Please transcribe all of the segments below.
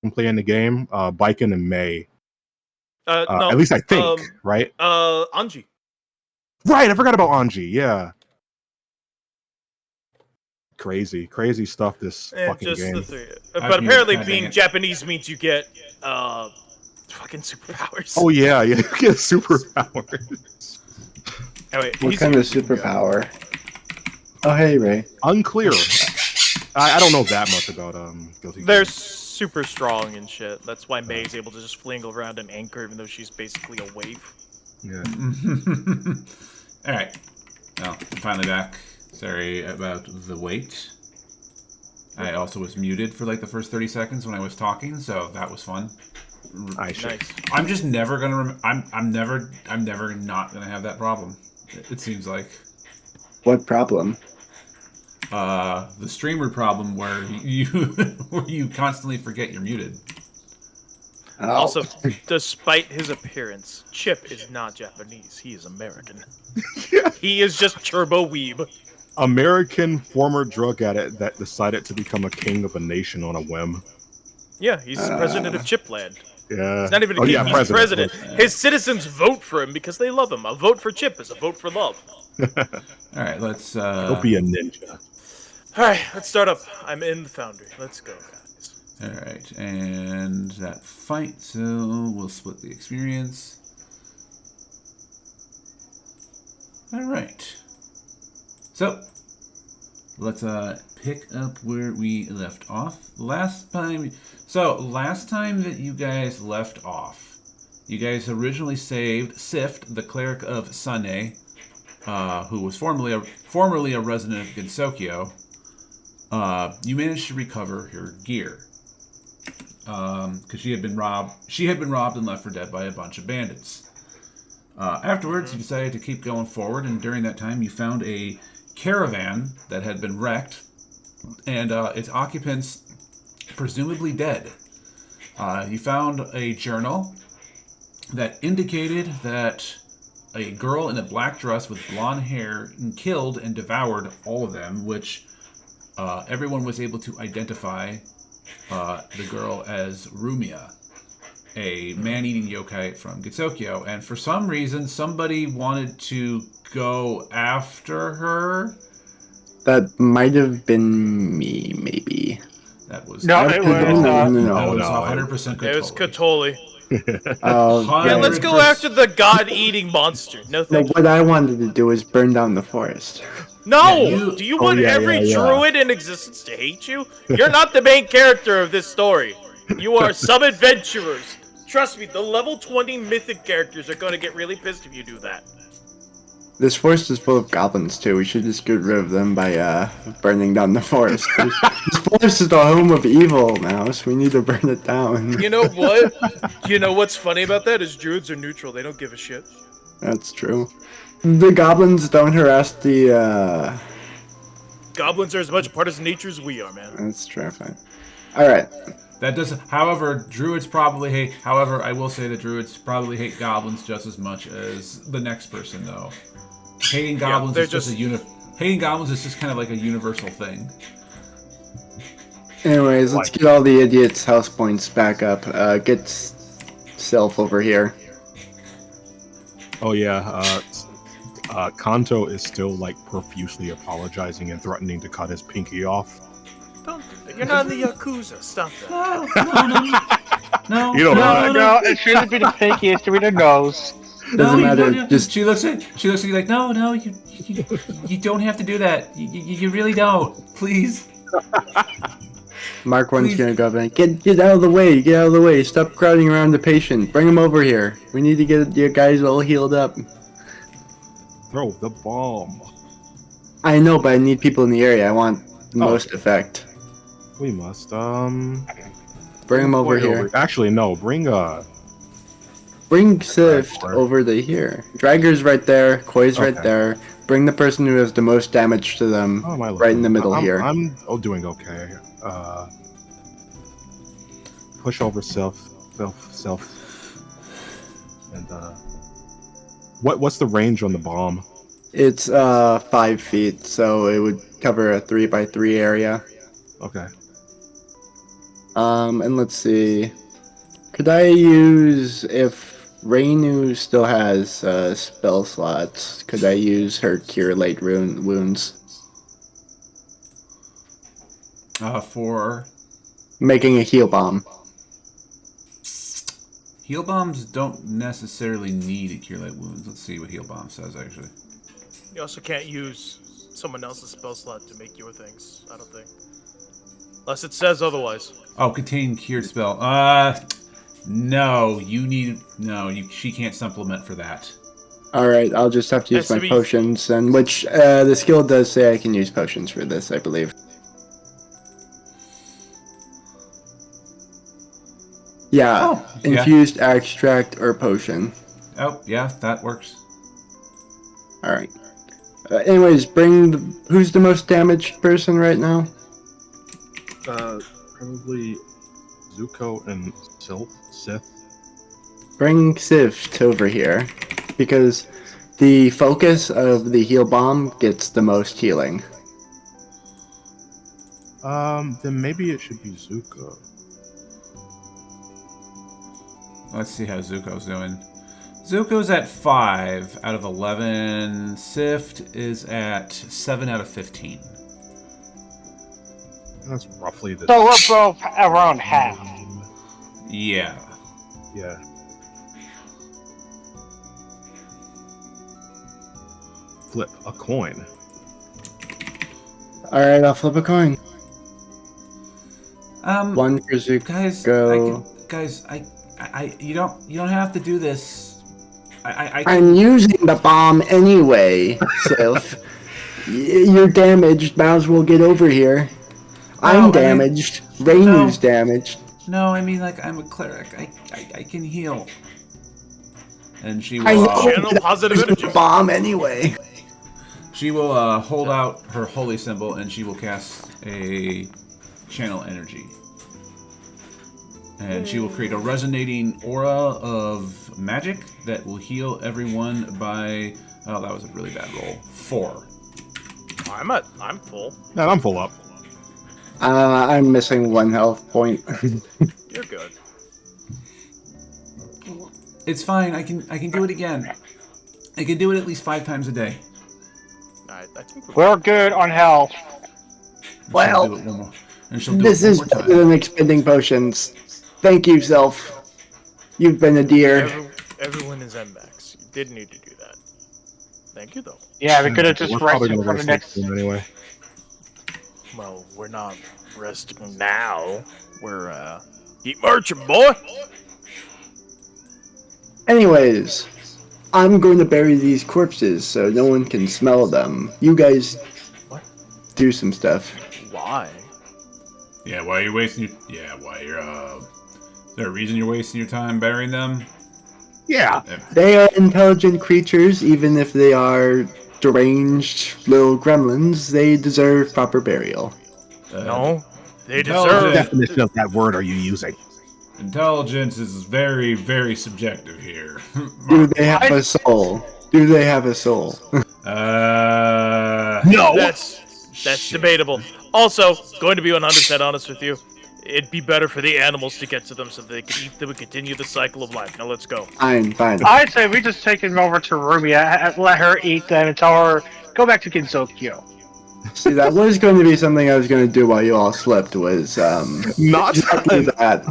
I'm playing the game. Biken and May. No. At least I think, right? Anji. Right, I forgot about Anji. Yeah. Crazy stuff. This fucking just game. The three. But apparently, being Japanese means you get fucking superpowers. Oh yeah, you get superpowers. Oh, wait, what kind of superpower? Oh hey, Ray. Unclear. I don't know that much about Guilty Gear. They're super strong and shit. That's why May is able to just fling around and anchor, even though she's basically a wave. Yeah. All right. Well, I'm finally back. Sorry about the wait. I also was muted for like the first 30 seconds when I was talking, so that was fun. Nice. I'm just never gonna. I'm never not gonna have that problem. It seems like. What problem? The streamer problem where you constantly forget you're muted. Oh. Also, despite his appearance, Chip is not Japanese. He is American. Yeah. He is just turbo weeb. American former drug addict that decided to become a king of a nation on a whim. Yeah, he's president of Chipland. Yeah. He's not even a king, he's president. Yeah. His citizens vote for him because they love him. A vote for Chip is a vote for love. Alright, let's Don't be a ninja. Alright, let's start up. I'm in the foundry. Let's go, guys. Alright, and that fight, so we'll split the experience. Alright. So, let's pick up where we left off. Last time that you guys left off, you guys originally saved Sift, the cleric of Sane, who was formerly a resident of Gensokyo. You managed to recover her gear because she had been robbed and left for dead by a bunch of bandits. Afterwards, you decided to keep going forward, and during that time, you found a caravan that had been wrecked, and its occupants presumably dead. You found a journal that indicated that a girl in a black dress with blonde hair killed and devoured all of them, which everyone was able to identify the girl as Rumia, a man-eating yokai from Gensokyo. And for some reason, somebody wanted to go after her. That might have been me, maybe. That was no, it was not. No, it was 100% Katoli. It was Katoli. Yeah, let's go after the god-eating monster. No, thank you. What I wanted to do was burn down the forest. No! Do you want every druid in existence to hate you? You're not the main character of this story. You are some adventurers. Trust me, the level 20 mythic characters are going to get really pissed if you do that. This forest is full of goblins, too. We should just get rid of them by burning down the forest. This forest is the home of evil, Mouse. We need to burn it down. You know what? You know what's funny about that is druids are neutral. They don't give a shit. That's true. The goblins don't harass the, Goblins are as much a part of nature as we are, man. That's terrifying. Alright. That does. However, druids probably hate. However, I will say that druids probably hate goblins just as much as the next person, though. Hating goblins is just hating goblins is just kind of like a universal thing. Anyways, let's get all the idiots' house points back up. Get Self over here. Oh yeah, Kanto is still like profusely apologizing and threatening to cut his pinky off. Don't do that. You're not in the Yakuza. Stop that. No. You don't know that. No, it shouldn't be the pinky, it's to be the nose. Doesn't matter. Just she looks at you like, no, you don't have to do that. You really don't. Please. Mark one's gonna go up and get out of the way. Get out of the way. Stop crowding around the patient. Bring him over here. We need to get your guys all healed up. Throw the bomb. I know, but I need people in the area. I want the most effect. We must bring him over here. Actually, no. Bring Sift over to here. Drager's right there. Koi's right there. Bring the person who has the most damage to them right in the middle here. I'm doing okay. Push over self. And what's the range on the bomb? It's 5 feet, so it would cover a 3x3 area. Okay. And let's see. Could I use, if Rainu still has spell slots, could I use her Cure Light Wounds? For Making a heal bomb. heal bombs don't necessarily need a cure light wounds. Let's see what heal bomb says actually. You also can't use someone else's spell slot to make your things, I don't think. Unless it says otherwise. Oh, contain cured spell. No, you need she can't supplement for that. Alright, I'll just have to use Has to my be- potions, and which the skill does say I can use potions for this, I believe. Yeah, Oh, yeah. infused extract or potion. Oh, yeah, that works. Alright. Anyways, who's the most damaged person right now? Probably Zuko and Sith. Bring Sift over here, because the focus of the heal bomb gets the most healing. Then maybe it should be Zuko. Let's see how Zuko's doing. Zuko's at 5 out of 11. Sift is at 7 out of 15. That's roughly the. So we're both around half. Yeah. Yeah. Flip a coin. Alright, I'll flip a coin. One for Zuko. You don't have to do this. I'm using the bomb anyway, Sif. You're damaged, might as well get over here. I'm damaged. Rainu's damaged. No, I mean, like, I'm a cleric. I can heal. And she I will, Channel positive use energy. the bomb anyway. she will hold out her holy symbol and she will cast a channel energy. And she will create a resonating aura of magic that will heal everyone by... Oh, that was a really bad roll. 4. I'm full. No, I'm full up. I'm missing 1 health point. You're good. It's fine. I can do it again. I can do it at least 5 times a day. I think We're good on health. Well, She'll do it one more. And she'll do This it one is more better time. than expending potions. Thank you, Self. You've been a dear. everyone is MMax. You did need to do that. Thank you, though. Yeah, we could have just We're probably rested gonna for the go next. soon anyway. Well, we're not resting now. We're, keep marching, boy! Anyways, I'm going to bury these corpses so no one can smell them. You guys do some stuff. Why? Yeah, why are you wasting your... Yeah, why you're, Is there a reason you're wasting your time burying them? Yeah. They are intelligent creatures, even if they are deranged little gremlins. They deserve proper burial. No, they Intelligent. deserve. Definition of that word are you using? Intelligence is very, very subjective here. Do they have a soul? Do they have a soul? No. That's debatable. Also, going to be 100% honest with you, it'd be better for the animals to get to them so they could eat them and continue the cycle of life. Now let's go. Fine. I'd say we just take him over to Rumia, let her eat them, and tell her go back to Kinsokyo. See, that was going to be something I was going to do while you all slept. Was Not exactly that.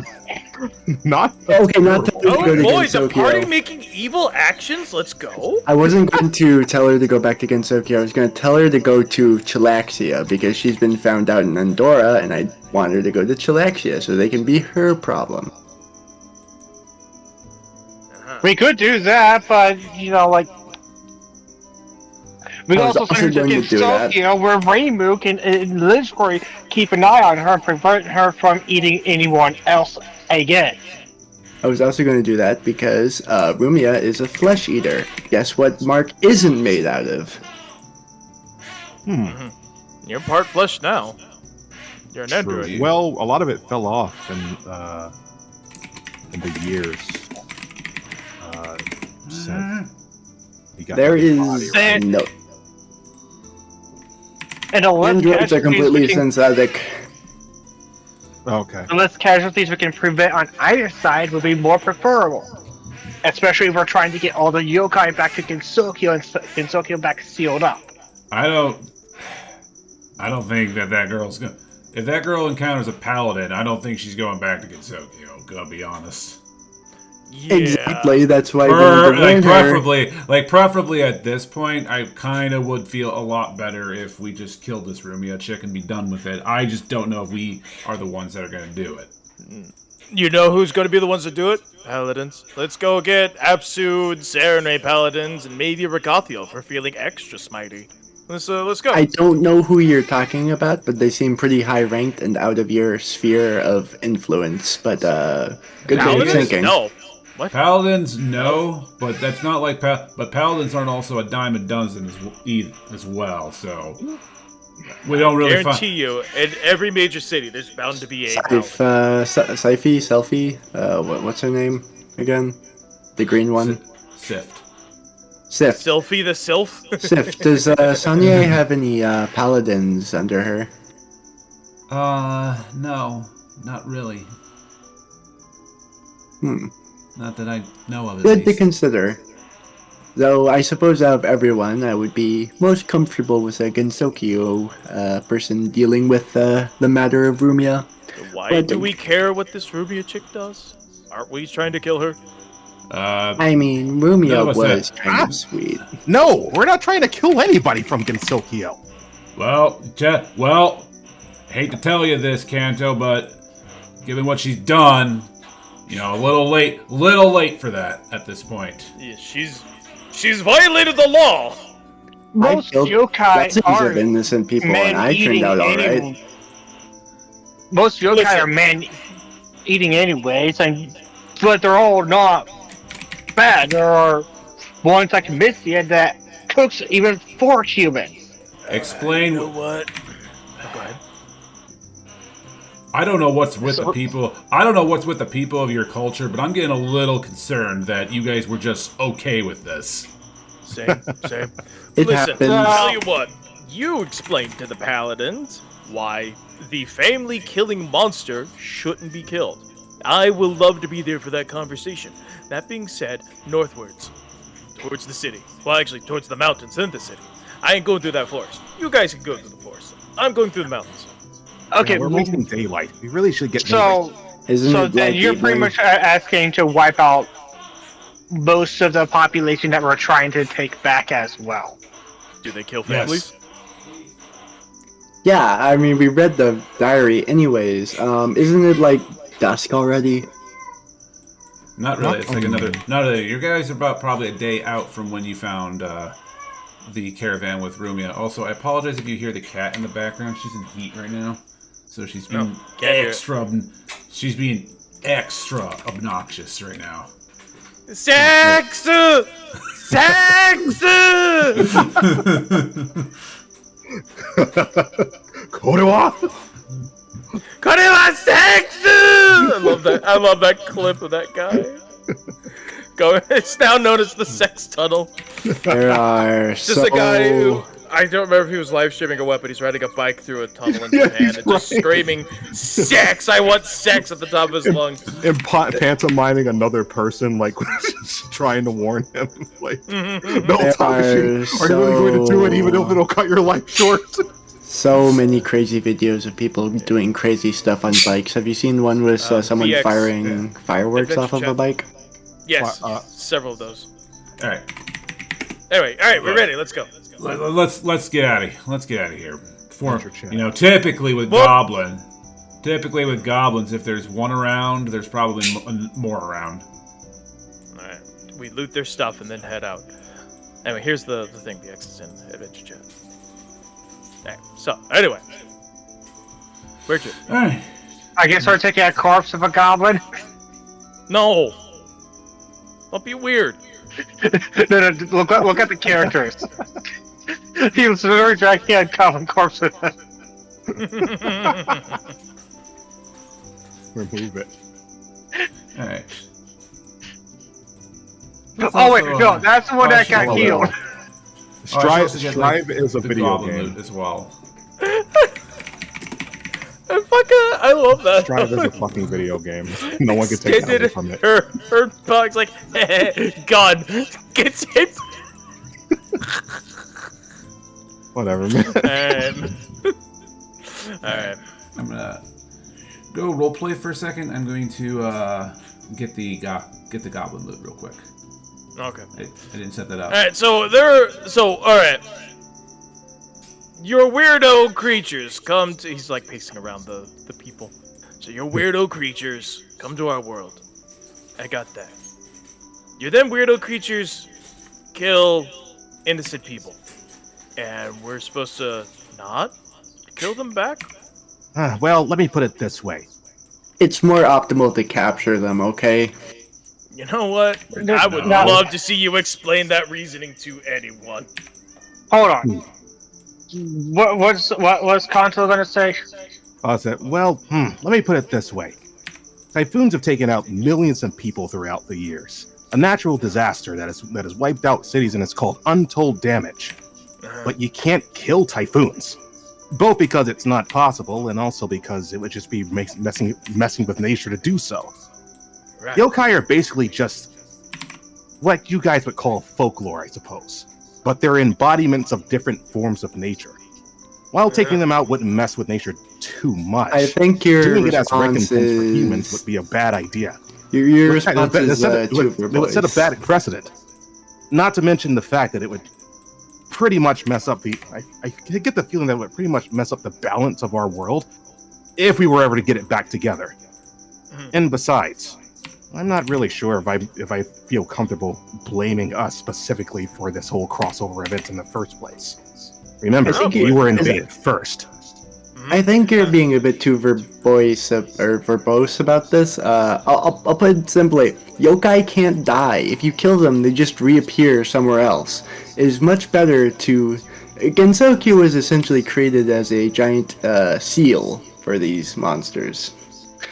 Not Okay, not to go Oh to boy, the party Gensokyo. making evil actions. Let's go. I wasn't going to tell her to go back to Gensokyo. I was going to tell her to go to Chilaxia because she's been found out in Andorra, and I want her to go to Chilaxia so they can be her problem. We could do that, but you know, like we I could was also also send her to going to do that. Kinsokyo, where Reimu can literally keep an eye on her and prevent her from eating anyone else again. I was also going to do that because Rumia is a flesh eater. Guess what Mark isn't made out of? You're part flesh now. You're an True. android. Well, a lot of it fell off in the years since he got There the is body, right? no. And a Androids are completely looking, synthetic. Okay. The less casualties we can prevent on either side would be more preferable. Especially if we're trying to get all the yokai back to Gensokyo and Gensokyo back sealed up. I don't think that girl's gonna. If that girl encounters a paladin, I don't think she's going back to Gensokyo. Gonna be honest. Yeah. Exactly. That's why we're Like her. preferably at this point, I kind of would feel a lot better if we just killed this Rumia chick and be done with it. I just don't know if we are the ones that are gonna do it. You know who's going to be the ones to do it? Paladins. Let's go get Apsu and Serenade Paladins and maybe Regathiel for feeling extra smitey. Let's go. I don't know who you're talking about, but they seem pretty high ranked and out of your sphere of influence. But good way of Paladins? thinking. No. What? Paladins, no, but that's not like but Paladins aren't also a dime a dozen as well. So we don't really Guarantee you, in every major city, there's bound to be a Selfie. What's her name again? The green one. Sift. Sif. Sylphie the Sylph. Sif. Does Sonya have any paladins under her? No, not really. Not that I know of. Good to consider. Though I suppose out of everyone, I would be most comfortable with a Gensokyo person dealing with the matter of Rumia. Why do we care what this Rubia chick does? Aren't we trying to kill her? I mean, Rumia was kind of sweet. No, we're not trying to kill anybody from Gensokyo. Well, hate to tell you this, Kanto, but given what she's done, you know, a little late for that at this point. Yeah, she's violated the law. Most killed yokai dozens are of innocent people, and I turned out alright. Most yokai Listen. are man-eating anyways, but they're all not bad. There are ones like Mistia that cooks even for humans. Explain. You know what? Go ahead. I don't know what's with the people. I don't know what's with the people of your culture, but I'm getting a little concerned that you guys were just okay with this. Same. It Listen, happens. tell you what. You explain to the paladins why the family-killing monster shouldn't be killed. I will love to be there for that conversation. That being said, northwards, towards the city. Well, actually, towards the mountains and the city. I ain't going through that forest. You guys can go through the forest. I'm going through the mountains. Okay, We're wasting daylight. We really should get so Isn't so it then like you're pretty evening? much asking to wipe out most of the population that we're trying to take back as well. Do they kill families? Yeah, I mean, we read the diary anyways. Isn't it like dusk already? Not really. It's like Not really. You guys are about probably a day out from when you found the caravan with Rumia. Also, I apologize if you hear the cat in the background. She's in heat right now, so she's being She's being extra obnoxious right now. Sex! Sex! Korewa? Korewa sex! I love that clip of that guy. It's now known as the sex tunnel. There are It's just a guy who, I don't remember if he was live streaming or what, but he's riding a bike through a tunnel in Japan and just screaming, "Sex! I want sex!" at the top of his lungs. And pantomiming another person, like, just trying to warn him, like, no, Takashi, are you really going to do it, even if it'll cut your life short? So many crazy videos of people doing crazy stuff on bikes. Have you seen one with someone VX, firing fireworks Adventure off of a Chat. bike? Yes, several of those. All right, Anyway, all right, we're ready. Let's go. let's get out of here. Let's get out of here. Adventure Chat. You know, typically with goblins, if there's one around, there's probably more around. All right, we loot their stuff and then head out. Anyway, here's the thing. The X is in Adventure Chat. All right, so anyway, where'd you? All right. I guess we're taking a corpse of a goblin. No, don't be weird. No, look at the characters. He was very dragging a goblin corpse with us. Remove it. All right. Oh wait, no, that's the one that got healed. Strive is a the video goblin game. loot as well. I'm I love that. Strive is a fucking video game. No one can take that away from it. Her bug's like, gun gets hit. Whatever, man. Alright. I'm gonna go roleplay for a second. I'm going to get the goblin loot real quick. Okay. I didn't set that up. Alright, alright. Your weirdo creatures come to... He's like pacing around the people. So your weirdo creatures come to our world. I got that. Your then weirdo creatures kill innocent people. And we're supposed to not kill them back? Well, let me put it this way. It's more optimal to capture them, okay? You know what? I would love to see you explain that reasoning to anyone. Hold on. What's Kanto gonna say? Well, let me put it this way. Typhoons have taken out millions of people throughout the years. A natural disaster that has wiped out cities, and it's called untold damage. But you can't kill typhoons. Both because it's not possible, and also because it would just be messing with nature to do so. Right. Yokai are basically just what you guys would call folklore, I suppose. But they're embodiments of different forms of nature. While taking them out wouldn't mess with nature too much, I think your doing it as response recompense for humans is... would be a bad idea. Your response is it would set a bad precedent. Not to mention the fact that it would pretty much mess up the... I get the feeling that it would pretty much mess up the balance of our world if we were ever to get it back together. And besides, I'm not really sure if I feel comfortable blaming us specifically for this whole crossover event in the first place. Remember, we were invaded first. I think you're being a bit too verbose about this. I'll put it simply. Yokai can't die. If you kill them, they just reappear somewhere else. It is much better to... Gensokyo was essentially created as a giant seal for these monsters.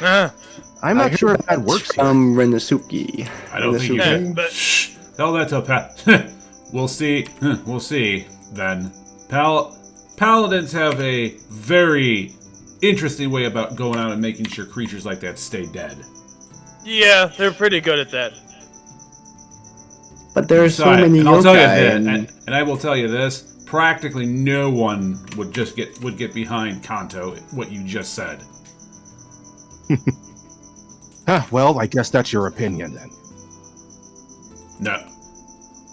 I'm not sure if that works. Renasuki. I don't think you can. Shh. Tell that to Pat. We'll see. We'll see then. Paladins have a very interesting way about going out and making sure creatures like that stay dead. Yeah, they're pretty good at that. But there are so many and I'll tell you yokai. this, and I will tell you this: practically no one would get behind Kanto what you just said. Well, I guess that's your opinion then. No,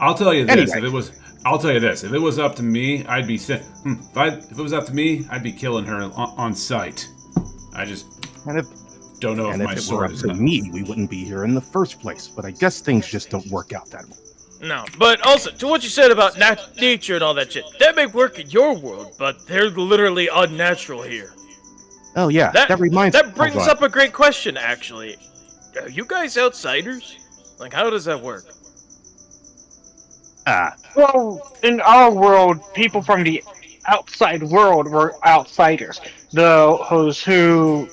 I'll tell you this: Anyway. I'll tell you this: if it was up to me, I'd be if it was up to me, I'd be killing her on sight. I just don't know if my sword is enough. me, we wouldn't be here in the first place. But I guess things just don't work out that way. No, but also, to what you said about nature and all that shit, that may work in your world, but they're literally unnatural here. Oh yeah, that brings up a great question, actually. Are you guys outsiders? Like, how does that work? Well, in our world, people from the outside world were outsiders. Those who...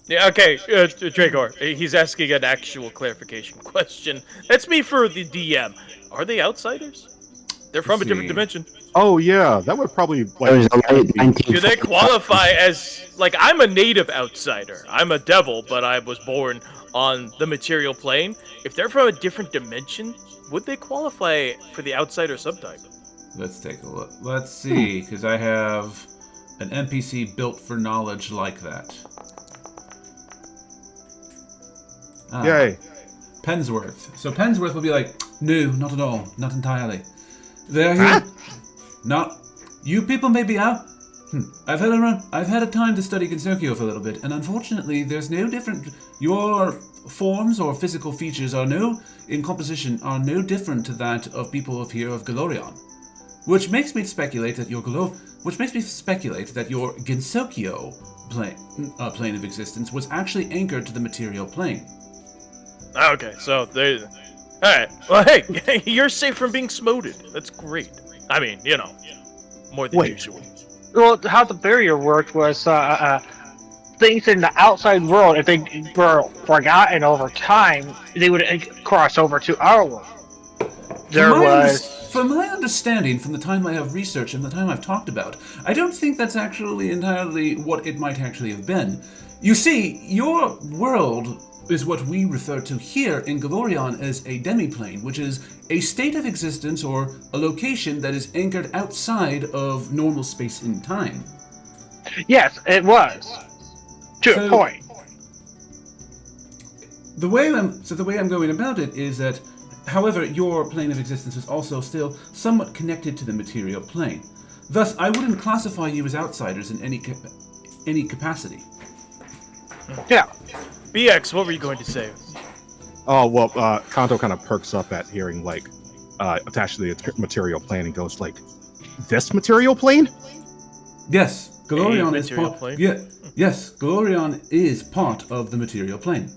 Yeah, okay, Dragor, he's asking an actual clarification question. That's me for the DM. Are they outsiders? They're from a different dimension. Oh yeah, that would probably Do they qualify as, like, I'm a native outsider. I'm a devil, but I was born on the material plane. If they're from a different dimension, would they qualify for the outsider subtype? Let's take a look. Let's see, because I have an NPC built for knowledge like that. Yay. Pensworth. So Pensworth will be like, no, not at all, not entirely. They're here. Not. You people may be out. I've had a time to study Gensokyo for a little bit, and unfortunately, there's no different. Your forms or physical features in composition are no different to that of people of here of Golarion, which makes me speculate that your Gensokyo plane of existence was actually anchored to the material plane. Okay, so they... Alright, well hey, you're safe from being smoted. That's great. I mean, you know, more than usual. Well, how the barrier worked was, things in the outside world, if they were forgotten over time, they would cross over to our world. from my understanding, from the time I have researched and the time I've talked about, I don't think that's actually entirely what it might actually have been. You see, your world is what we refer to here in Golarion as a demiplane, which is a state of existence or a location that is anchored outside of normal space and time. Yes, it was. To a point. The way I'm going about it is that, however, your plane of existence is also still somewhat connected to the material plane. Thus, I wouldn't classify you as outsiders in any capacity. Yeah. BX, what were you going to say? Oh, well, Kanto kind of perks up at hearing, like, attached to the material plane and goes, like, this material plane? Yes, Golarion is material part. plane? Yeah, yes, Golarion is part of the material plane.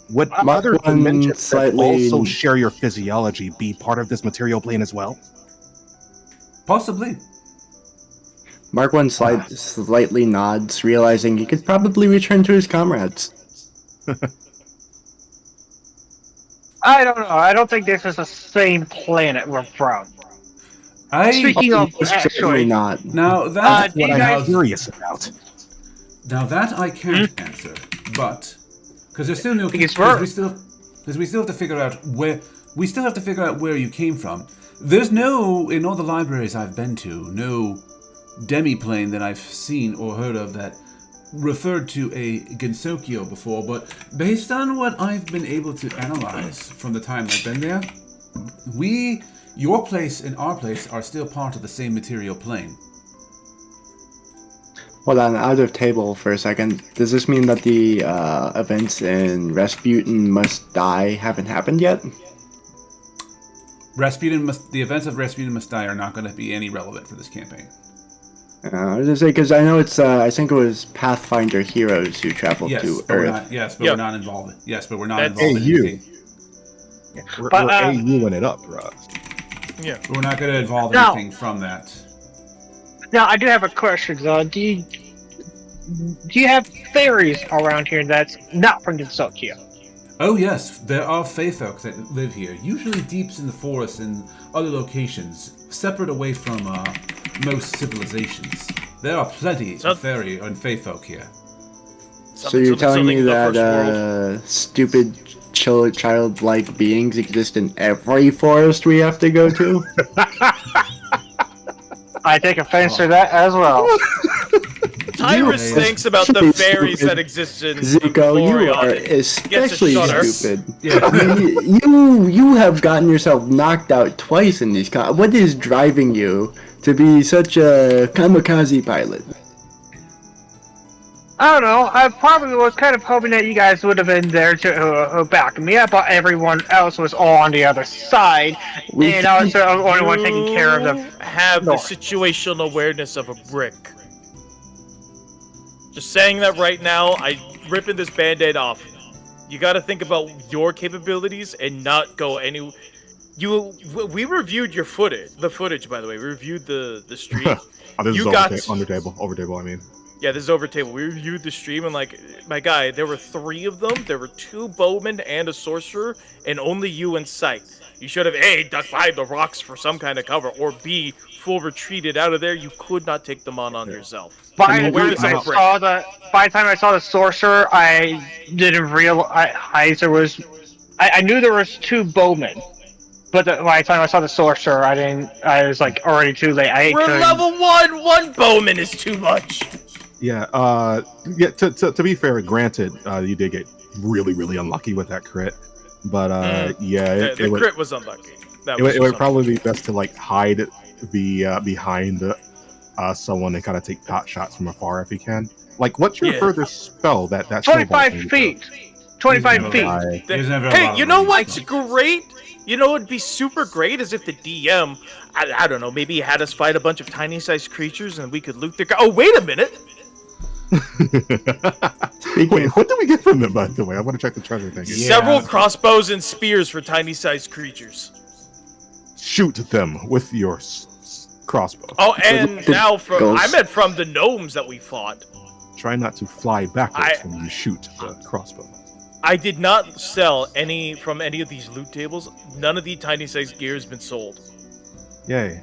Would other dimensions that also share your physiology be part of this material plane as well? Possibly. Mark 1 slightly nods, realizing he could probably return to his comrades. I don't know. I don't think this is the same planet we're from. Speaking of, Certainly not. Now that's do what you I'm guys- curious about. Now that I can't answer, but because there's still no Because we still have to figure out where you came from. There's no, in all the libraries I've been to, no demiplane that I've seen or heard of that referred to a Gensokyo before, but based on what I've been able to analyze from the time I've been there, your place and our place are still part of the same material plane. Hold on, out of table for a second. Does this mean that the events in Rasputin Must Die haven't happened yet? The events of Rasputin Must Die are not going to be any relevant for this campaign. I was gonna say, because I know it's, I think it was Pathfinder heroes who traveled to Earth. We're not involved. Yes, but we're not That's involved in anything. We're AUing it up, Russ. Yeah. We're not going to involve No. anything from that. Now, I do have a question, though. Do you have fairies around here that's not from Gensokyo? Oh yes, there are Fey folk that live here, usually deep in the forest and other locations, separate away from most civilizations. There are plenty of fairy and Fey folk here. So you're telling me in the that first world. stupid childlike beings exist in every forest we have to go to? I take offense to that as well. Tyrus You- thinks about the Stupid. fairies that exist in Zico, you Golarion are and especially shut up. stupid. Yeah. You have gotten yourself knocked out twice in these. What is driving you to be such a kamikaze pilot? I don't know. I probably was kind of hoping that you guys would have been there to back me up, but everyone else was all on the other side, and I was the only one taking care of them. Have the North. situational awareness of a brick. Just saying that right now, I'm ripping this band-aid off. You gotta think about your capabilities and not go any... We reviewed your footage. The footage, by the way. We reviewed the stream. Oh, this You is got- over table, I mean. Yeah, this is over table. We reviewed the stream and like, my guy, there were 3 of them. There were 2 bowmen and a sorcerer, and only you in sight. You should have A, ducked behind the rocks for some kind of cover, or B, full retreated out of there. You could not take them on yourself. By the Awareness time of a brick. by the time I saw the sorcerer, I didn't realize there was. I knew there was 2 bowmen, but by the time I saw the sorcerer, I didn't. I was like already too late. We're level 1. 1 bowman is too much. Yeah, to be fair, granted, you did get really, really unlucky with that crit. But, The crit was unlucky. It would probably be best to, like, hide behind someone and kind of take pot shots from afar if you can. Like, what's your furthest spell that 25 feet. 25 feet. Hey, you know what's great? You know what'd be super great is if the DM, I don't know, maybe he had us fight a bunch of tiny-sized creatures and we could loot their... Oh, wait a minute! Wait, what did we get from them, by the way? I want to check the treasure thing. Yeah. Several crossbows and spears for tiny-sized creatures. Shoot them with your crossbow. Oh, and now Ghost. I meant from the gnomes that we fought. Try not to fly backwards when you shoot the crossbow. I did not sell any from any of these loot tables. None of the tiny size gear has been sold. Yay.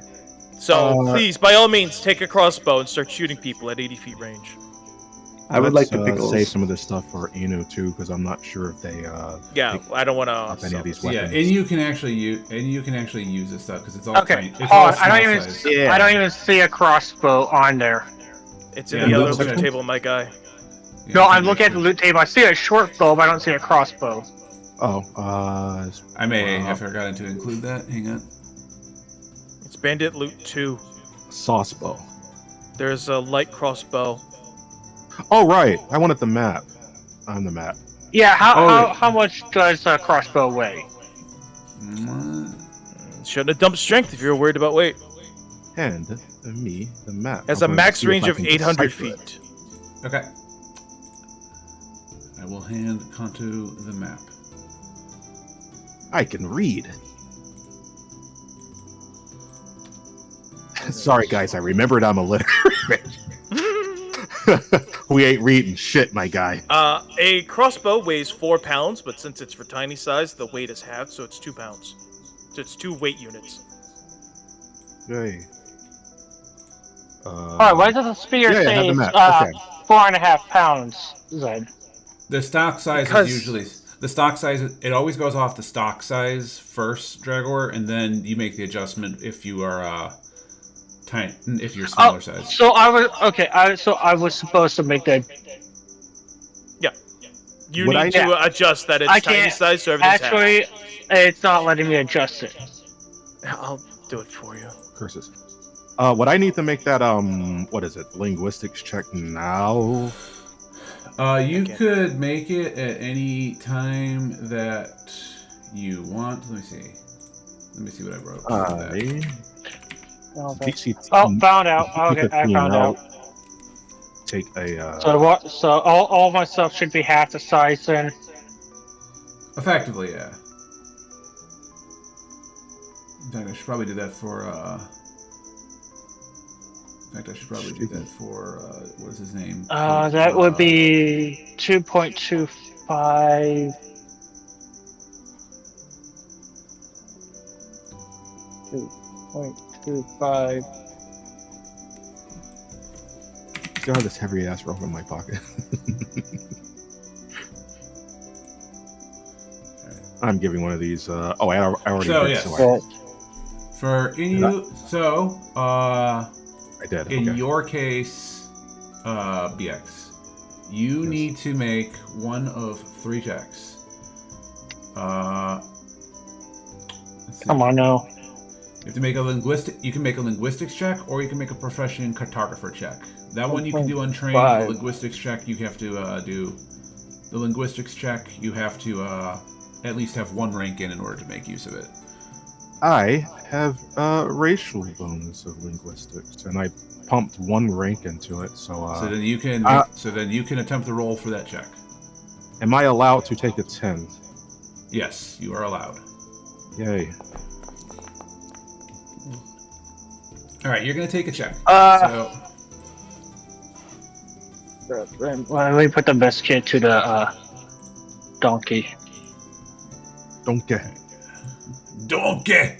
So please, by all means, take a crossbow and start shooting people at 80 feet range. I would like to Let's, pickles. save some of this stuff for Inu too, because I'm not sure if they Yeah, I don't want up to. any of these Yeah, weapons. and you can actually use this stuff because it's all Okay, tiny. It's hold all on. I don't small even. size. Yeah. I don't even see a crossbow on there. It's in Yeah, the other loot loot section. table, my guy. Yeah, No, you I'm can looking at the loot table. I see a short bow, but I don't see a crossbow. Oh, I may have forgotten to include that. Hang on. It's Bandit Loot 2. sauce bow. There's a light crossbow. Oh right, I wanted the map. On the map. Yeah. Oh, How much does a crossbow weigh? Shouldn't have dumped strength if you were worried about weight. Hand me the map. Has I'm a going to max see if range I of can 800 decipher it. feet. Okay. I will hand Kanto the map. I can read. Sorry guys, I remembered I'm illiterate. We ain't reading shit, my guy. A crossbow weighs 4 pounds, but since it's for tiny size, the weight is halved, so it's 2 pounds. So it's 2 weight units. Yay. Alright, why does the spear yeah, I say have the it's map. Okay. 4.5 pounds, Zed? The stock size Because- is usually the stock size. It always goes off the stock size first, Dragor, and then you make the adjustment if you are tiny, if you're smaller size. So I was okay. So I was supposed to make that. Yeah. You Would need I- to adjust that it's I tiny can't- size, so everything's Actually, it's not letting me adjust it. halved. I'll do it for you. Curses. Would I need to make that what is it? Linguistics check now? You Okay. could make it at any time that you want. Let me see. Let me see what I wrote. for that. Okay. DC Oh, found out. Okay, I 15, found I'll out. Take a So what? So all of my stuff should be half the size then. Effectively, yeah. In fact, I should probably do that for. In fact, I should probably do that for. What is his name? That would be 2.25. 2.25. Still have this heavy ass rope in my pocket. I'm giving one of these. I already So, did. yes. So For Inu, so I did. in Okay. your case, BX, you Yes. need to make one of 3 checks. Let's see. Come on now. You have to make a linguistic. You can make a linguistics check, or you can make a profession cartographer check. That one you can do untrained. The 1.5. linguistics check you have to do. The linguistics check you have to at least have 1 rank in order to make use of it. I have a racial bonus of linguistics, and I pumped 1 rank into it. So, So then you can. So then you can attempt the roll for that check. am I allowed to take a 10? Yes, you are allowed. Yay! All right, you're gonna take a check. Let me put the best kid to the donkey. Don't get. Donkey.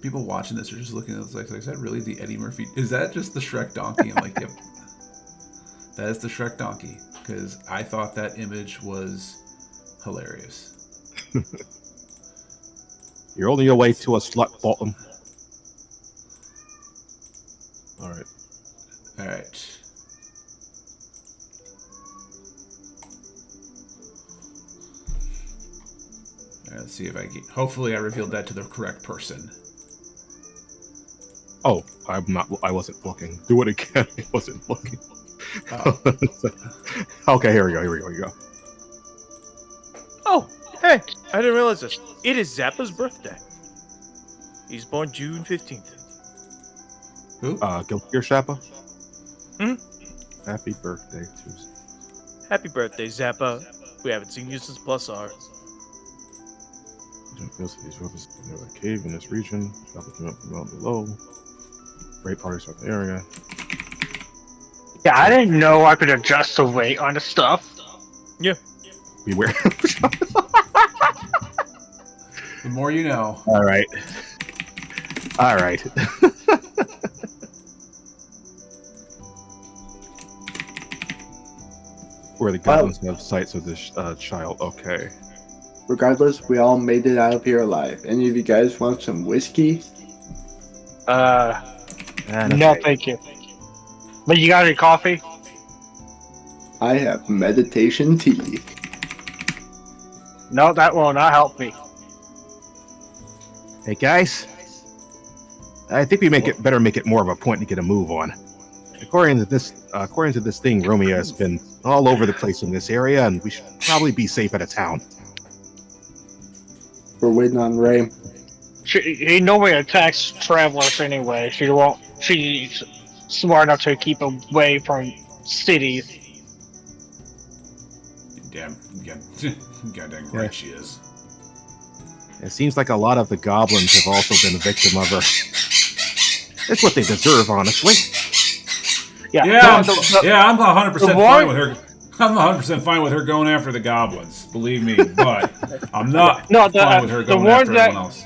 People watching this are just looking at this like, is that really the Eddie Murphy? Is that just the Shrek donkey? I'm like, yep. That is the Shrek donkey. Because I thought that image was hilarious. You're only away to a slut bottom. All right. All right. All right, let's see if I can. Hopefully, I revealed that to the correct person. Oh, I'm not. I wasn't looking. Do it again. I wasn't looking. Oh. Okay, here we go. Here we go. Oh, hey, I didn't realize this. It is Zappa's birthday. He's born June 15th. Who? Guilty Gear Shappa. Hmm? Happy birthday to. Happy birthday, Zappa. We haven't seen you since Plus R. These weapons near a cave in this region. Shappa came up from mountain below. Great parties from the area. Yeah, I didn't know I could adjust the weight on the stuff. Yeah. Beware. The more you know. All right. All right. Where the goblins have sights of this child. Okay. Regardless, we all made it out of here alive. Any of you guys want some whiskey? No, thank you. But you got any coffee? I have meditation tea. No, that will not help me. Hey guys, I think we better make it more of a point to get a move on. According to this thing, Romeo has been all over the place in this area, and we should probably be safe at a town. We're waiting on Ray. He normally attacks travelers anyway. She's smart enough to keep away from cities. Goddamn right she is. It seems like a lot of the goblins have also been a victim of her. It's what they deserve, honestly. I'm 100% fine with her. I'm 100% fine with her going after the goblins. Believe me, but I'm not fine with her going after everyone else.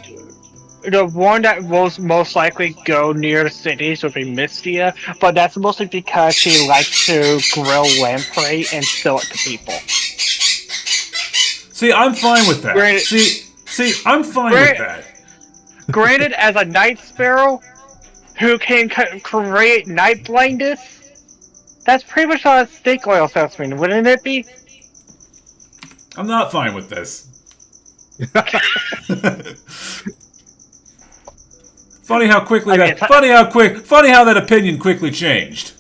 The one that will most likely go near the cities would be Mystia, but that's mostly because she likes to grill lamprey and sell it to people. See, I'm fine with that. I'm fine with that. Granted, as a night sparrow who can create night blindness, that's pretty much not a snake oil salesman, wouldn't it be? I'm not fine with this. Funny how that opinion quickly changed.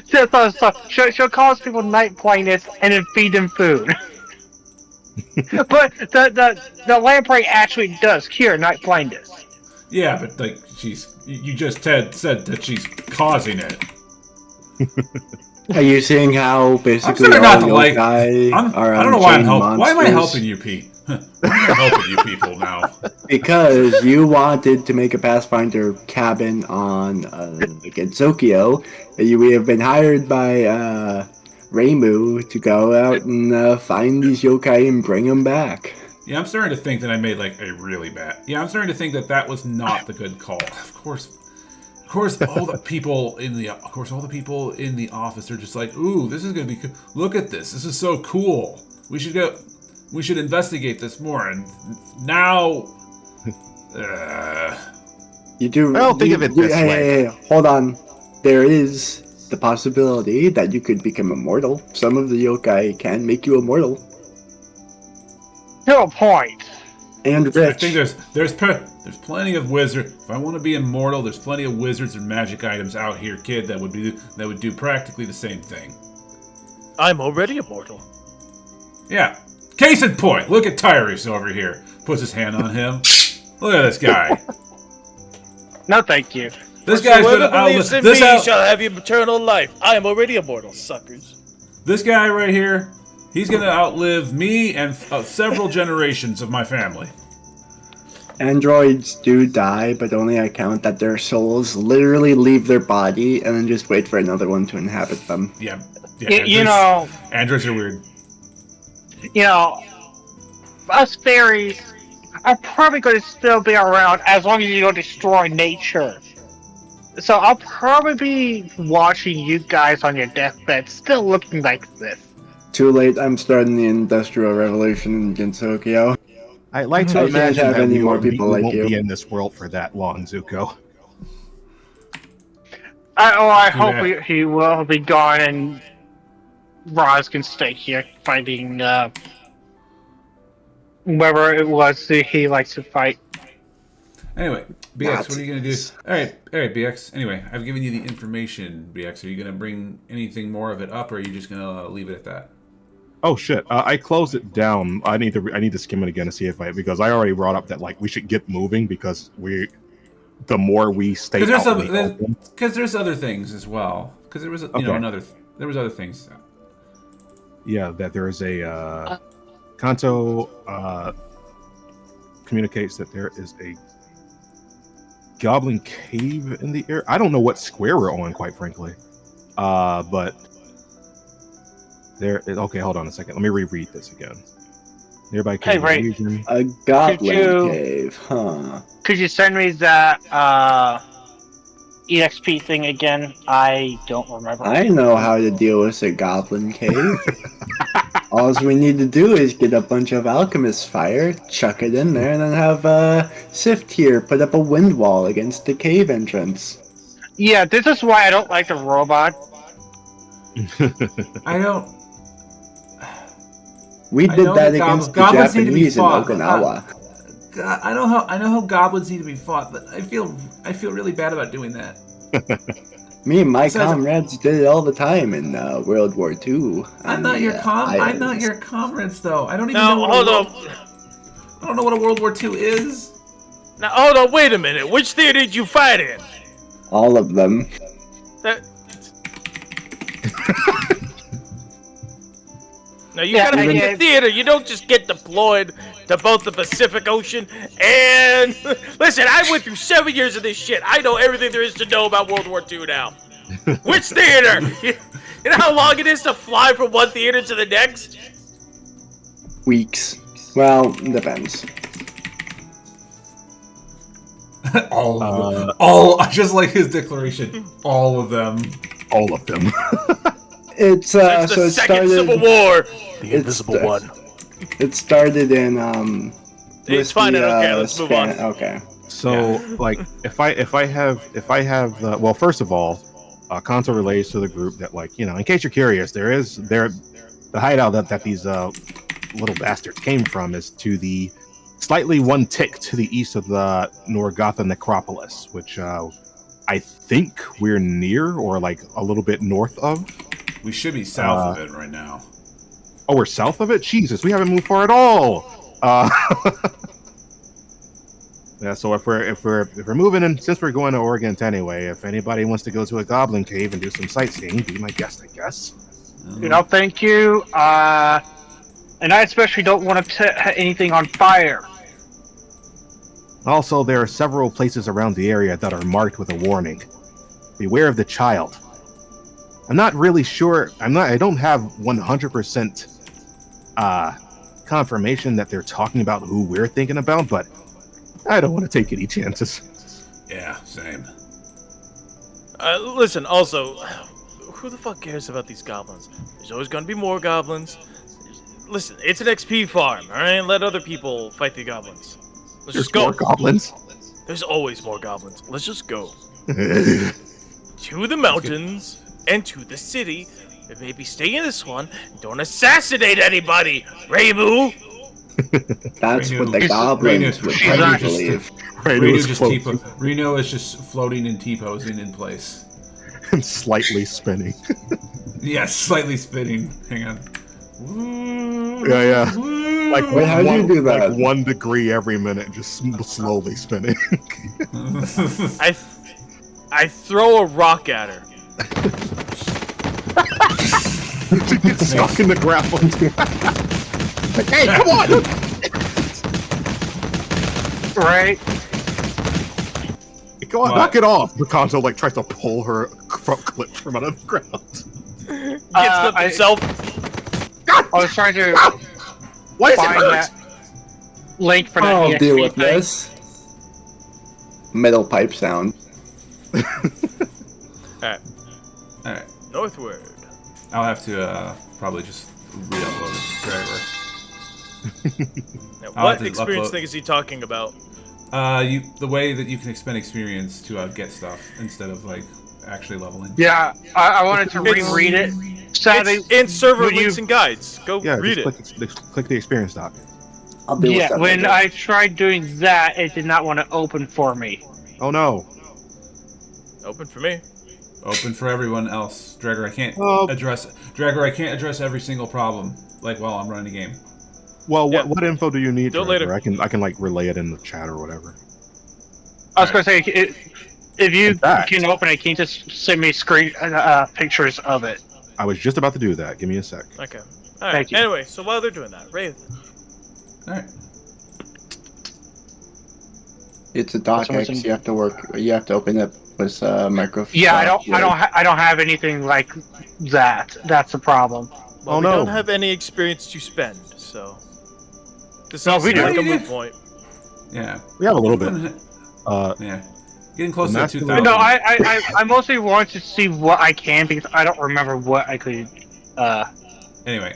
She'll cause people night blindness and then feed them food. But the lamprey actually does cure night blindness. Yeah, but like you just said that she's causing it. Are you seeing how basically I'm all not yokai are I don't know why I'm unchained helping. Why am I monsters? helping you, Pete? Why am I helping you people now? Because you wanted to make a Pathfinder cabin on Gensokyo. We have been hired by Reimu to go out and find these yokai and bring them back. Yeah, I'm starting to think that I made like a really bad. Yeah, I'm starting to think that was not the good call. Of course, all the people in the office are just like, "Ooh, this is gonna be. Look at this. This is so cool. We should investigate this more." And now, You do. Well, think of it this way. Hey, hold on. There is the possibility that you could become immortal. Some of the yokai can make you immortal. To a point. And rich. I think there's plenty of wizards. If I want to be immortal, there's plenty of wizards and magic items out here, kid, that would do practically the same thing. I'm already immortal. Yeah. Case in point, look at Tyrese over here. Puts his hand on him. Look at this guy. No, thank you. This guy's Whoever gonna believes in me shall have eternal life. I am already immortal, suckers. This guy right here, he's gonna outlive me and several generations of my family. Androids do die, but only on account that their souls literally leave their body and then just wait for another one to inhabit them. Yeah. Androids are weird. You know, us fairies are probably going to still be around as long as you don't destroy nature. So I'll probably be watching you guys on your deathbed still looking like this. Too late, I'm starting the Industrial Revolution in Gensokyo. I'd like to I can't imagine have that any we more won't people like you. be in this world for that long, Zuko. I hope he will be gone and Roz can stay here fighting whoever it was that he likes to fight. Anyway, BX, what are you gonna do? All right, BX. Anyway, I've given you the information, BX. Are you gonna bring anything more of it up, or are you just gonna leave it at that? Oh shit! I closed it down. I need to skim it again to see because I already brought up that like we should get moving because the more we stay because there's other things as well. Because there was there was other things. Yeah, that there is a Kanto communicates that there is a goblin cave in the air. I don't know what square we're on, quite frankly. But there. Okay, hold on a second. Let me reread this again. Nearby cave. Hey, Ray. region. A goblin you- cave, huh? Could you send me that EXP thing again? I don't remember. I know how to deal with a goblin cave. All we need to do is get a bunch of alchemist fire, chuck it in there, and then have Sift here put up a wind wall against the cave entrance. Yeah, this is why I don't like the robot. I don't. We I did know that that against the goblins need to be Japanese in fought, Okinawa. God, I know how goblins need to be fought, but I feel really bad about doing that. Me and my Besides- comrades did it all the time in World War II. I'm not your I'm not your comrades, though. I don't even Now, know. hold on. I don't know what a World War II is. Now, hold on, wait a minute. Which theater did you fight in? All of them. That... Now, you Yeah, gotta be in I- the theater. You don't just get deployed to both the Pacific Ocean and... Listen, I went through 7 years of this shit. I know everything there is to know about World War II now. Which theater? You know how long it is to fly from one theater to the next? Weeks. Well, depends. All of them. All just like his declaration. All of them. All of them. It's Since so the it Second started. Civil War. The It's Invisible One. It started in It's with fine, I the, don't care. Let's move on. Okay. So, like, if I have well, first of all, console relays to the group that, like, you know, in case you're curious, the hideout that these little bastards came from is to the slightly one tick to the east of the Norgotha necropolis, which I think we're near or like a little bit north of. We should be south of it right now. Oh, we're south of it? Jesus, we haven't moved far at all. Yeah, so if we're moving in, since we're going to Oregon anyway, if anybody wants to go to a goblin cave and do some sightseeing, be my guest, I guess. No, thank you. And I especially don't want to set anything on fire. Also, there are several places around the area that are marked with a warning. Beware of the child. I'm not really sure. I don't have 100% confirmation that they're talking about who we're thinking about, but I don't want to take any chances. Yeah, same. Listen, also, who the fuck cares about these goblins? There's always gonna be more goblins. Listen, it's an XP farm, alright? Let other people fight the goblins. Let's There's just go. more goblins. There's always more goblins. Let's just go. To the mountains and to the city. And maybe stay in this one. Don't assassinate anybody, Reimu! That's Reno- what the Reno- goblins would Reno probably just- believe. Reno is just floating and T-posing in place. and slightly spinning. Yes, slightly spinning. Hang on. Yeah. Like Wait, how'd you do that? Like 1 degree every minute, just slowly spinning. I throw a rock at her. She gets stuck in the grappling. Like, hey, come on! Right? Come on, What? knock it off! Picanto like tries to pull her front clip from out of the ground. Gets clipped I- himself. I was trying to Why is it find hurt? that link for that I'll EXP deal with thing. this. Metal pipe sound. Alright, Alright. northward. I'll have to probably just re-upload it forever. Now, I'll what have to experience upload- thing is he talking about? The way that you can expend experience to get stuff instead of like actually leveling. Yeah, I wanted to It's- reread it. Sadly, It's in server when you- links and guides. Go Yeah, read it. just click the experience doc. I'll deal with yeah, that when later. I tried doing that, it did not want to open for me. Oh no. Open for me. Open for everyone else. Dragger, I can't Oh. address every single problem like while I'm running a game. Well, Yeah. what info do you need? Do it Trevor? later. I can like relay it in the chat or whatever. I was going to say, if you In fact- can open it, can you just send me pictures of it? I was just about to do that. Give me a sec. Okay. Alright. Thank you. Anyway, so while they're doing that, Wraith. Alright. It's a docx. You have to work. You have to open it with Microsoft. Yeah, Word. I don't have anything like that. That's the problem. Well, Oh, we no. don't have any experience to spend, so this No, is we do. like a moot point. Yeah. We have a little bit. Yeah. Getting close The to master- 2,000. No, I mostly want to see what I can because I don't remember what I could. Anyway,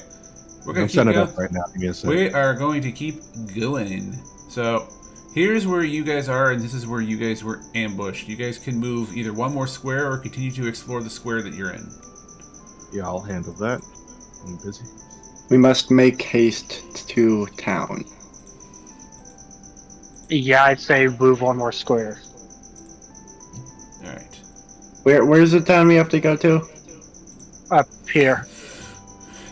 we're gonna I'm keep setting it going. up right now. Give me a second. We are going to keep going. So, here's where you guys are, and this is where you guys were ambushed. You guys can move either one more square or continue to explore the square that you're in. Yeah, I'll handle that. I'm busy. We must make haste to town. Yeah, I'd say move one more square. All right. Where's the town we have to go to? Up here.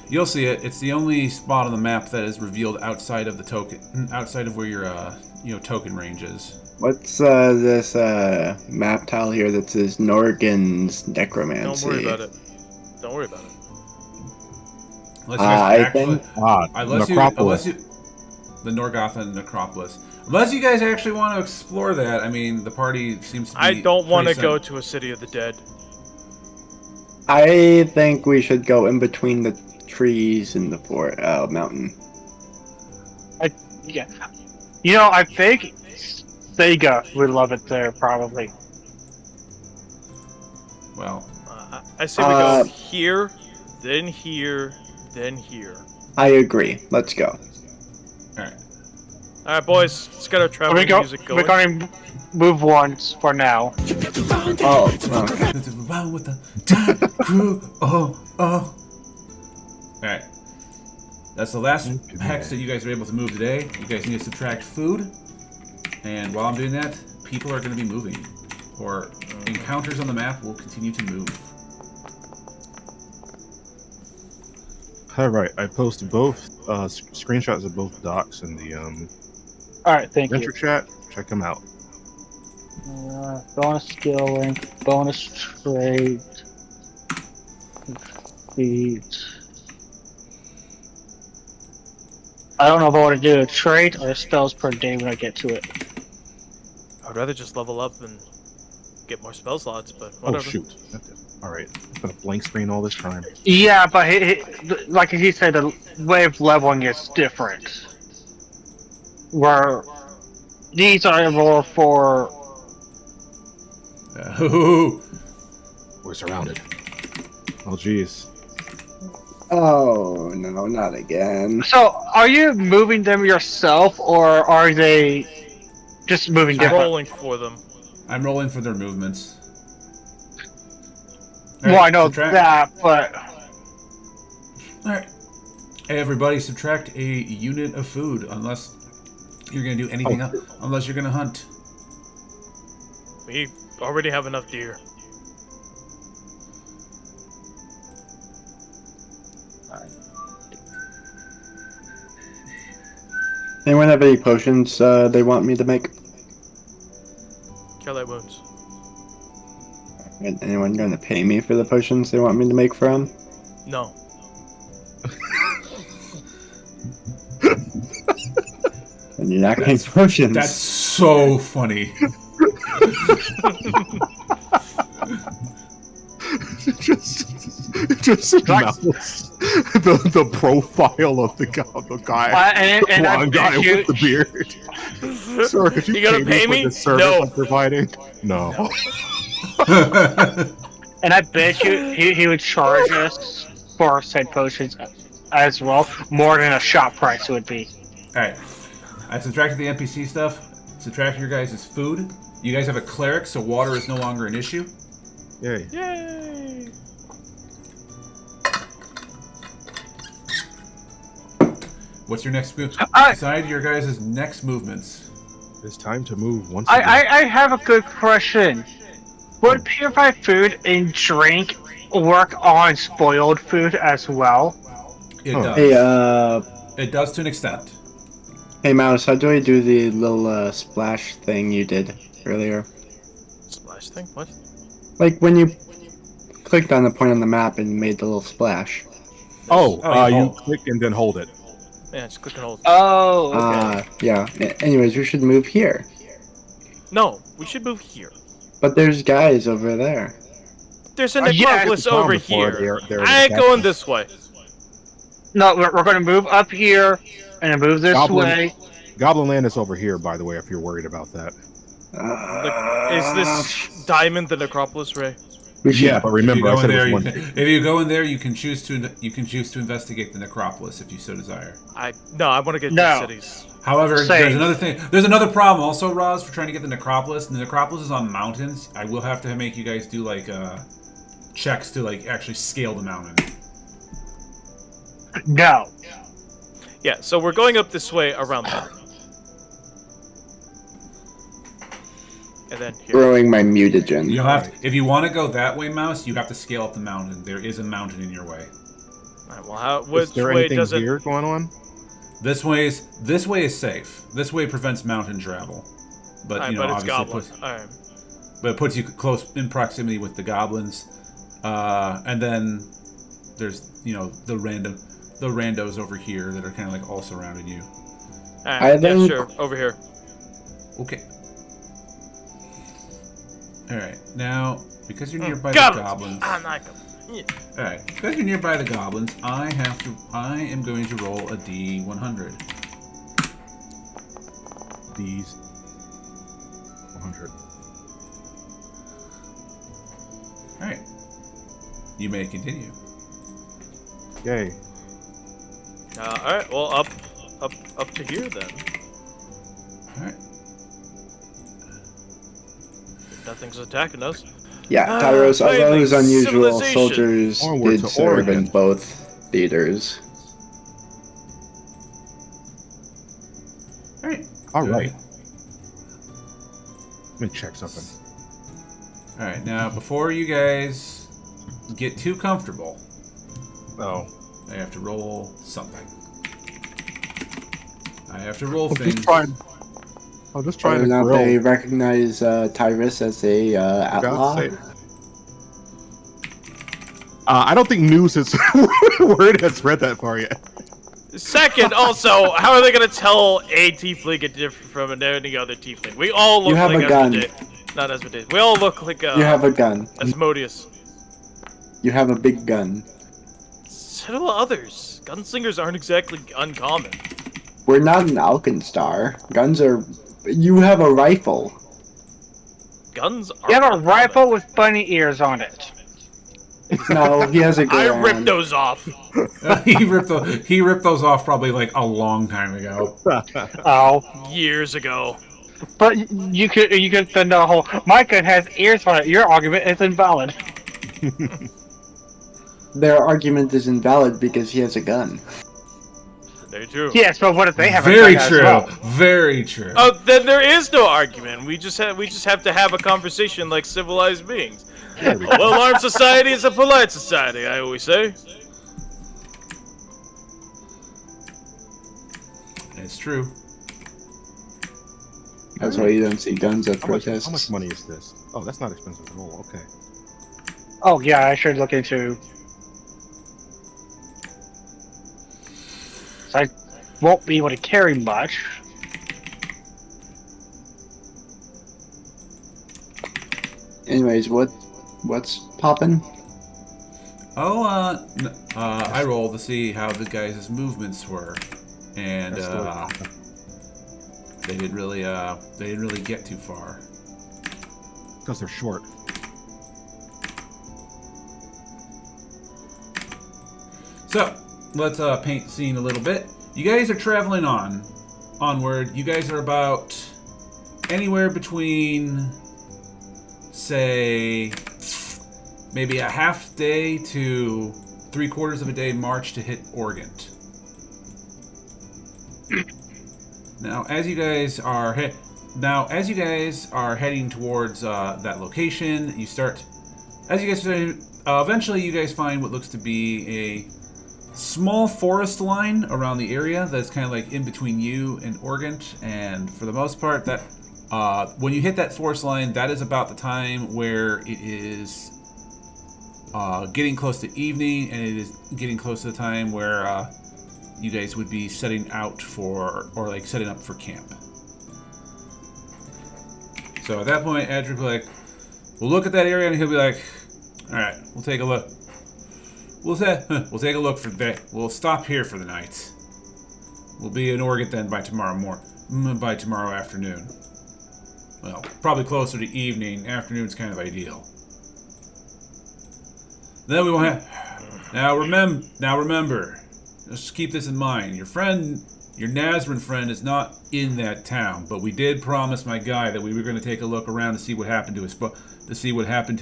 You'll see it. It's the only spot on the map that is revealed outside of the token, outside of where your token range is. What's this map tile here that says Norgan's Necromancy? Don't worry about it. Don't worry about it. Unless you guys I actually, think unless you, the Norgothan Necropolis. Unless you guys actually want to explore that, I mean, the party seems to be. I don't want to pretty go to a city of the dead. I think we should go in between the trees in the mountain. Yeah. You know, I think Sega would love it there, probably. Well, I say we go here, then here, then here. I agree. Let's go. all right. All right, boys, let's get our traveling music going. We're going to move once for now. Oh, okay. Run with the time crew. Oh. All right. That's the last hex that you guys are able to move today. You guys need to subtract food, and while I'm doing that, people are going to be moving, or encounters on the map will continue to move. All right, I posted both screenshots of both docs in the Alright, thank you. venture chat. Check them out. Bonus skill link, bonus trait, feat. I don't know if I want to do a trait or spells per day when I get to it. I'd rather just level up and get more spell slots, but Oh whatever. shoot! All right, it's been a blank screen all this time. Yeah, but like he said, the way of leveling is different. Where these are more for. We're surrounded. Oh jeez. Oh no, not again. So, are you moving them yourself, or are they just moving I'm different? rolling for them. I'm rolling for their movements. Well, I know subtract. that, but Alright. Hey, everybody, subtract a unit of food unless you're going to do anything else. Unless you're going to hunt. We already have enough deer. Anyone have any potions they want me to make? Kill that wounds. Anyone going to pay me for the potions they want me to make for them? No. And you're not getting potions. That's so funny. just mouse the profile of the guy, and the blonde guy with the beard. Sir, could You gonna pay me? for the service No. I'm providing? No. and I bet you he would charge us for said potions as well, more than a shop price would be. Alright. I subtracted the NPC stuff. Subtracted your guys' food. You guys have a cleric, so water is no longer an issue. Yay. Yay! What's your next move? I- Decide your guys' next movements. It's time to move once again. I have a good question. Would purify food and drink work on spoiled food as well? It Oh. does. Hey, It does to an extent. hey Mouse, how do I do the little splash thing you did earlier? Splash thing? What? Like when you clicked on the point on the map and made the little splash. Oh, you hold. click and then hold it. Yeah, just click and hold. Oh, okay. Yeah. Anyways, we should move here. No, we should move here. But there's guys over there. There's a Yeah, necropolis I over before here. they're I ain't going this way. No, we're going to move up here and then move this way. Goblin Land is over here, by the way, if you're worried about that. Is this Diamond the necropolis, Ray? Yeah, but remember, I said it was one. If you go in there, you can choose to investigate the necropolis if you so desire. I want to get to the cities. However, Same. there's another thing. There's another problem also, Roz, for trying to get the necropolis. The necropolis is on mountains. I will have to make you guys do like checks to like actually scale the mountain. No. Yeah, so we're going up this way around there. And then here. Throwing my mutagen. You'll have to, if you want to go that way, Mouse, you have to scale up the mountain. There is a mountain in your way. Alright, well, Is there anything here going on? This way is safe. This way prevents mountain travel. But Alright, you know, but it's obviously goblin. but it puts you close in proximity with the goblins. And then there's the randos over here that are kind of like all surrounding you. Alright, yeah, sure, over here. Okay. Alright, now, because you're nearby the goblins... I'm not going. Yeah. Alright, because you're nearby the goblins, I am going to roll a D100. These 100. Alright. You may continue. Yay. Alright, well, up to here then. Alright. Nothing's attacking us. Yeah, Tyros, although it was unusual, civilization. soldiers Onward did to serve in Oregon. both theaters. Alright. All right. Let me check something. Alright, now, before you guys get too comfortable, Oh. I have to roll something. I have to roll I'm things. just trying Whether or to not grill. they recognize Tyrus as a outlaw. I don't think news is word has spread that far yet. Second, also, how are they gonna tell a tiefling is different from any other tiefling? We all look You have like a gun. Not Asmodeus. We all look like You have a gun. Asmodeus. You have a big gun. So do others. Gunslingers aren't exactly uncommon. We're not an Alkenstar. Guns are... You have a rifle. Guns are You have a uncommon. rifle with bunny ears on it. No, he has a I gun. ripped those off. He ripped those off probably like a long time ago. Oh. Years ago. But you could send a whole... My gun has ears on it. Your argument is invalid. Their argument is invalid because he has a gun. Very true. Yes, but what if they have Very a gun true. as well? Very true. Oh, then there is no argument. We just have to have a conversation like civilized beings. A well-armed society is a polite society, I always say. It's true. That's why you don't see guns at How much protests. money is this? Oh, that's not expensive at all. Okay. Oh, yeah, I should look into... So I won't be able to carry much. Anyways, what's poppin'? Oh, I rolled to see how the guys' movements were, and they didn't really get too far. Because they're short. So let's paint the scene a little bit. You guys are traveling onward. You guys are about anywhere between, say, maybe a half day to 3/4 of a day march to hit Oregon. Now, as you guys are heading towards that location, you start. As you guys eventually, you guys find what looks to be a small forest line around the area that's kind of like in between you and Oregon, and for the most part, that when you hit that forest line, that is about the time where it is getting close to evening, and it is getting close to the time where you guys would be setting out for, or like setting up for camp. So at that point, Edric will be like, we'll look at that area, and he'll be like, all right, we'll take a look. We'll take a look for that. We'll stop here for the night. We'll be in Oregon then by tomorrow afternoon. Well, probably closer to evening. Afternoon's kind of ideal. Then we won't have. Now remember. Just keep this in mind. Your Nazarene friend, is not in that town, but we did promise my guy that we were going to take a look around to see what happened to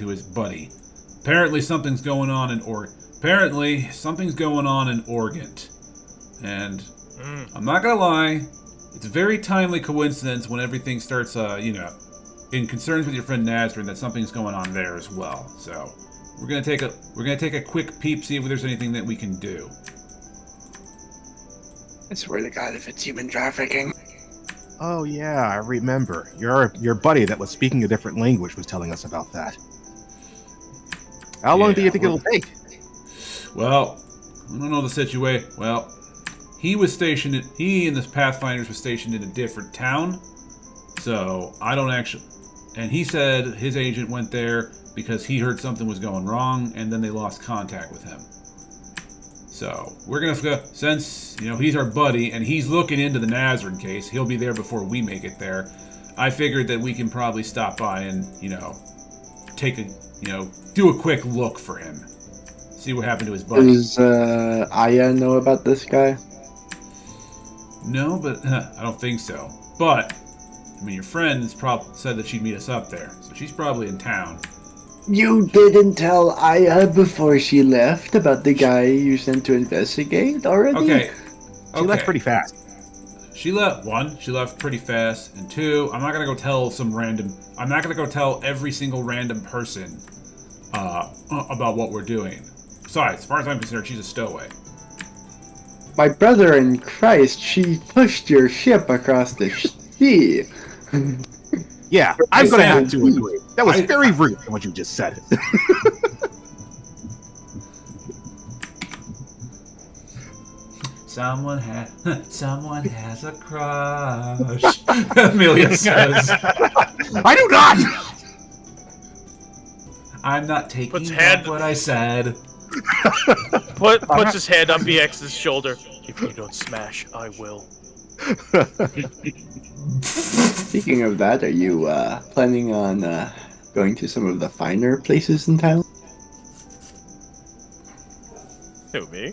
his buddy. Apparently something's going on in Oregon, and I'm not gonna lie, it's a very timely coincidence when everything starts, in concerns with your friend Nazarene, that something's going on there as well. So we're gonna take a quick peep, see if there's anything that we can do. I swear to God, if it's human trafficking. Oh yeah, I remember. Your buddy that was speaking a different language was telling us about that. How long do you think it'll take? Well, I don't know the situation. Well, he and this Pathfinders was stationed in a different town. So, I don't actually... And he said his agent went there because he heard something was going wrong, and then they lost contact with him. So, we're going to... Since, he's our buddy, and he's looking into the Nazarene case, he'll be there before we make it there. I figured that we can probably stop by and, take a... do a quick look for him. See what happened to his buddy. Does Aya know about this guy? No, but I don't think so. But, your friend said that she'd meet us up there, so she's probably in town. You didn't tell Aya before she left about the guy you sent to investigate already? Okay. She left pretty fast. She left pretty fast, and two, I'm not gonna go tell every single random person about what we're doing. Besides, as far as I'm concerned, she's a stowaway. My brother in Christ, she pushed your ship across the sea. Yeah, I'm gonna have to agree. That was very rude when you just said it. Someone has a crush. Amelia says. I do not! I'm not taking back what I said. Puts his hand on BX's shoulder. If you don't smash, I will. Speaking of that, are you planning on going to some of the finer places in town? Who, me?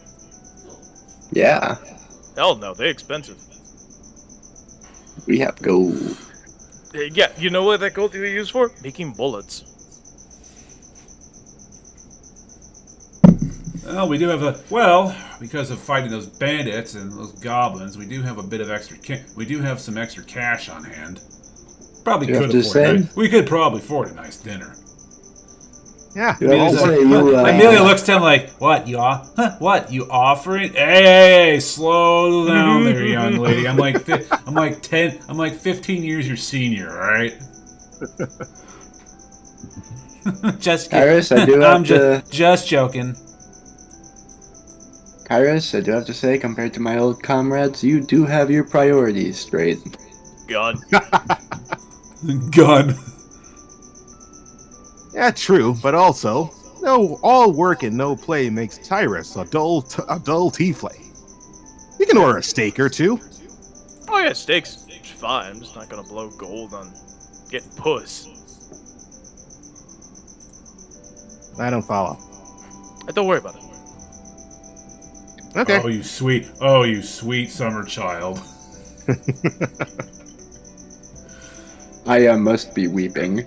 Yeah. Hell no, they're expensive. We have gold. Yeah, you know what that gold can be used for? Making bullets. Well, we do have because of fighting those bandits and those goblins, we do have a bit of we do have some extra cash on hand. Probably could afford we could probably afford a nice dinner. Yeah. Amelia looks to him like, what, you offering? Hey, slow down there, young lady. I'm like 15 years your senior, all right? Just kidding. Iris, I do have just joking. Kairos, I do have to say, compared to my old comrades, you do have your priorities straight. Gun. Gun. Yeah, true, but also, all work and no play makes Tyrus a dull tiefling. You can order a steak or two. Oh yeah, steak's fine. I'm just not gonna blow gold on getting puss. I don't follow. Don't worry about it. Okay. Oh, you sweet summer child. I must be weeping.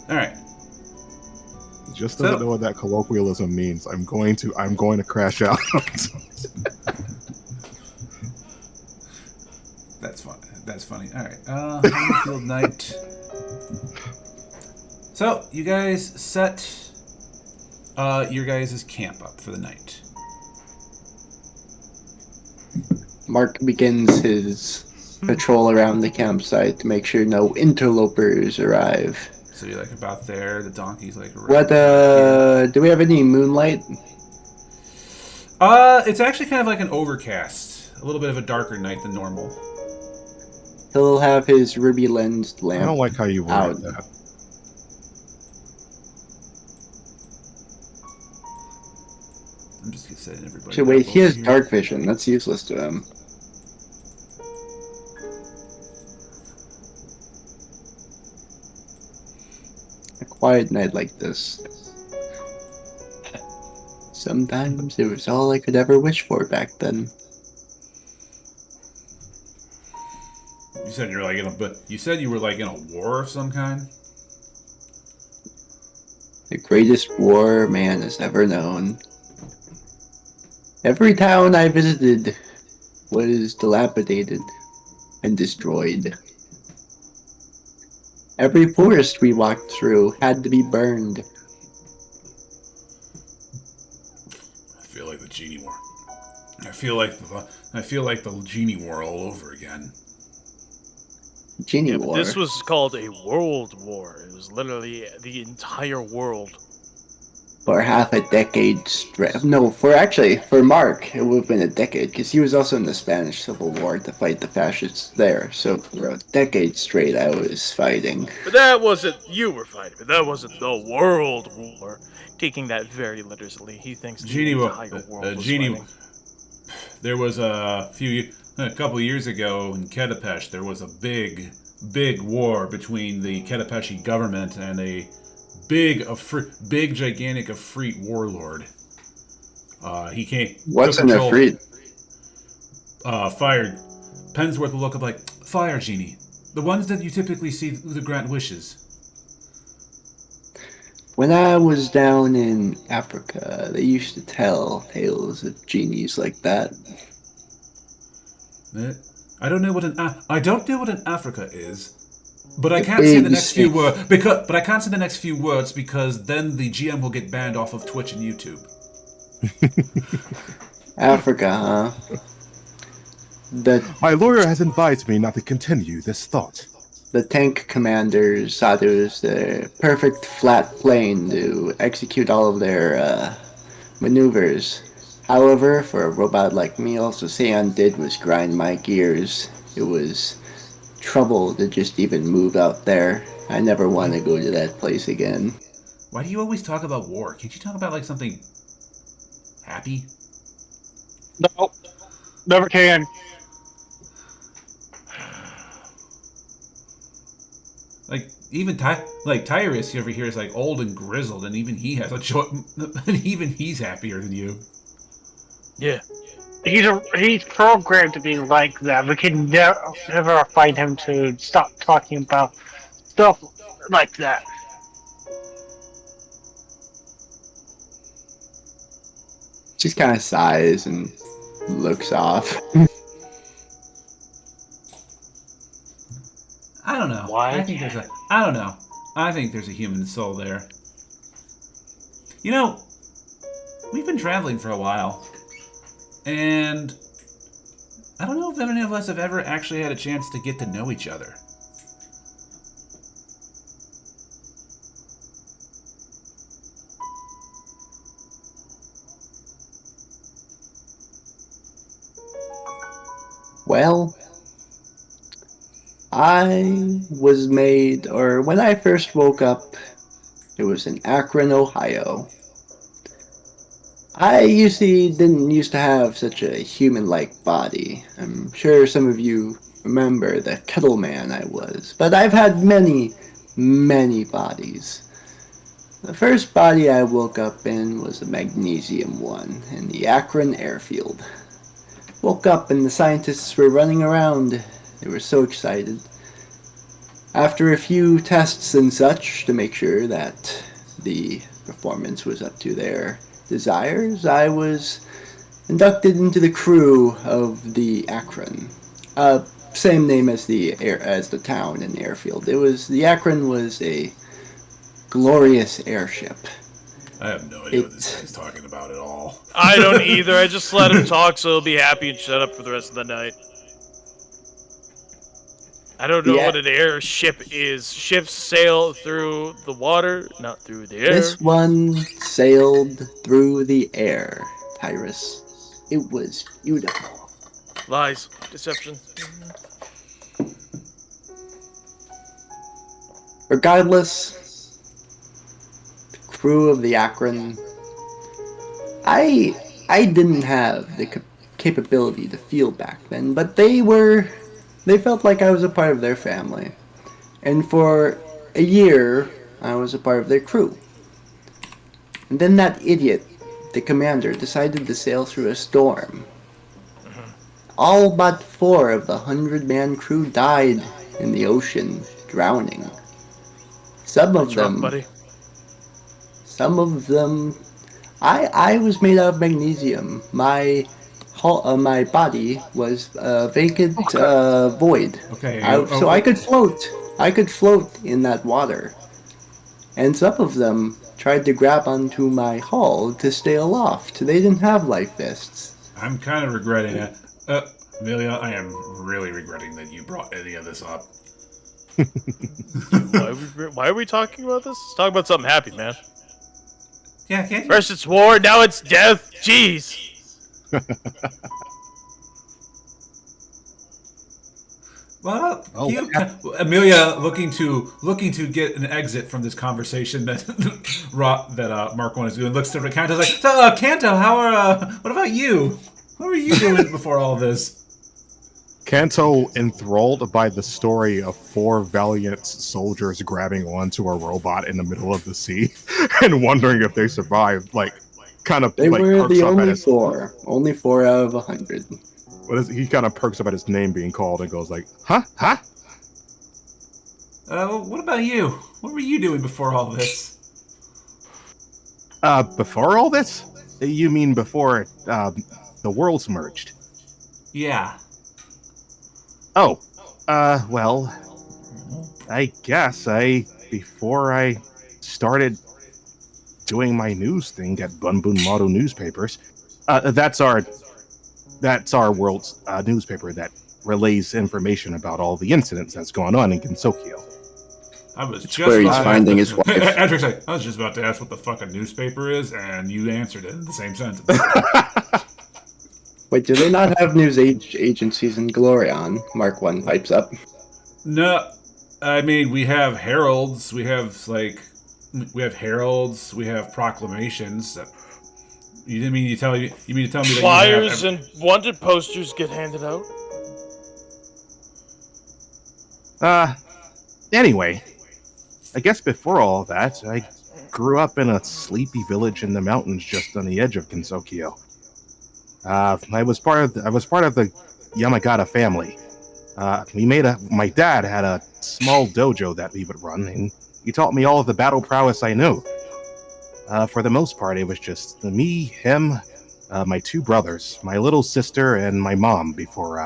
Alright. Just doesn't know what that colloquialism means. I'm going to crash out. That's funny. Alright. Field night. So, you guys set your guys' camp up for the night. Mark begins his patrol around the campsite to make sure no interlopers arrive. So you're like about there, the donkey's like around. What, do we have any moonlight? It's actually kind of like an overcast. little bit of a darker night than normal. He'll have his ruby lensed I lamp don't like how you out. worded that. I'm just setting everybody. Actually, wait, he has here. dark vision. That's useless to him. A quiet night like this. Sometimes it was all I could ever wish for back then. You said you're like in a, but you said you were like in a war of some kind. The greatest war man has ever known. Every town I visited was dilapidated and destroyed. Every forest we walked through had to be burned. I feel like the genie war. I feel like the genie war all over again. Genie Yeah, but war. this was called a world war. It was literally the entire world. For half a decade straight. No, for Mark, it would have been a decade, because he was also in the Spanish Civil War to fight the fascists there. So for a decade straight, I was fighting. But that wasn't you were fighting. But that wasn't the world war. Taking that very literally, he thinks the Genie war. entire world was Genie. fighting. There was a couple years ago in Katapesh. There was a big war between the Katapeshi government and a big gigantic Efreet warlord. He came. What's took an control, Efreet? Fired. Pensworth will look up like fire genie. The ones that you typically see to grant wishes. When I was down in Africa, they used to tell tales of genies like that. I don't know what an Africa is. But I can't say the next few words because then the GM will get banned off of Twitch and YouTube. Africa, huh? My lawyer has advised me not to continue this thought. The tank commanders thought it was the perfect flat plane to execute all of their maneuvers. However, for a robot like me, all Sayan did was grind my gears. It was trouble to just even move out there. I never want to go to that place again. Why do you always talk about war? Can't you talk about like something happy? No, never can. Like even Tyrus over here is like old and grizzled, and even he has a and even he's happier than you. Yeah. He's programmed to be like that. We can never find him to stop talking about stuff like that. Just kind of sighs and looks off. I don't know. Why? I don't know. I think there's a human soul there. You know, we've been traveling for a while. And I don't know if any of us have ever actually had a chance to get to know each other. Well, I was made, or when I first woke up, it was in Akron, Ohio. I didn't used to have such a human-like body. I'm sure some of you remember the kettle man I was, but I've had many, many bodies. The first body I woke up in was a magnesium one in the Akron airfield. Woke up and the scientists were running around. They were so excited. After a few tests and such to make sure that the performance was up to their desires, I was inducted into the crew of the Akron. Same name as the town and airfield. The Akron was a glorious airship. I have no idea what this guy's talking about at all. I don't either. I just let him talk so he'll be happy and shut up for the rest of the night. I don't know what an airship is. Ships sail through the water, not through the air. This one sailed through the air, Tyrus. It was beautiful. Lies. Deception. Regardless, the crew of the Akron, I didn't have the capability to feel back then, but they felt like I was a part of their family. And for a year, I was a part of their crew. And then that idiot, the commander, decided to sail through a storm. All but 4 of the 100-man crew died in the ocean, drowning. Some of them, I was made out of magnesium. My body was a vacant void. Okay. So I could float. I could float in that water. And some of them tried to grab onto my hull to stay aloft. They didn't have life vests. I'm kind of regretting it. Amelia, I am really regretting that you brought any of this up. Why are we talking about this? Let's talk about something happy, man. Yeah, can't you? First it's war, now it's death. Jeez. Well, Amelia looking to get an exit from this conversation that Mark wanted to do, and looks to Kanto like, so, Kanto, what about you? What were you doing before all this? Kanto, enthralled by the story of 4 valiant soldiers grabbing onto a robot in the middle of the sea and wondering if they survived, they were the only 4. Only 4 out of 100. He kind of perks up at his name being called and goes like, huh? What about you? What were you doing before all this? Before all this? You mean before the worlds merged? Yeah. Oh, well, I guess before I started doing my news thing at Bunbun Model Newspapers, that's our world's newspaper that relays information about all the incidents that's going on in Gensokyo. I was just where he's finding his wife. Andrew's like, I was just about to ask what the fuck a newspaper is, and you answered it in the same sentence. Wait, do they not have news agencies in Golarion? Mark 1 pipes up. No, I mean, we have heralds, we have heralds, we have proclamations. You didn't mean you mean to tell me that flyers and wanted posters get handed out? Anyway, I guess before all that, I grew up in a sleepy village in the mountains just on the edge of Gensokyo. I was part of the Yamagata family. My dad had a small dojo that we would run, and he taught me all of the battle prowess I knew. For the most part, it was just me, him, my 2 brothers, my little sister, and my mom before,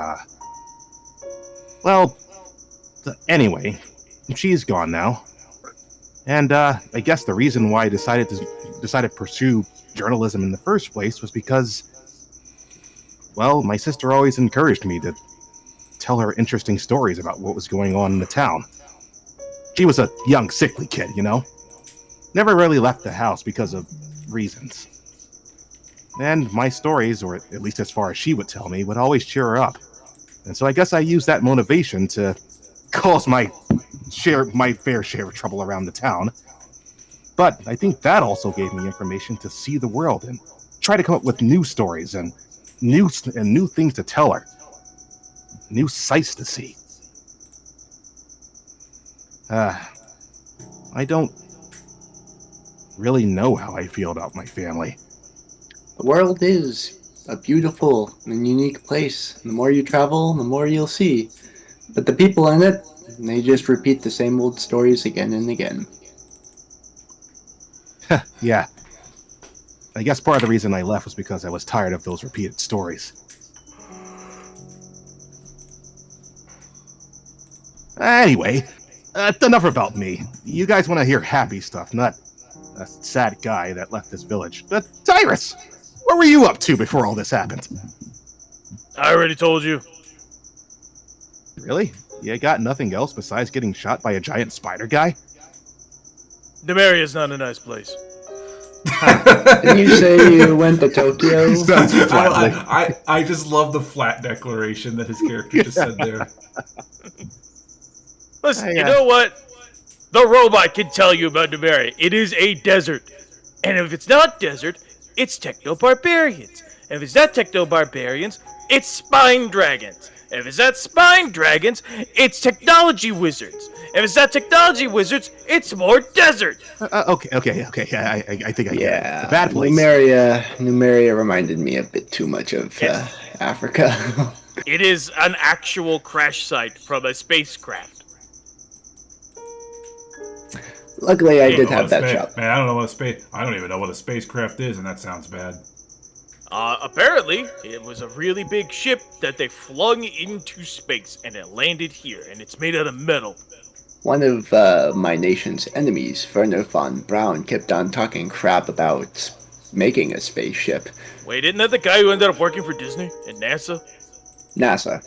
anyway, she's gone now. And, I guess the reason why I decided to pursue journalism in the first place was because, well, my sister always encouraged me to tell her interesting stories about what was going on in the town. She was a young, sickly kid, you know? Never really left the house because of reasons. And my stories, or at least as far as she would tell me, would always cheer her up. And so I guess I used that motivation to cause my fair share of trouble around the town. But I think that also gave me information to see the world and try to come up with new stories and new things to tell her. New sights to see. I don't really know how I feel about my family. The world is a beautiful and unique place. The more you travel, the more you'll see. But the people in it, they just repeat the same old stories again and again. Yeah. I guess part of the reason I left was because I was tired of those repeated stories. Anyway, enough about me. You guys want to hear happy stuff, not a sad guy that left this village. Tyrus, what were you up to before all this happened? I already told you. Really? You got nothing else besides getting shot by a giant spider guy? Demaria is not a nice place. Didn't you say you went to Tokyo? Sounds flatly. I just love the flat declaration that his character just said there. Listen, you know what? The robot can tell you about Numeria. It is a desert. And if it's not desert, it's techno-barbarians. And if it's not techno-barbarians, it's spine dragons. And if it's not spine dragons, it's technology wizards. And if it's not technology wizards, it's more desert. Okay. I think I get Yeah, it. A bad place. Numeria reminded me a bit too much of Africa. It is an actual crash site from a spacecraft. Luckily, I did have that shop. Man, I don't know what a space. I don't even know what a spacecraft is, and that sounds bad. Apparently, it was a really big ship that they flung into space, and it landed here, and it's made out of metal. One of my nation's enemies, Werner von Braun, kept on talking crap about making a spaceship. Wait, isn't that the guy who ended up working for Disney and NASA? NASA.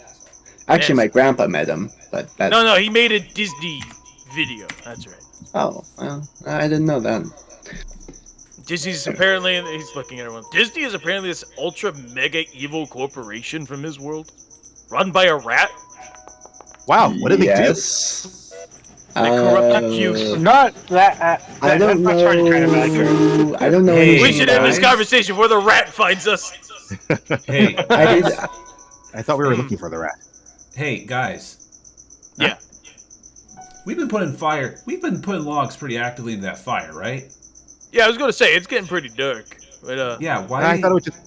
Actually, my grandpa met him, but that... No, he made a Disney video. That's right. Oh, well, I didn't know that. Disney's apparently, he's looking at everyone. Disney is apparently this ultra mega evil corporation from his world, run by a rat. Wow, what did they do? They corrupted youth. Not that. I don't know. I don't know. Hey, We should end this conversation before the rat finds us. Hey, I thought we were looking for the rat. hey, guys. Yeah. We've been putting logs pretty actively in that fire, right? Yeah, I was gonna say it's getting pretty dark, but Yeah. I thought it was just.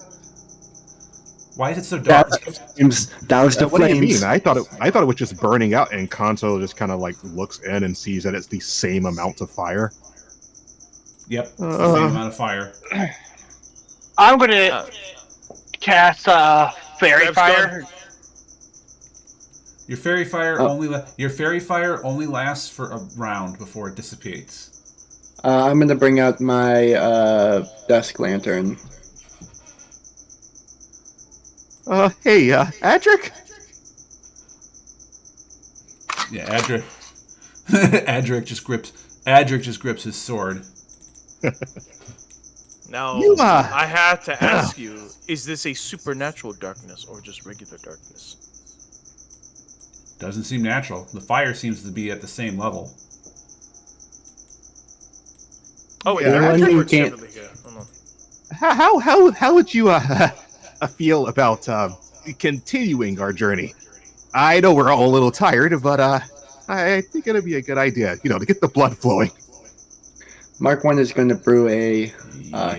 Why is it so dark? Douse the What do you flames. mean? I thought it was just burning out, and Kanto just kind of like looks in and sees that it's the same amount of fire. Yep, it's the same amount of fire. I'm gonna cast fairy Grab's fire. gone. Your fairy fire only lasts for a round before it dissipates. I'm gonna bring out my desk lantern. Hey, Adric? Yeah, Adric just grips his sword. now You, I have to ask you: is this a supernatural darkness or just regular darkness? Doesn't seem natural. The fire seems to be at the same level. Oh, wait, Yeah, Adric you works can't- differently here. Hold on. How would you feel about continuing our journey? I know we're all a little tired, but I think it'd be a good idea, to get the blood flowing. Mark 1 is going to brew a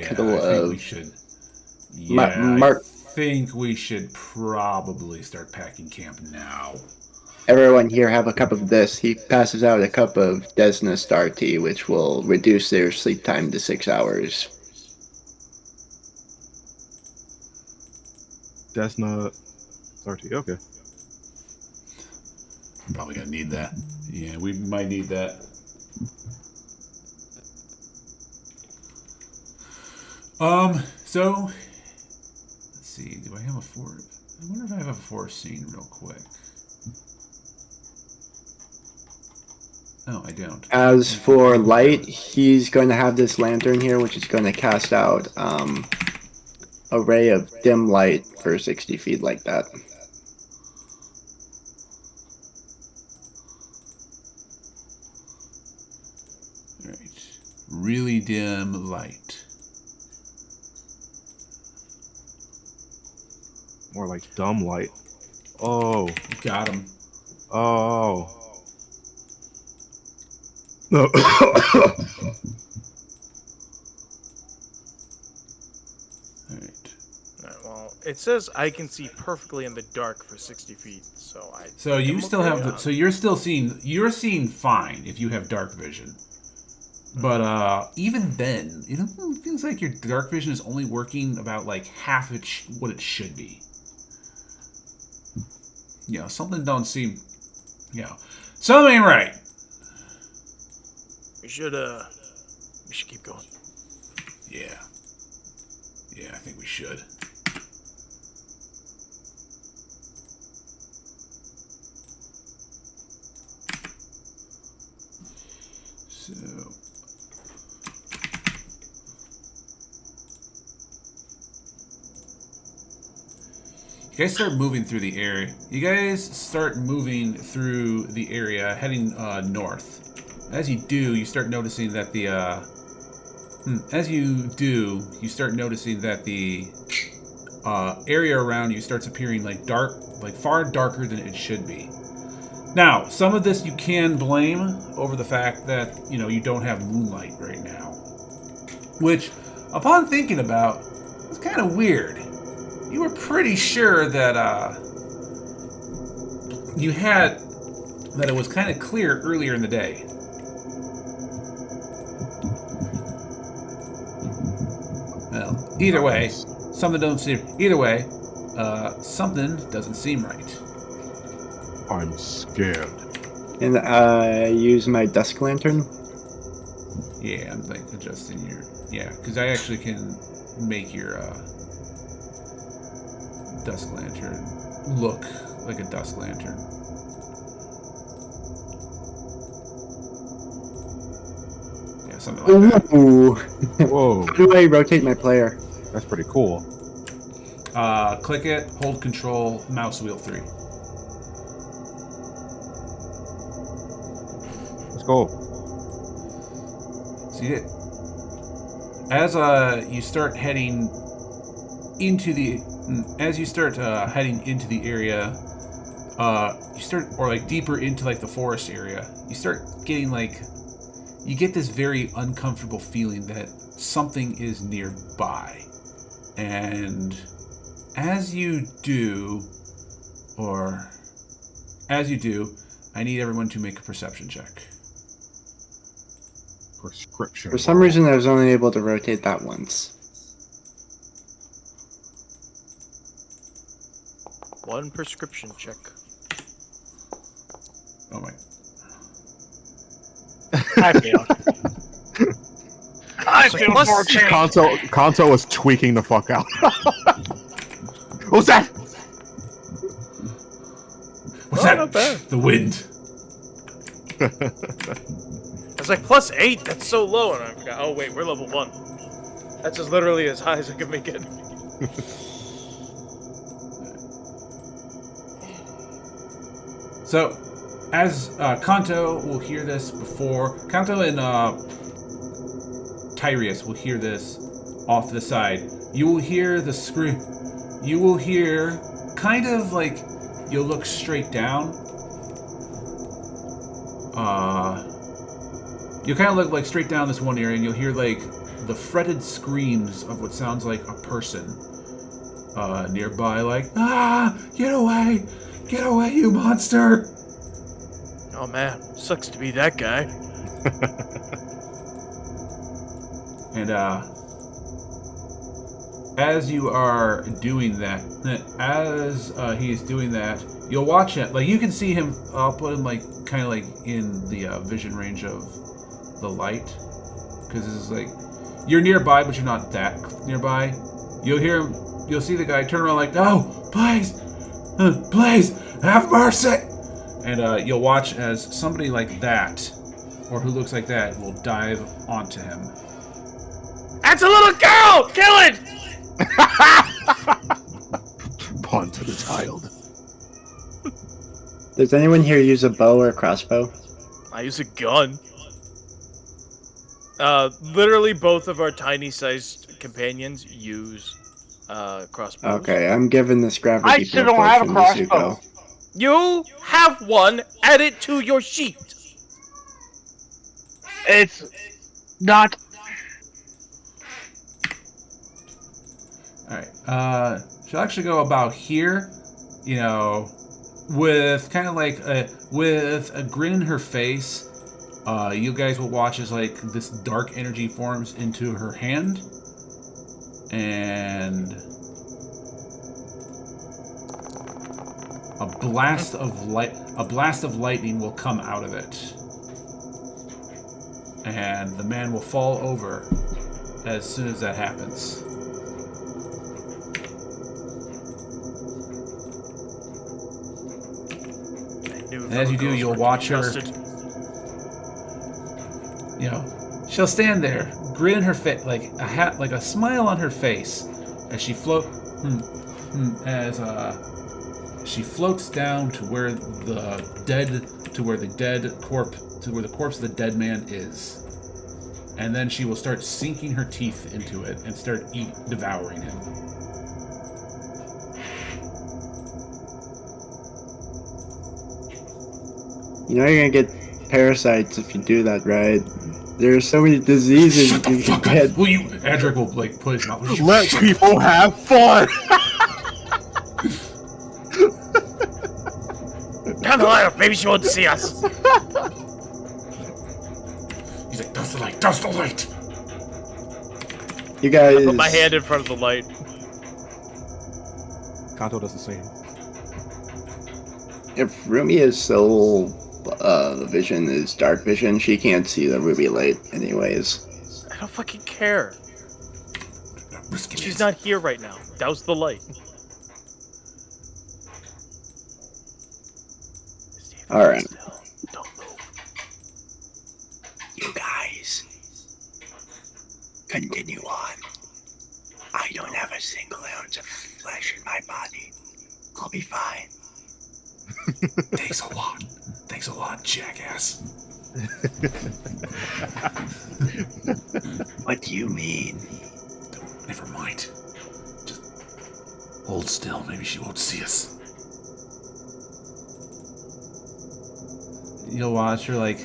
kettle I think of... we should. Mark... I think we should probably start packing camp now. Everyone here have a cup of this. He passes out a cup of Desna Star Tea, which will reduce their sleep time to 6 hours. Desna RT, okay. Probably gonna need that. Yeah, we might need that. So let's see. Do I have a forest? I wonder if I have a forest scene real quick. Oh, I don't. As for light, he's going to have this lantern here, which is going to cast out a ray of dim light for 60 feet like that. Right. Really dim light. More like dumb light. Oh. Got him. Oh. Alright. Well, it says I can see perfectly in the dark for 60 feet, so I. So you I'm still okay have the, on- so you're seeing fine if you have dark vision. But even then, it feels like your dark vision is only working about like half what it should be. Something don't seem, something ain't right. We should keep going. Yeah, I think we should. So, You guys start moving through the area. You guys start moving through the area, heading north. As you do, you start noticing that the area around you starts appearing like dark, like far darker than it should be. Now, some of this you can blame over the fact that you don't have moonlight right now, which, upon thinking about, is kind of weird. You were pretty sure that it was kind of clear earlier in the day. Well, either way, something doesn't seem right. I'm scared. And use my desk lantern. Yeah, I'm like adjusting your because I actually can make your dusk lantern look like a dusk lantern. Yeah, something like that. Ooh. Whoa, How do I rotate my player? that's pretty cool. Click it, hold control, mouse wheel 3. Let's go. See it? As you start heading into the area, you start, or like deeper into like the forest area, you start getting you get this very uncomfortable feeling that something is nearby. And as you do, I need everyone to make a perception check. Prescription. For some reason, I was only able to rotate that once. 1 prescription check. Oh my. I failed. I feel plus for change. Kanto was tweaking the fuck out. What was that? What's Oh, that? not bad. The wind. It's like +8. That's so low, and I forgot. Oh wait, we're level 1. That's just literally as high as I can make it. So, as Kanto will hear this before, Kanto and Tyrius will hear this off the side. You will hear the scream. You will hear kind of like you'll look straight down. You'll kind of look like straight down this one area, and you'll hear like the fretted screams of what sounds like a person nearby, like, "Ah, get away! Get away, you monster!" Oh man, sucks to be that guy. And as you are doing that, he's doing that, you'll watch it. Like you can see him. I'll put him like kind of like in the vision range of the light, because this is like you're nearby, but you're not that nearby. You'll hear him. You'll see the guy turn around like, "No, please, please, have mercy!" And you'll watch as somebody like that, or who looks like that, will dive onto him. That's a little girl! Kill it! Pawn to the child. Does anyone here use a bow or a crossbow? I use a gun. Literally both of our tiny-sized companions use crossbows. Okay, I'm giving this gravity. I still don't have a potion to crossbow. Zuko. You have one. Add it to your sheet. It's not. Alright, she'll actually go about here, with kind of like with a grin in her face. You guys will watch as like this dark energy forms into her hand, and a blast of lightning will come out of it, and the man will fall over as soon as that happens. And as you do, you'll watch her. She'll stand there, grin in her face, like a smile on her face, as she as she floats down to where the corpse of the dead man is. And then she will start sinking her teeth into it and start devouring him. You know you're gonna get parasites if you do that, right? There are so many diseases Shut the you fuck can up! get. Will you? Adric will like put his mouth. Let people have fun. Turn the light off. Maybe she won't see us. He's like, "Douse the light! Douse the light!" You guys. I put my hand in front of the light. Kanto does the same. If Rumia's soul vision is dark vision, she can't see the ruby light anyways. I don't fucking care. Risking She's it. not here right now. Douse the light. Alright. Don't move. You guys. Continue on. I don't have a single ounce of flesh in my body. I'll be fine. Thanks a lot. Thanks a lot, jackass. What do you mean? Never mind. Just hold still. Maybe she won't see us. You'll watch her like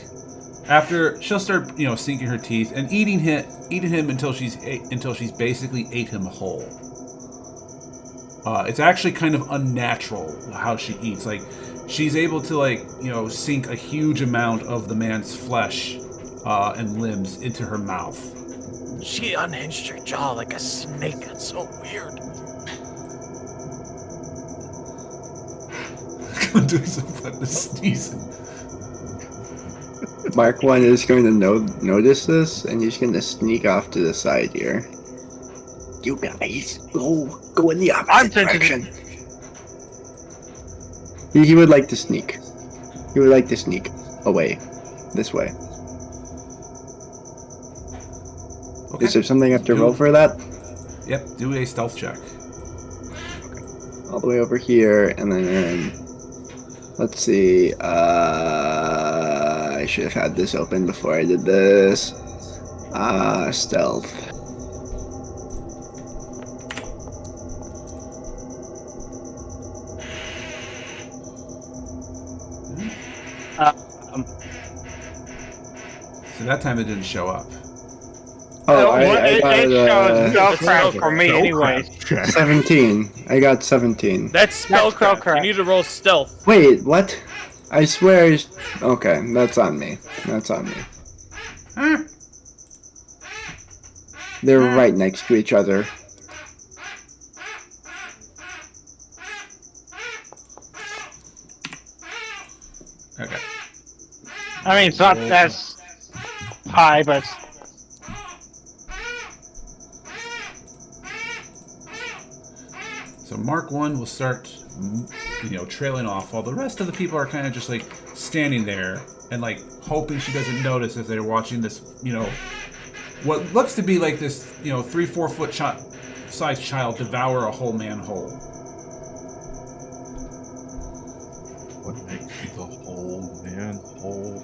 after she'll start, sinking her teeth and eating him until she's basically ate him whole. It's actually kind of unnatural how she eats. Like she's able to sink a huge amount of the man's flesh and limbs into her mouth. She unhinged her jaw like a snake. That's so weird. I'm doing some fun sneezing. Mark 1 is going to notice this, and he's going to sneak off to the side here. You guys, go in the opposite direction. He would like to sneak. He would like to sneak away. This way. Okay. Is there something I have to roll for that? Yep, do a stealth check. All the way over here, and then... Let's see, I should have had this open before I did this. Stealth. So that time it didn't show up. Oh, I got it shows spellcraft for me anyway. 17. I got 17. That's spellcraft. You need to roll stealth. Wait, what? I swear. Okay, that's on me. That's on me. They're right next to each other. Okay. I mean, it's not as high, but So Mark 1 will start, trailing off while the rest of the people are kind of just like standing there and like hoping she doesn't notice as they're watching this, what looks to be like this, 3-4 foot sized child devour a whole man whole. What makes the whole man whole?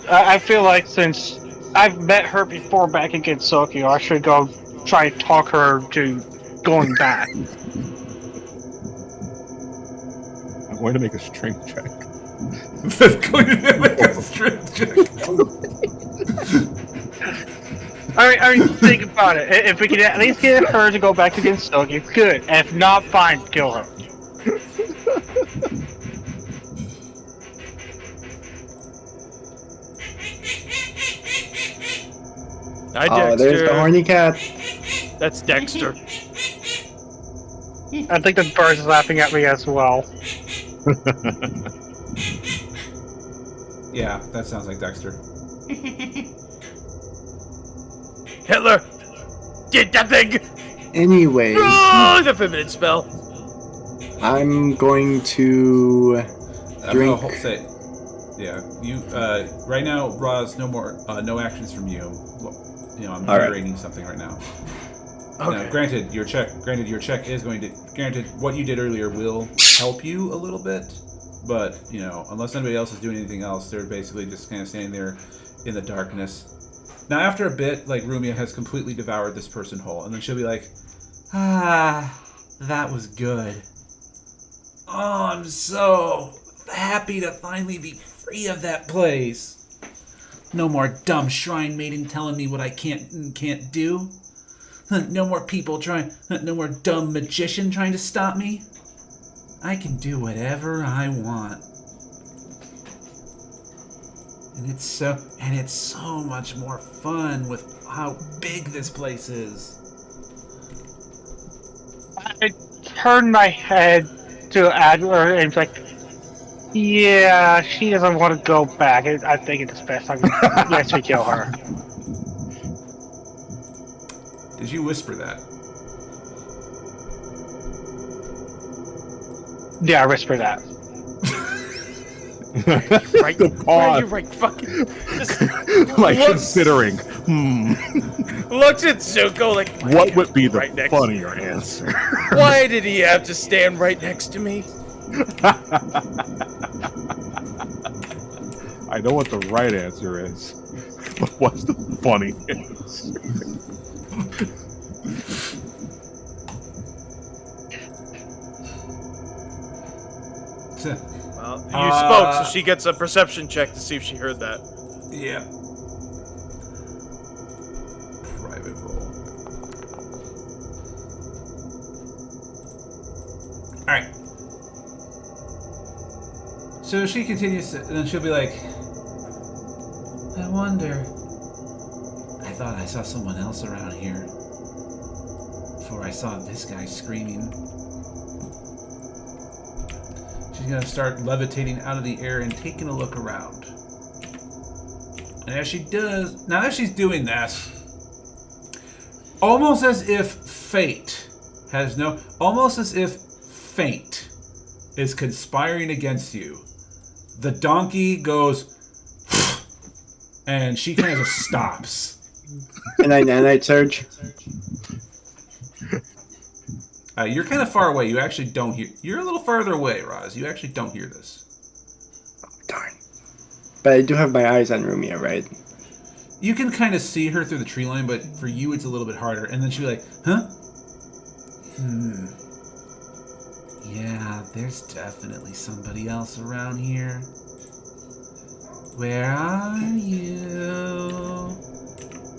I feel like since I've met her before back in Gensokyo, I should go try to talk her to going back. I'm going to make a strength check. Going to make a strength check. I mean, think about it. If we can at least get her to go back to Gensokyo, good. If not, fine, kill her. Hi, Oh, Dexter. there's the horny cat. That's Dexter. I think the bird's laughing at me as well. Yeah, that sounds like Dexter. Hitler! Did that thing! Anyways, Oh, the feminine spell. I'm going to I'm drink. gonna say, yeah. You right now, Roz, no actions from you. Well, I'm All right. narrating something right now. Okay. Now, granted, your check is going to. Granted, what you did earlier will help you a little bit, but you know, unless anybody else is doing anything else, they're basically just kind of standing there in the darkness. Now, after a bit, like Rumia has completely devoured this person whole, and then she'll be like, "Ah, that was good. Oh, I'm so happy to finally be free of that place. No more dumb shrine maiden telling me what I can't and can't do. No more people trying. No more dumb magician trying to stop me. I can do whatever I want." And it's so much more fun with how big this place is. I turned my head to Adler and it's like, yeah, she doesn't want to go back. I think it's best. Yes, we kill her. Did you whisper that? Yeah, I whisper that. Right, The pause. you right, fucking. Just Like looks- considering, looks at Zuko like, why what do you would have be to the right next- funnier answer? Why did he have to stand right next to me? I know what the right answer is, but what's the funny answer? Well, you spoke, so she gets a perception check to see if she heard that. Yeah. Private roll. Alright. So she continues, and then she'll be like, I wonder. I thought I saw someone else around here before I saw this guy screaming. She's gonna start levitating out of the air and taking a look around. And as she does, now that she's doing this, almost as if fate is conspiring against you, the donkey goes, and she kind of just stops. And I surge. You're kind of far away. You actually don't hear. You're a little farther away, Roz. You actually don't hear this. Darn. But I do have my eyes on Rumia, right? You can kind of see her through the tree line, but for you, it's a little bit harder. And then she'll be like, huh? Yeah, there's definitely somebody else around here. Where are you?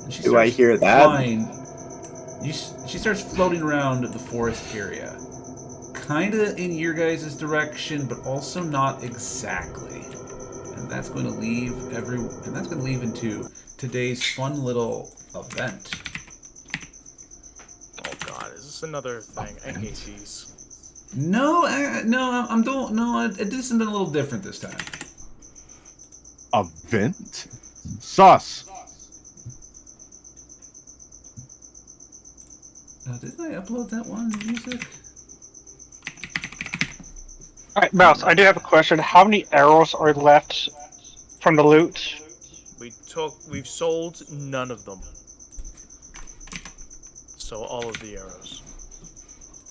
And she Do I starts hear that? flying. She starts floating around the forest area. Kind of in your guys' direction, but also not exactly. And that's going to leave into today's fun little event. Oh god, is this another thing? I hate these. No, this has been a little different this time. Event? Sus. Didn't I upload that one music? Alright, Mouse, I do have a question. How many arrows are left from the loot? We've sold none of them. So all of the arrows.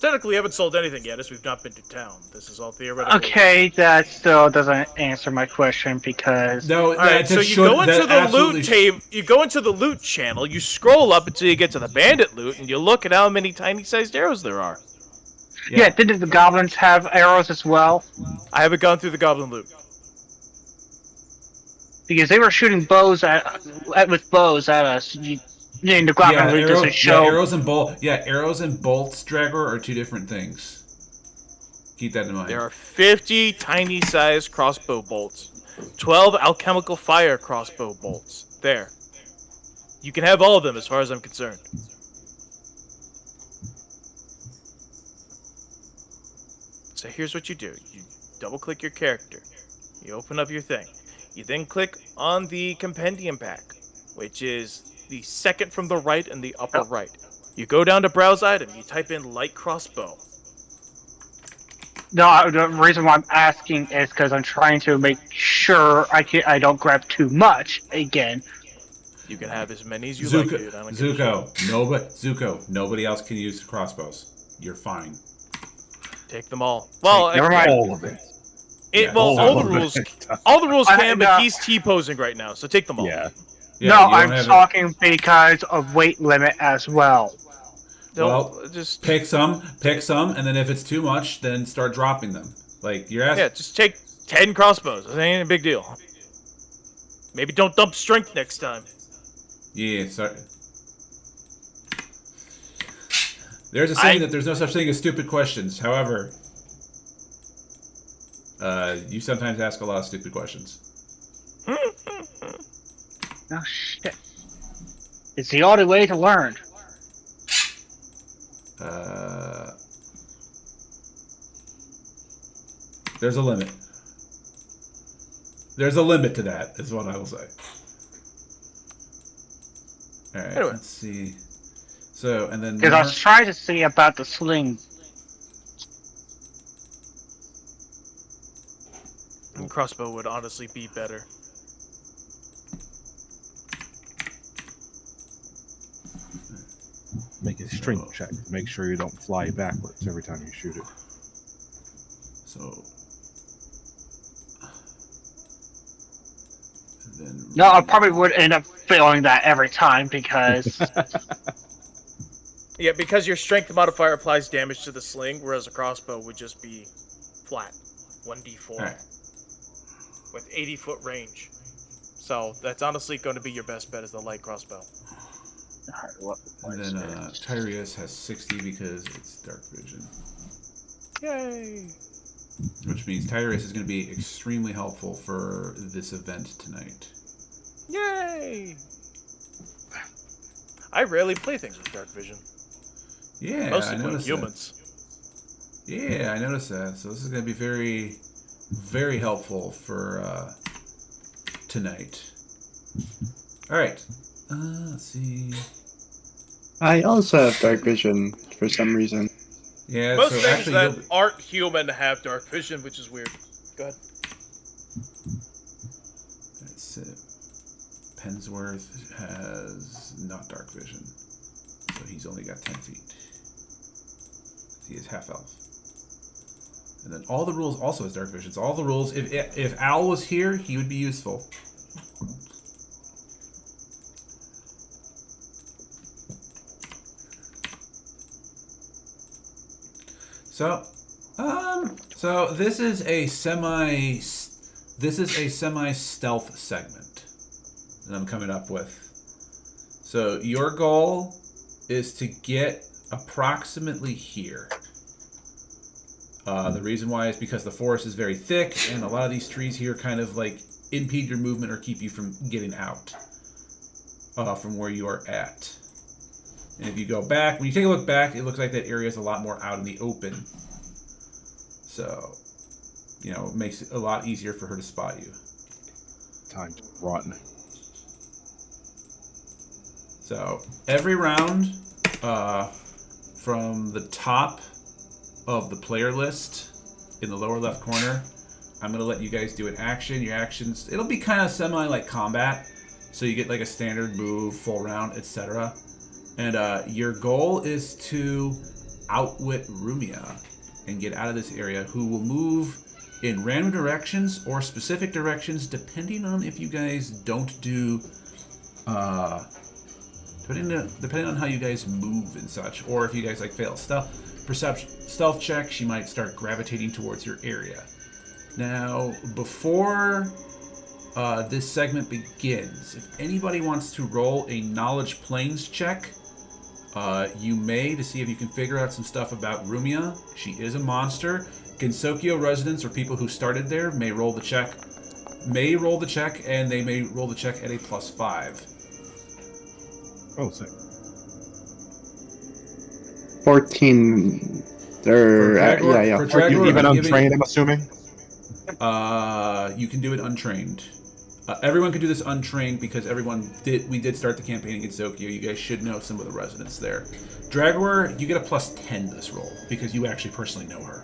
Technically, we haven't sold anything yet, as we've not been to town. This is all theoretical. Okay, that still doesn't answer my question because No, Alright, so you go into the loot table. You go into the loot channel. You scroll up until you get to the bandit loot, and you look at how many tiny-sized arrows there are. yeah, didn't the goblins have arrows as well? I haven't gone through the goblin loot. Because they were shooting bows with bows at us. In the goblin loot doesn't show. arrows and bolts, Dragor, are two different things. Keep that in mind. There are 50 tiny-sized crossbow bolts, 12 alchemical fire crossbow bolts. There. You can have all of them, as far as I'm concerned. So here's what you do. You double-click your character. You open up your thing. You then click on the compendium pack, which is the second from the right and the upper right. You go down to browse item. You type in light crossbow. No, the reason why I'm asking is because I'm trying to make sure I don't grab too much again. You can have as many as you like, dude. I don't give a shit. Zuko, nobody else can use the crossbows. You're fine. Take them all. Well, Never mind. All of it. all the rules can, but he's T-posing right now, so take them all. Yeah. Yeah, No, you don't I'm have talking because of weight limit as well. Well, just pick some, and then if it's too much, then start dropping them. Like you're asking. yeah, just take 10 crossbows. It ain't a big deal. Maybe don't dump strength next time. Yeah, sorry. There's a saying that there's no such thing as stupid questions. However, you sometimes ask a lot of stupid questions. Oh shit! It's the only way to learn. There's a limit. There's a limit to that, is what I will say. All right, Anyway. let's see. So, and then Because I was trying to see about the sling. Crossbow would honestly be better. Make a strength check. Make sure you don't fly backwards every time you shoot it. So, and then No, I probably would end up failing that every time because Yeah, because your strength modifier applies damage to the sling, whereas a crossbow would just be flat. 1d4. Alright. With 80-foot range. So that's honestly going to be your best bet as the light crossbow. And then Tyreus has 60 because it's dark vision. Yay! Which means Tyreus is going to be extremely helpful for this event tonight. Yay! I rarely play things with dark vision. Yeah, Mostly I play noticed humans. that. Yeah, I noticed that. So this is going to be very, very helpful for tonight. All right. Let's see. I also have dark vision for some reason. Yeah, Most so things actually, that aren't human have dark vision, which is weird. Go ahead. that's it. Pensworth has not dark vision, so he's only got 10 feet. He is half elf. And then all the rules also has dark vision. So all the rules, if Al was here, he would be useful. So this is a semi stealth segment that I'm coming up with. So your goal is to get approximately here. The reason why is because the forest is very thick, and a lot of these trees here kind of like impede your movement or keep you from getting out from where you are at. And if you go back, when you take a look back, it looks like that area is a lot more out in the open. So, you know, it makes it a lot easier for her to spot you. Time to run. So, every round, from the top of the player list in the lower left corner, I'm going to let you guys do an action. Your actions, it'll be kind of semi like combat. So you get like a standard move, full round, etc. And your goal is to outwit Rumia and get out of this area, who will move in random directions or specific directions depending on if you guys don't do depending on how you guys move and such, or if you guys like fail stealth check, she might start gravitating towards your area. Now, before this segment begins, if anybody wants to roll a knowledge planes check, you may, to see if you can figure out some stuff about Rumia. She is a monster. Gensokyo residents or people who started there may roll the check, and they may roll the check at a +5. Oh, sick. 14. Yeah. For Even untrained, I'm assuming? You can do it untrained. Everyone can do this untrained because we did start the campaign in Gensokyo. You guys should know some of the residents there. Dragor, you get a +10 this roll because you actually personally know her.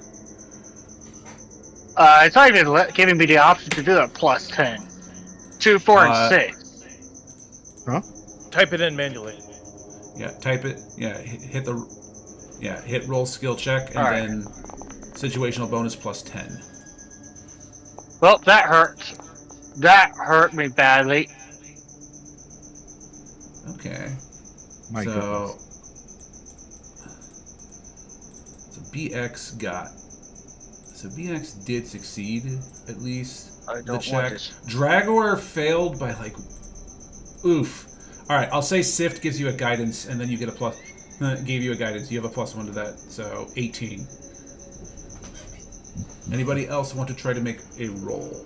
it's not even giving me the option to do a +10. 2, 4, and 6. Huh? Type it in manually. Yeah, type it. Yeah, hit roll skill check, and Alright. then situational bonus plus 10. Well, that hurts. That hurt me badly. Okay. My goodness. So BX got. So BX did succeed at least. I The don't want check. this. Dragor failed by like. Oof. All right, I'll say Sift gives you a guidance, and then you get a plus. Gave you a guidance. You have a +1 to that, so 18. Anybody else want to try to make a roll?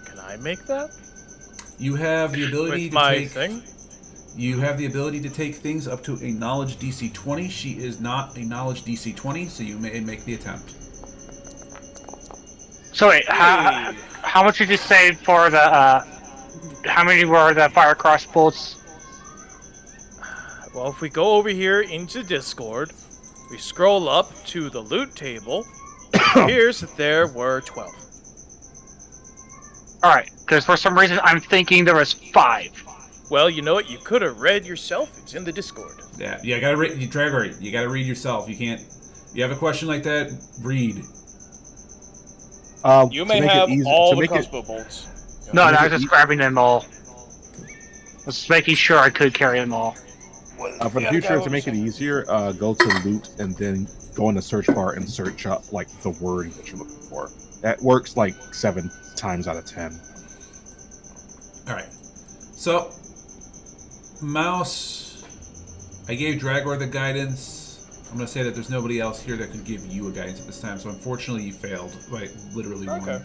Can I make that? You have the ability With to my take. thing? You have the ability to take things up to a knowledge DC 20. She is not a knowledge DC 20, so you may make the attempt. So wait, how much did you say for the, how many were the fire cross bolts? Well, if we go over here into Discord, we scroll up to the loot table, it appears that there were 12. Alright, because for some reason I'm thinking there was 5. Well, you know what? You could have read yourself. It's in the Discord. Yeah, you gotta read. Dragor, you gotta read yourself. You can't. You have a question like that, read. You may have all the crossbow bolts. No, I was just grabbing them all. Just making sure I could carry them all. For the future, to make it easier, go to loot and then go in the search bar and search up like the word that you're looking for. That works like 7 times out of 10. All right. So, Mouse, I gave Dragor the guidance. I'm gonna say that there's nobody else here that could give you a guidance at this time. So unfortunately, you failed by literally one. Okay.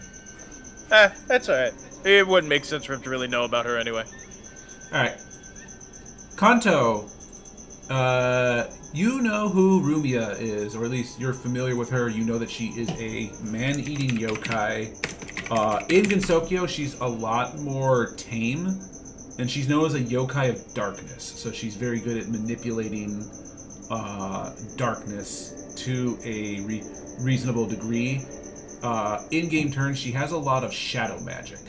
That's alright. It wouldn't make sense for him to really know about her anyway. All right. Kanto, you know who Rumia is, or at least you're familiar with her. You know that she is a man-eating yokai. In Gensokyo, she's a lot more tame, and she's known as a yokai of darkness. So she's very good at manipulating darkness to a reasonable degree. In-game turns, she has a lot of shadow magic.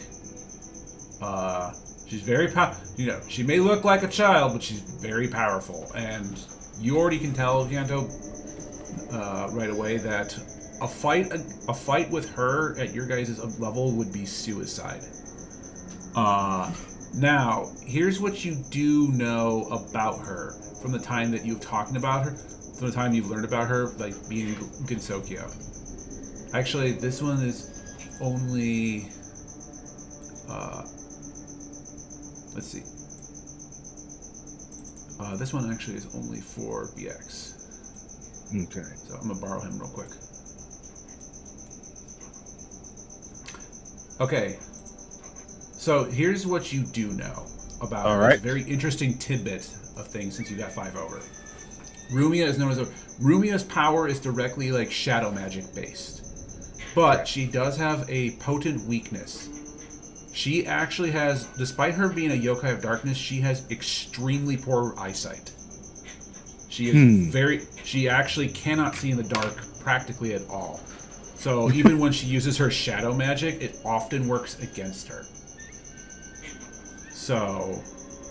She's very she may look like a child, but she's very powerful, and you already can tell, Kanto, right away that a fight with her at your guys' level would be suicide. Now, here's what you do know about her from the time that you've talked about her, from the time you've learned about her, like being in Gensokyo. Actually, this one is only. Let's see. This one actually is only for BX. Okay. So I'm gonna borrow him real quick. Okay. So here's what you do know about All her. right. It's a very interesting tidbit of things since you got 5 over. Rumia is known as Rumia's power is directly like shadow magic based. But she does have a potent weakness. She actually has, despite her being a yokai of darkness, she has extremely poor eyesight. She is she actually cannot see in the dark practically at all. So even when she uses her shadow magic, it often works against her. So,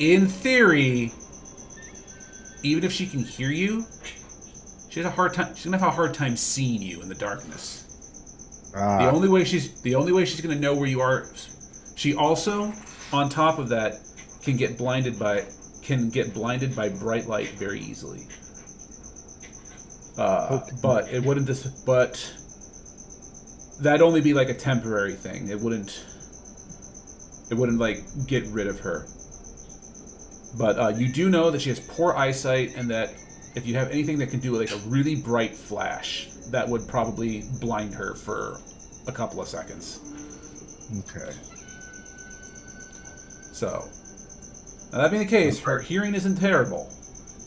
in theory, even if she can hear you, she's gonna have a hard time seeing you in the darkness. The only way she's gonna know where you are. She also, on top of that, can get blinded by bright light very easily. But it wouldn't. But that'd only be like a temporary thing. It wouldn't like get rid of her. But you do know that she has poor eyesight, and that if you have anything that can do like a really bright flash, that would probably blind her for a couple of seconds. Okay. So, now that being the case, her hearing isn't terrible.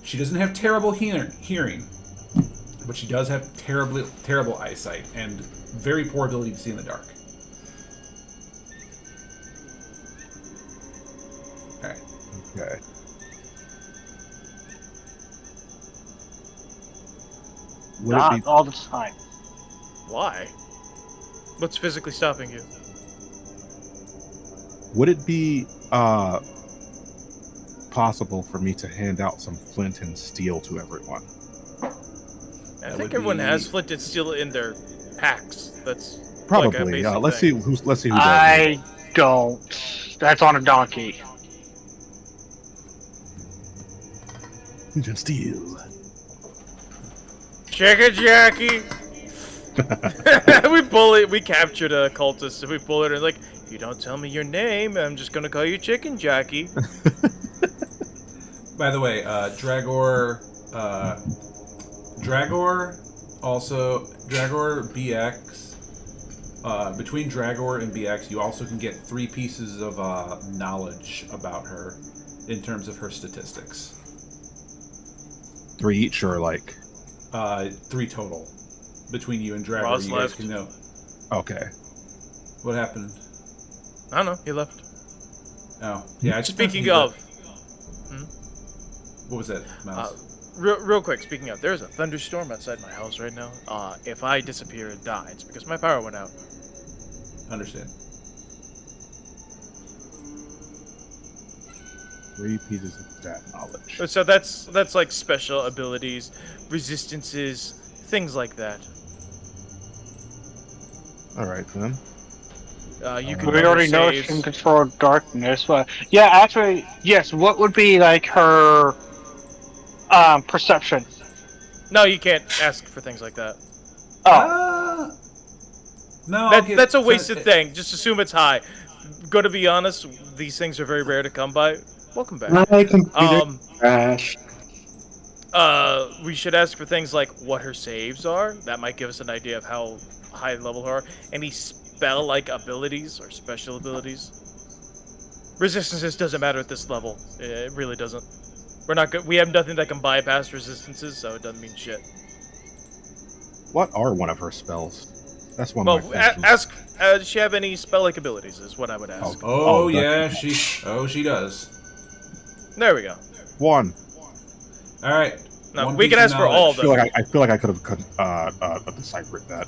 She doesn't have terrible hearing, but she does have terrible eyesight and very poor ability to see in the dark. Okay. Okay. Would it be, Not all the time. Why? What's physically stopping you? would it be possible for me to hand out some flint and steel to everyone? I think everyone has flint and steel in their packs. That's Probably. Like a basic let's thing. see who does. I don't. That's on a donkey. Flint and steel. Chicken Jackie. We captured a cultist and we bullied her like, if you don't tell me your name, I'm just gonna call you Chicken Jackie. By the way, Dragor BX. Between Dragor and BX, you also can get 3 pieces of knowledge about her in terms of her statistics. 3 each, or like? 3 total. Between you and Dragor, Ross you guys left. can know. Okay. What happened? I don't know. He left. Oh, yeah. Speaking of, what was that, Mouse? real quick. Speaking of, there's a thunderstorm outside my house right now. If I disappear and die, it's because my power went out. Understand. 3 pieces of stat knowledge. So that's like special abilities, resistances, things like that. All right then. You can We already know she saves. can control darkness, but yeah, actually, yes. What would be like her perception? No, you can't ask for things like that. Oh, No, That's a wasted thing. Just assume it's high. Gotta be honest, these things are very rare to come by. Welcome back. My computer crashed. We should ask for things like what her saves are. That might give us an idea of how high level her are. Any spell-like abilities or special abilities. Resistances doesn't matter at this level. It really doesn't. We're not good. We have nothing that can bypass resistances, so it doesn't mean shit. What are one of her spells? That's one Well, of my questions. ask. Does she have any spell-like abilities? Is what I would ask. Oh, yeah, that's- she does. There we go. 1. All right. No, One we can piece of ask for all of knowledge. them. I feel like I could have deciphered that.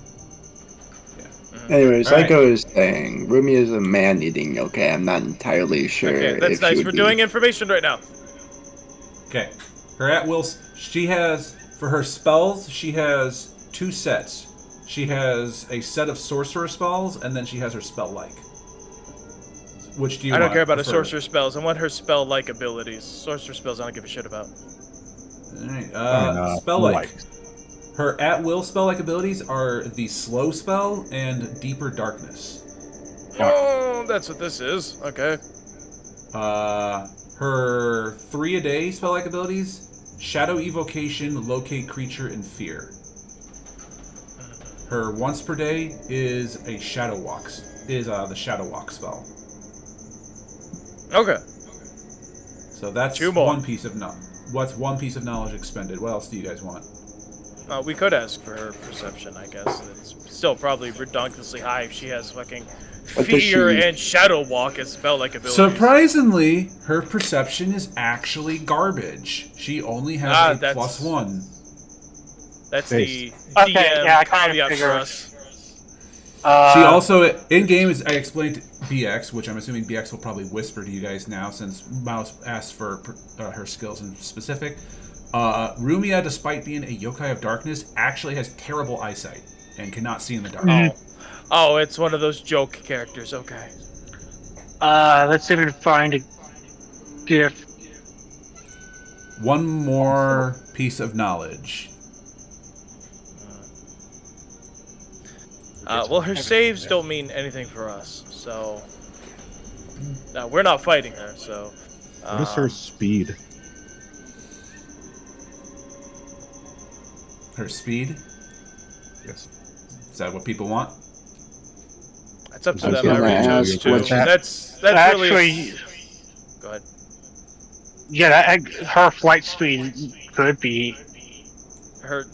Anyways, All like right. I was saying, Rumi is a man-eating yokai. I'm not entirely sure. Okay, that's if she nice. would We're be- doing information right now. Okay. Her at will. She has for her spells. She has 2 sets. She has a set of sorcerer spells, and then she has her spell like. Which do you? I don't want? care about her Prefer? sorcerer spells. I want her spell-like abilities. Sorcerer spells I don't give a shit about. All right. Fine, Spell like. Her at will spell like abilities are the slow spell and deeper darkness. Oh, that's what this is. Okay. Her 3 a day spell like abilities: shadow evocation, locate creature, and fear. Her once per day is a shadow walks. Is the shadow walk spell. Okay. So that's 2 more. one piece of What's one piece of knowledge expended? What else do you guys want? We could ask for her perception, I guess. It's still probably redonkulously high if she has fucking What does fear she- and shadow walk as spell-like abilities. Surprisingly, her perception is actually garbage. She only has a that's- +1. That's Base. the Okay, DM yeah, I kinda caveat for figured. us. She also, in game, I explained BX, which I'm assuming BX will probably whisper to you guys now since Mouse asked for her skills in specific. Rumia, despite being a yokai of darkness, actually has terrible eyesight and cannot see in the dark. Oh, it's one of those joke characters. Okay. let's see if we can find a gift. One more piece of knowledge. Well, her saves don't mean anything for us, so we're not fighting her. So. What is her speed? Her speed? Yes. Is that what people want? That's up to I was them. I gonna read ask those too. what that- That's Actually, really. Go ahead. yeah, her flight speed could be.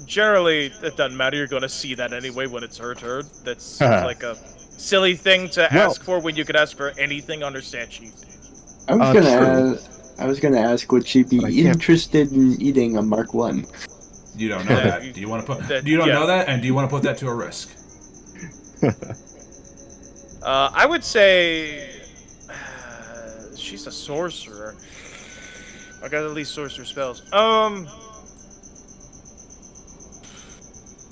Generally, it doesn't matter. You're going to see that anyway when it's her turn. That seems like a silly thing to ask for when you could ask for anything on her stat sheet. I was gonna ask, would she be But I can't- interested in eating a Mark 1? You don't know Yeah, that. Do you want to put? that- You don't yeah. know that, and do you want to put that to a risk? I would say she's a sorcerer. I got at least sorcerer spells.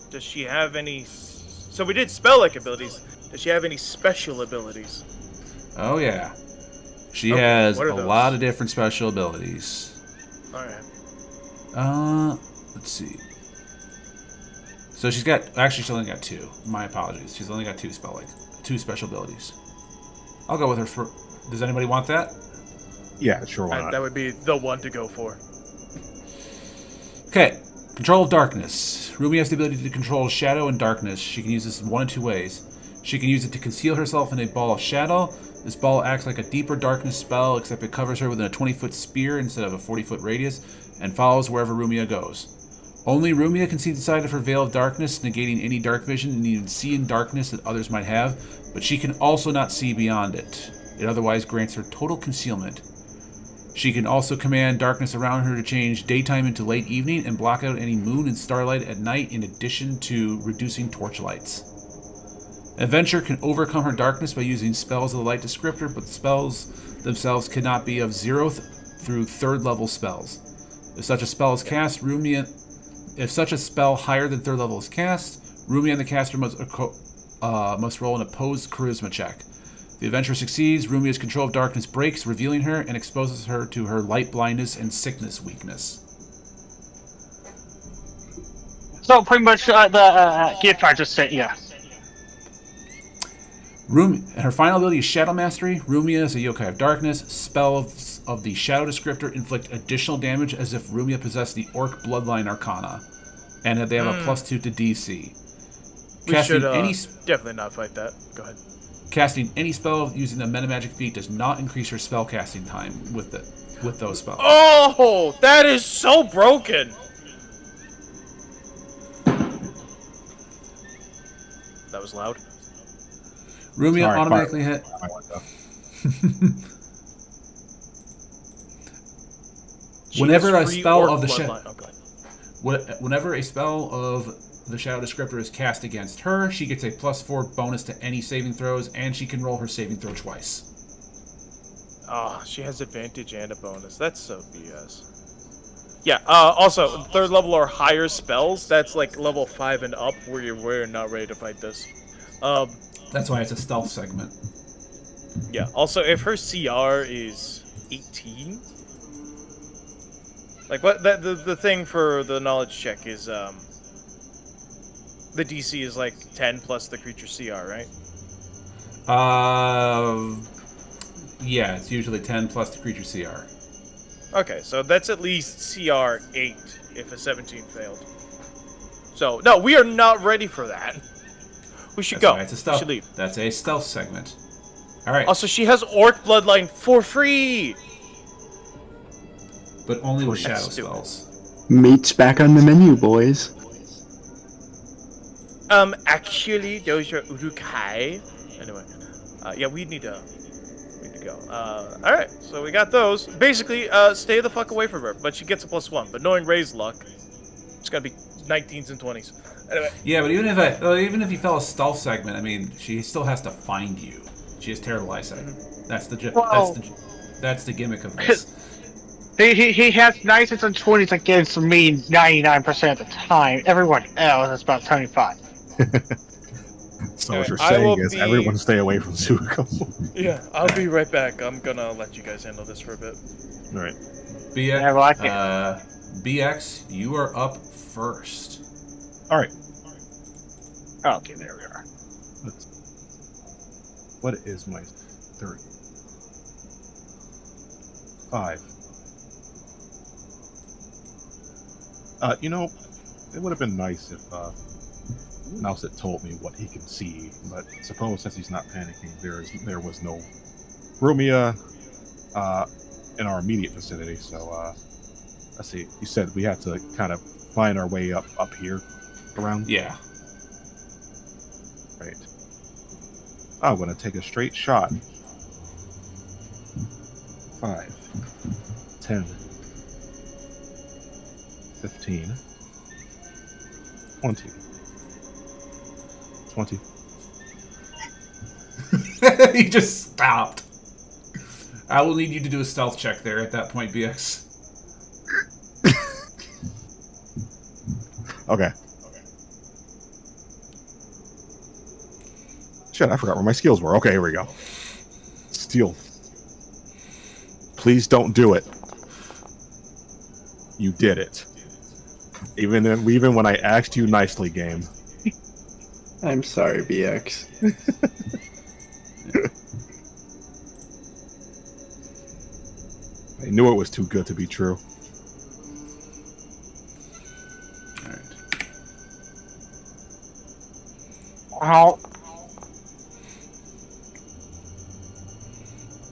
Does she have any... So we did spell-like abilities. Does she have any special abilities? Oh, yeah. She Okay, has what a are those? lot of different special abilities. Alright. Let's see. So she's got... Actually, she's only got 2. My apologies. She's only got 2 special abilities. I'll go with her for... Does anybody want that? Yeah, sure, why not? That would be the one to go for. Okay. Control of darkness. Rumi has the ability to control shadow and darkness. She can use this in one of 2 ways. She can use it to conceal herself in a ball of shadow. This ball acts like a deeper darkness spell, except it covers her within a 20-foot sphere instead of a 40-foot radius, and follows wherever Rumia goes. Only Rumia can see the side of her veil of darkness, negating any dark vision and even see in darkness that others might have, but she can also not see beyond it. It otherwise grants her total concealment. She can also command darkness around her to change daytime into late evening and block out any moon and starlight at night, in addition to reducing torchlights. An adventurer can overcome her darkness by using spells of the light descriptor, but the spells themselves cannot be of 0th through 3rd level spells. If such a spell is cast, if such a spell higher than 3rd level is cast, Rumia and the caster must roll an opposed charisma check. If the adventurer succeeds, Rumia's control of darkness breaks, revealing her and exposes her to her light blindness and sickness weakness. So pretty much the gift I just said, yeah. Her final ability is Shadow Mastery. Rumia is a yokai of darkness. Spells of the Shadow Descriptor inflict additional damage as if Rumia possessed the Orc Bloodline Arcana, and they have a +2 to DC. We should definitely not fight that. Go ahead. Casting any spell using the Metamagic feat does not increase her spell casting time with those spells. Oh, that is so broken. That was loud. Rumia Sorry, automatically hit. Whenever a spell of the shadow, whenever a spell of the Shadow Descriptor is cast against her, she gets a +4 bonus to any saving throws, and she can roll her saving throw twice. Oh, she has advantage and a bonus. That's so BS. Yeah, also, 3rd level or higher spells, that's like level 5 and up, where we're not ready to fight this. That's why it's a stealth segment. Yeah, also, if her CR is 18... Like, what the thing for the knowledge check is, the DC is like 10 plus the creature CR, right? Yeah, it's usually 10 plus the creature CR. Okay, so that's at least CR 8 if a 17 failed. So, no, we are not ready for that. We should go. It's a stealth. We should leave. That's a stealth segment. All right. Also, she has Orc Bloodline for free! But only with That's shadow stupid. spells. Meat's back on the menu, boys. Actually, those are Urukai. Anyway, yeah, we need to go. Alright, so we got those. Basically, stay the fuck away from her, but she gets a +1. But knowing Ray's luck, it's gotta be 19s and 20s. Anyway. Yeah, but even if you fell a stealth segment, I mean, she still has to find you. She has terrible eyesight. That's the gimmick of this. He has 19s and 20s against me 99% of the time. Everyone else is about 25. So what you're I saying will is be- everyone stay away from Suiko. Yeah, I'll be right back. I'm gonna let you guys handle this for a bit. All right. BX, Yeah, well, I can't- BX, you are up first. All right. Okay, there we are. What is my 30? 5. You know, it would have been nice if Mouse had told me what he can see, but suppose since he's not panicking, there was no Rumia in our immediate vicinity. So let's see. You said we had to kind of find our way up here, around. Yeah. Right. I'm gonna take a straight shot. 5, 10, 15, 20. 20. He just stopped. I will need you to do a stealth check there at that point, BX. Okay. Shit, I forgot where my skills were. Okay, here we go. Steal. Please don't do it. You did it. Even when I asked you nicely, game. I'm sorry, BX. I knew it was too good to be true. All right. Ow.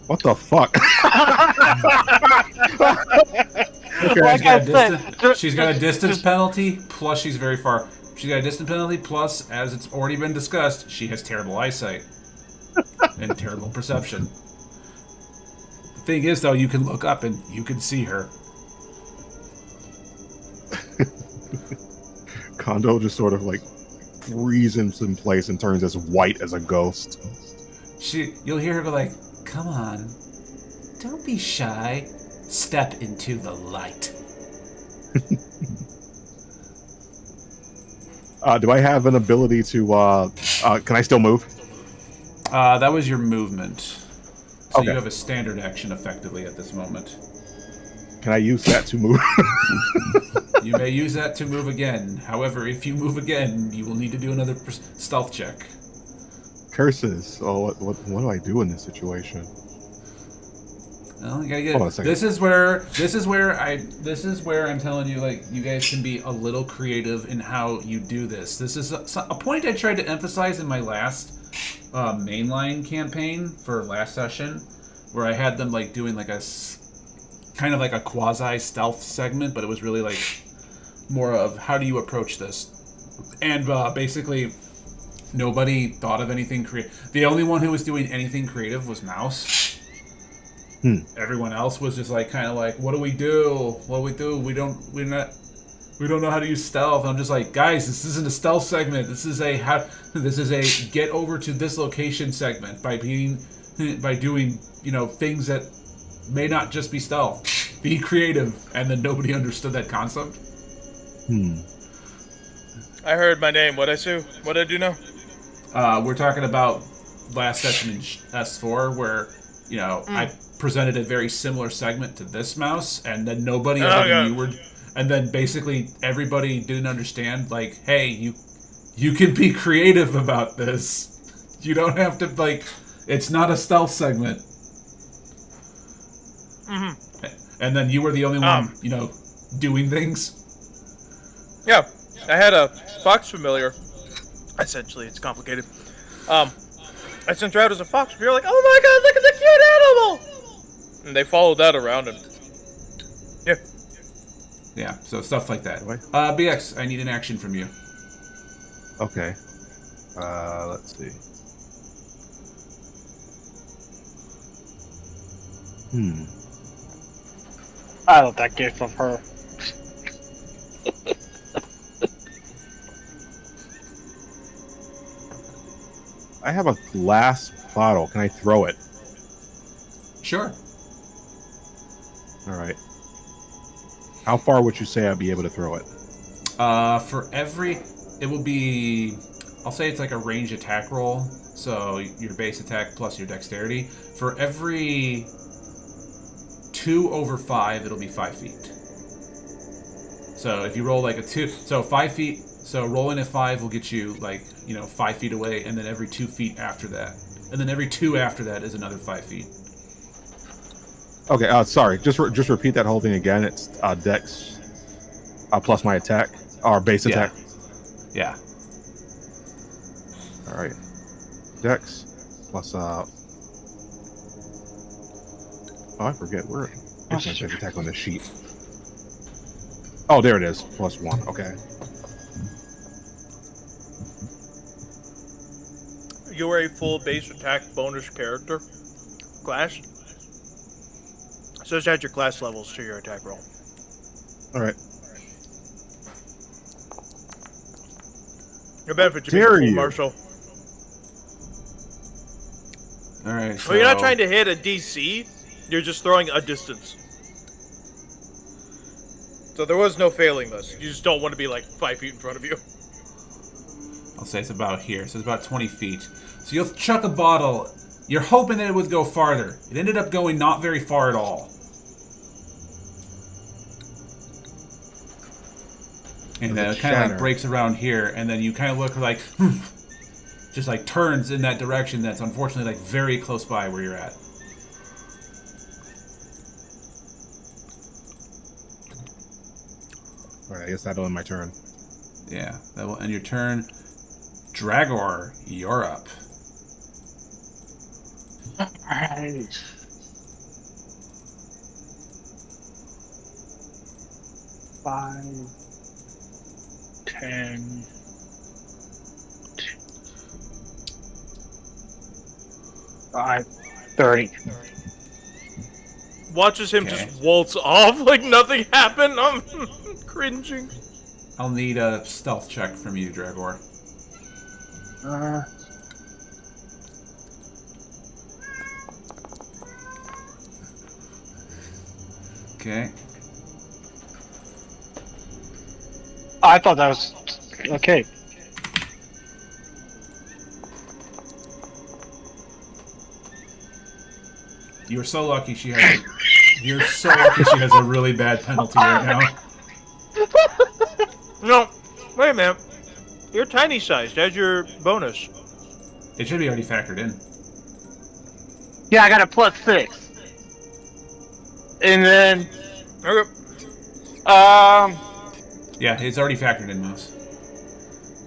What the fuck? Okay. Like I said, She's got a distance penalty, plus she's very far. She's got a distance penalty, plus, as it's already been discussed, she has terrible eyesight and terrible perception. The thing is, though, you can look up and you can see her. Kondo just sort of like freezes in place and turns as white as a ghost. You'll hear her go like, "Come on, don't be shy. Step into the light." Do I have an ability to? Can I still move? That was your movement. So Okay. you have a standard action effectively at this moment. Can I use that to move? You may use that to move again. However, if you move again, you will need to do another stealth check. Curses. Oh, what do I do in this situation? Well, you gotta get Hold on a second. This is where I'm telling you, like, you guys can be a little creative in how you do this. This is a point I tried to emphasize in my last mainline campaign for last session, where I had them like doing like a kind of like a quasi stealth segment, but it was really like more of how do you approach this, and basically nobody thought of anything creative. The only one who was doing anything creative was Mouse. Everyone else was just like kind of like, what do we do? What do we do? We don't know how to use stealth. I'm just like, guys, this isn't a stealth segment. This is a get over to this location segment by doing, things that may not just be stealth. Be creative, and then nobody understood that concept. I heard my name. What'd I do? What did I do now? We're talking about last session in S4 where, I presented a very similar segment to this Mouse, and then nobody other than you were, and then basically everybody didn't understand, like, hey, you can be creative about this. You don't have to, like, it's not a stealth segment. Mm-hmm. And then you were the only one, doing things. Yeah, I had a fox familiar. Essentially, it's complicated. I sent her out as a fox. We were like, oh my god, look at the cute animal! And they followed that around and... Yeah. Yeah, so stuff like that. BX, I need an action from you. Okay. Let's see. I love that gift of her. I have a glass bottle. Can I throw it? Sure. All right. How far would you say I'd be able to throw it? It will be, I'll say it's like a range attack roll. So your base attack plus your dexterity. For every 2 over 5, it'll be 5 feet. So if you roll like a 2, so 5 feet. So rolling a 5 will get you like 5 feet away, and then every 2 feet after that, and then every 2 after that is another 5 feet. Okay. Sorry. Just repeat that whole thing again. It's dex plus my attack or base attack. Yeah. All right. Dex plus Oh, I forget where. Where's my base attack on the sheet? Oh, there it is. Plus 1. Okay. You are a full base attack bonus character class. So just add your class levels to your attack roll. All right. Your benefit to be Dare full you. martial. All right. So Well, you're not trying to hit a DC. You're just throwing a distance. So there was no failing this. You just don't want to be like 5 feet in front of you. I'll say it's about here. So it's about 20 feet. So you'll chuck a bottle. You're hoping that it would go farther. It ended up going not very far at all. And then it kind of like breaks around here, and then you kind of look like, just like turns in that direction that's unfortunately like very close by where you're at. Alright, I guess that'll end my turn. Yeah, that will end your turn. Dragor, you're up. Alright. Five, 10. Five, 30. Watches him Okay. just waltz off like nothing happened. I'm cringing. I'll need a stealth check from you, Dragor. Okay. I thought that was okay. You're so lucky she has. You're so lucky she has a really bad penalty right now. No, wait a minute. You're tiny sized. That's your bonus. It should be already factored in. Yeah, I got a +6. And then, Okay. Yeah, it's already factored in, Moose.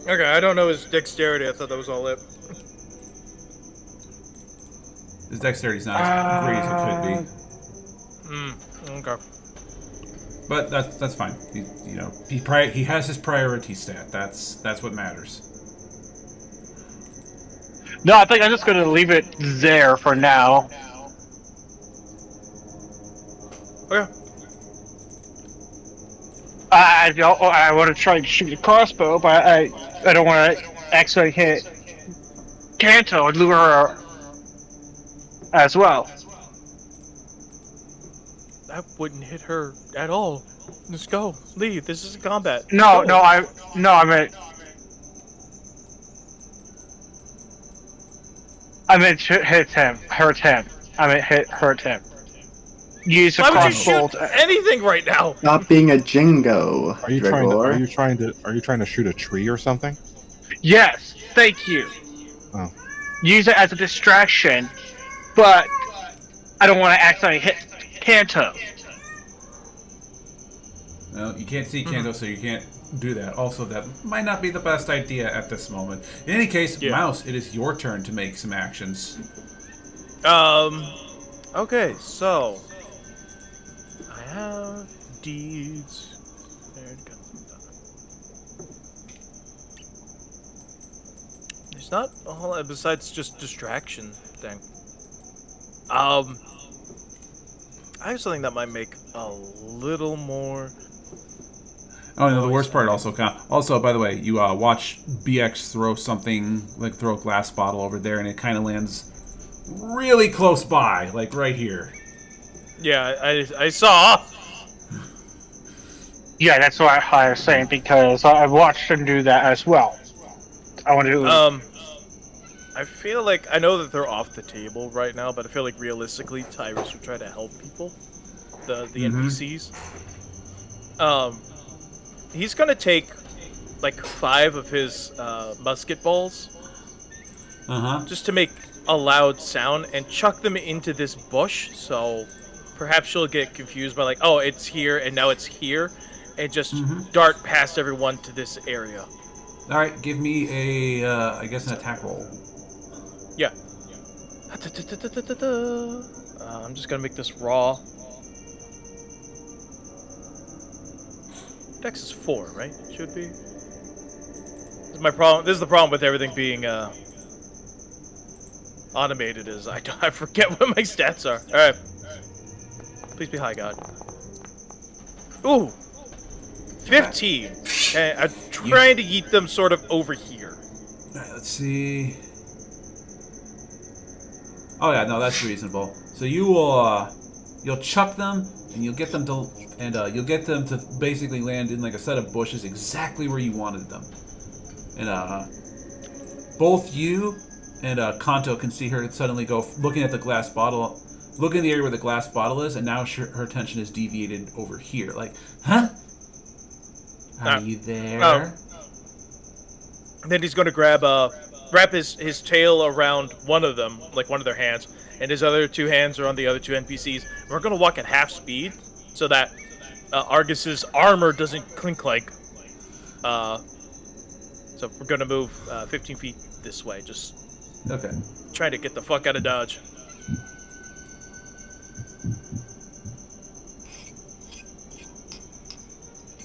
Okay, I don't know his dexterity. I thought that was all it. His dexterity's not as great as it could be. Okay. But that's fine. He has his priority stat. That's what matters. no, I think I'm just gonna leave it there for now. Okay. I want to try to shoot a crossbow, but I don't want to actually hit Kanto and lure her as well. That wouldn't hit her at all. Let's go. Leave. This is combat. No, Go. I meant hurt him. I meant hurt him. Use a Why would you crossbow. shoot anything right now? Stop being a jingo. Are you trying to? Dragor. Are you trying to shoot a tree or something? Yes, thank you. Oh. Use it as a distraction, but I don't want to accidentally hit Kanto. Well, you can't see Kanto, so you can't do that. Also, that might not be the best idea at this moment. In any case, Yeah. Mouse, it is your turn to make some actions. Okay, so I have deeds. There it comes. There's not a whole lot besides just distraction thing. I have something that might make a little more. Oh, no, the worst part also by the way, you watch BX throw something, like throw a glass bottle over there, and it kind of lands really close by, like right here. Yeah, I saw. Yeah, that's what I was saying, because I watched him do that as well. I want to. I feel like I know that they're off the table right now, but I feel like realistically, Tyrus would try to help people, the NPCs. He's gonna take like 5 of his musket balls, just to make a loud sound, and chuck them into this bush. So perhaps she'll get confused by like, oh, it's here and now it's here, and just dart past everyone to this area. All right, give me I guess an attack roll. Yeah. I'm just gonna make this raw. Dex is 4, right? Should be. This is my problem. This is the problem with everything being automated. Is I forget what my stats are. All right. Please be high, God. Ooh, 15. And I'm trying to yeet them sort of over here. All right, let's see. Oh yeah, no, that's reasonable. So you will, you'll chuck them. and you'll get them to basically land in like a set of bushes exactly where you wanted them. And both you and Kanto can see her suddenly go looking at the glass bottle, looking in the area where the glass bottle is, and now her attention is deviated over here. Like, huh? Are you there? And then he's going to wrap his tail around one of them, like one of their hands, and his other two hands are on the other two NPCs. And we're going to walk at half speed so that Argus's armor doesn't clink like. So we're going to move 15 feet this way. Just try to get the fuck out of Dodge.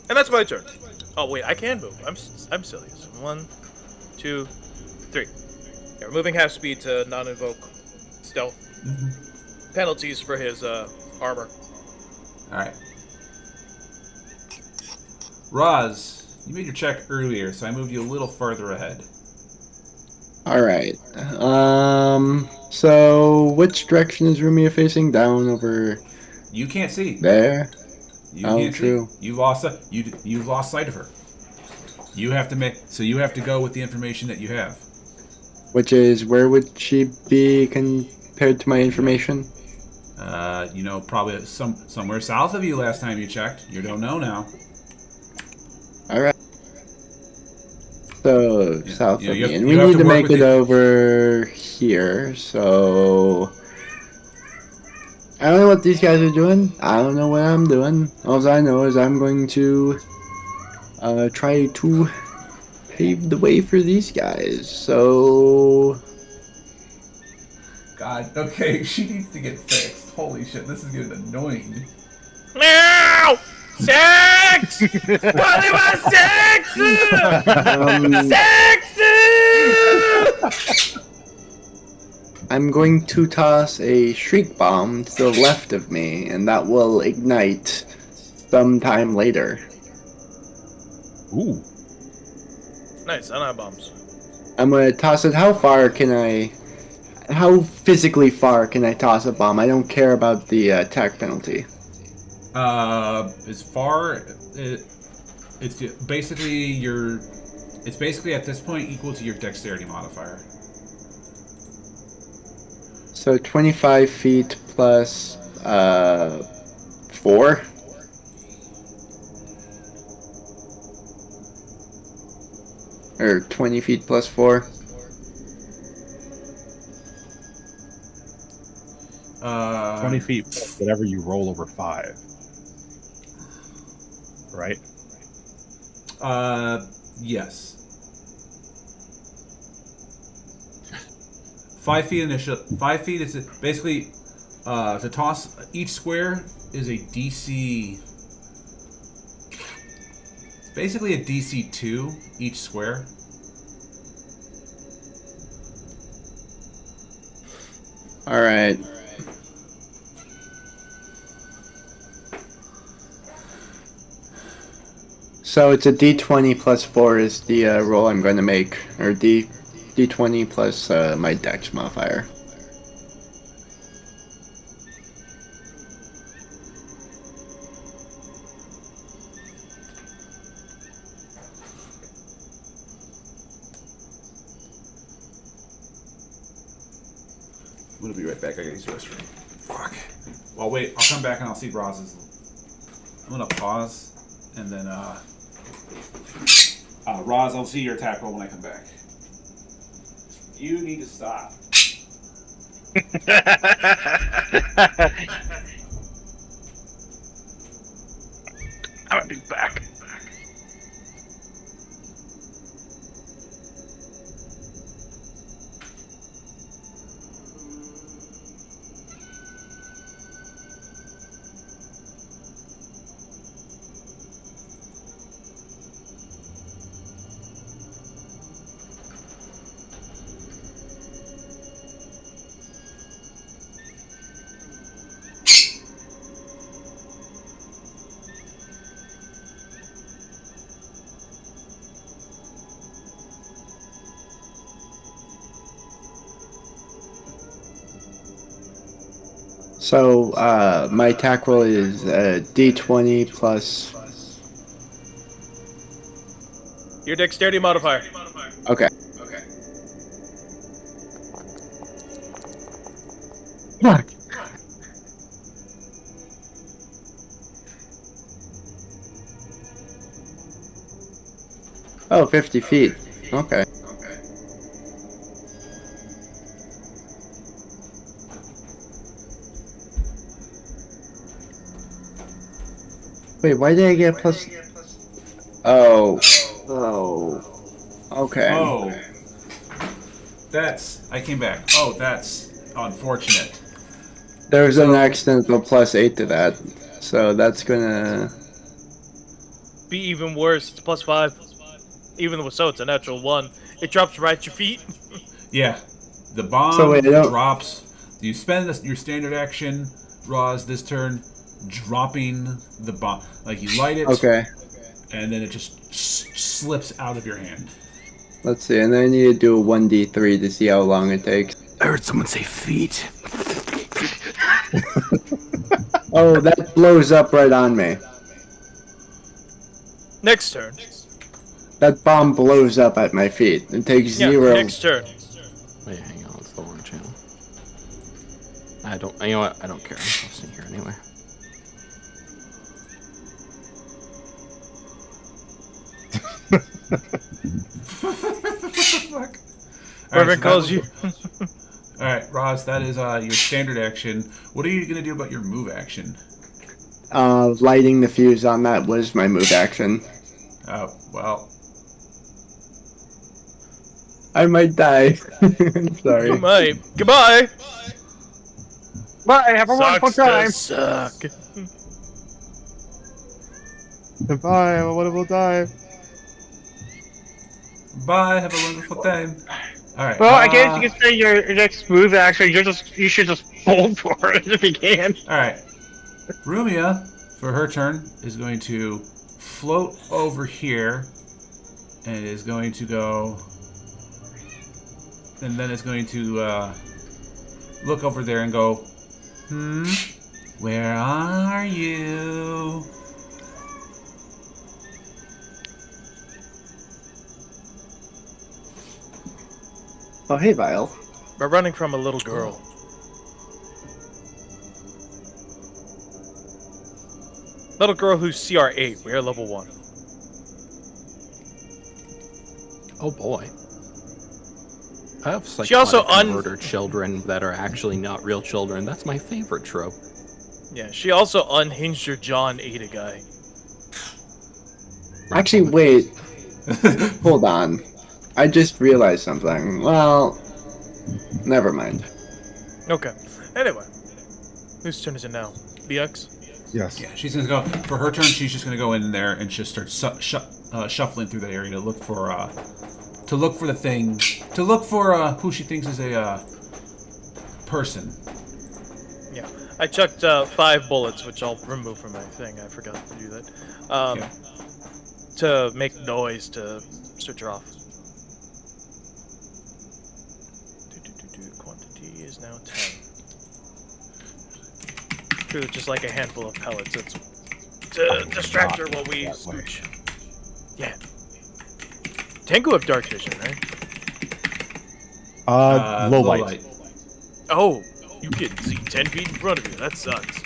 And that's my turn. Oh wait, I can move. I'm silly. So 1, 2, 3. Yeah, we're moving half speed to non-invoke stealth. Penalties for his armor. All right. Roz, you made your check earlier, so I moved you a little further ahead. All right. So which direction is Rumia facing? Down over You can't see. there? You Oh, can't true. see. You've lost sight of her. You have to go with the information that you have. Which is, where would she be compared to my information? Probably somewhere south of you last time you checked. You don't know now. All right. So south of you me, have- and you we have need to to work make with it the- over here. So I don't know what these guys are doing. I don't know what I'm doing. All I know is I'm going to try to pave the way for these guys. So God, okay, she needs to get fixed. Holy shit, this is getting annoying. No! Sex! Polly wants sex! Sex! I'm going to toss a shriek bomb to the left of me, and that will ignite sometime later. Ooh. Nice, I don't have bombs. I'm gonna toss it. How physically far can I toss a bomb? I don't care about the attack penalty. As far it's basically at this point equal to your dexterity modifier. So 25 feet plus 4. Or 20 feet plus 4. 20 feet, whatever you roll over 5. Right? Yes. 5 feet initial. 5 feet is basically to toss. Each square is a DC. Basically a DC 2 each square. All right. So it's a D20 plus 4 is the roll I'm going to make, or D20 plus my dex modifier. I'm gonna be right back. I gotta use the restroom. Fuck. Well, wait. I'll come back and I'll see Roz's. I'm gonna pause and then Roz, I'll see your attack roll when I come back. You need to stop. I'm gonna be back. So my attack roll is D20 plus. Your dexterity modifier. Okay. Fuck. Oh, 50 feet. Okay. Wait, why did I get plus? Oh. Oh. Okay. Oh. I came back. Oh, that's unfortunate. There's an accidental +8 to that. So that's gonna. Be even worse. It's +5. Even though so, it's a natural 1. It drops right at your feet. Yeah. The bomb So wait, I don't- drops. You spend your standard action, Roz, this turn, dropping the bomb. Like, you light it, Okay. and then it just slips out of your hand. Let's see, and then I need to do a 1d3 to see how long it takes. I heard someone say feet. Oh, that blows up right on me. Next turn. That bomb blows up at my feet. It takes Yeah, 0. next turn. Wait, hang on, it's the wrong channel. You know what? I don't care. I'm listening here anyway. Fuck. Whoever calls you. Alright, Roz, that is your standard action. What are you going to do about your move action? Lighting the fuse on that was my move action. Oh, well. I might die. Sorry. You might. Goodbye. Bye. Have a wonderful time. Suck. Goodbye, have a wonderful time. Bye, have a wonderful time. Alright. Well, I guess you could say your next move action. You should just hold for it if you can. Alright. Rumia, for her turn, is going to float over here and is going to go. And then is going to look over there and go, where are you? Oh, hey, Vile. We're running from a little girl. Little girl who's CR8. We're level 1. Oh boy. I have She also murder children that are actually not real children. That's my favorite trope. Yeah, she also unhinged her jaw and ate a guy. Actually, wait. Hold on. I just realized something. Well, never mind. Okay. Anyway. Whose turn is it now? BX? Yes. Yeah, she's gonna go for her turn. She's just gonna go in there and just start shuffling through that area to look for the thing, to look for who she thinks is a person. Yeah. I chucked 5 bullets, which I'll remove from my thing. I forgot to do that. Okay. To make noise to switch her off. Quantity is now 10. Just like a handful of pellets. It's to distract her while we scooch. Yeah. Tengu have dark vision, right? Low light. Oh, you can see 10 feet in front of you. That sucks.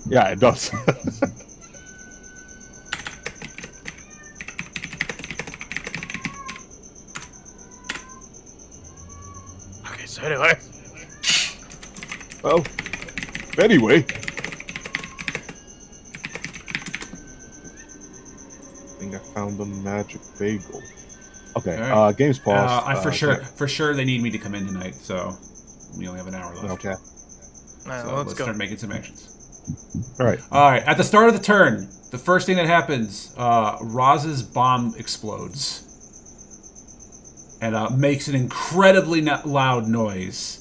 Yeah, it does. Okay, so anyway. Well, anyway. I think I found the magic bagel. Okay, All right. game's paused. For sure they need me to come in tonight, so we only have an hour left. Okay. So let's start making some actions. All right. Alright, at the start of the turn, the first thing that happens, Roz's bomb explodes. And makes an incredibly loud noise.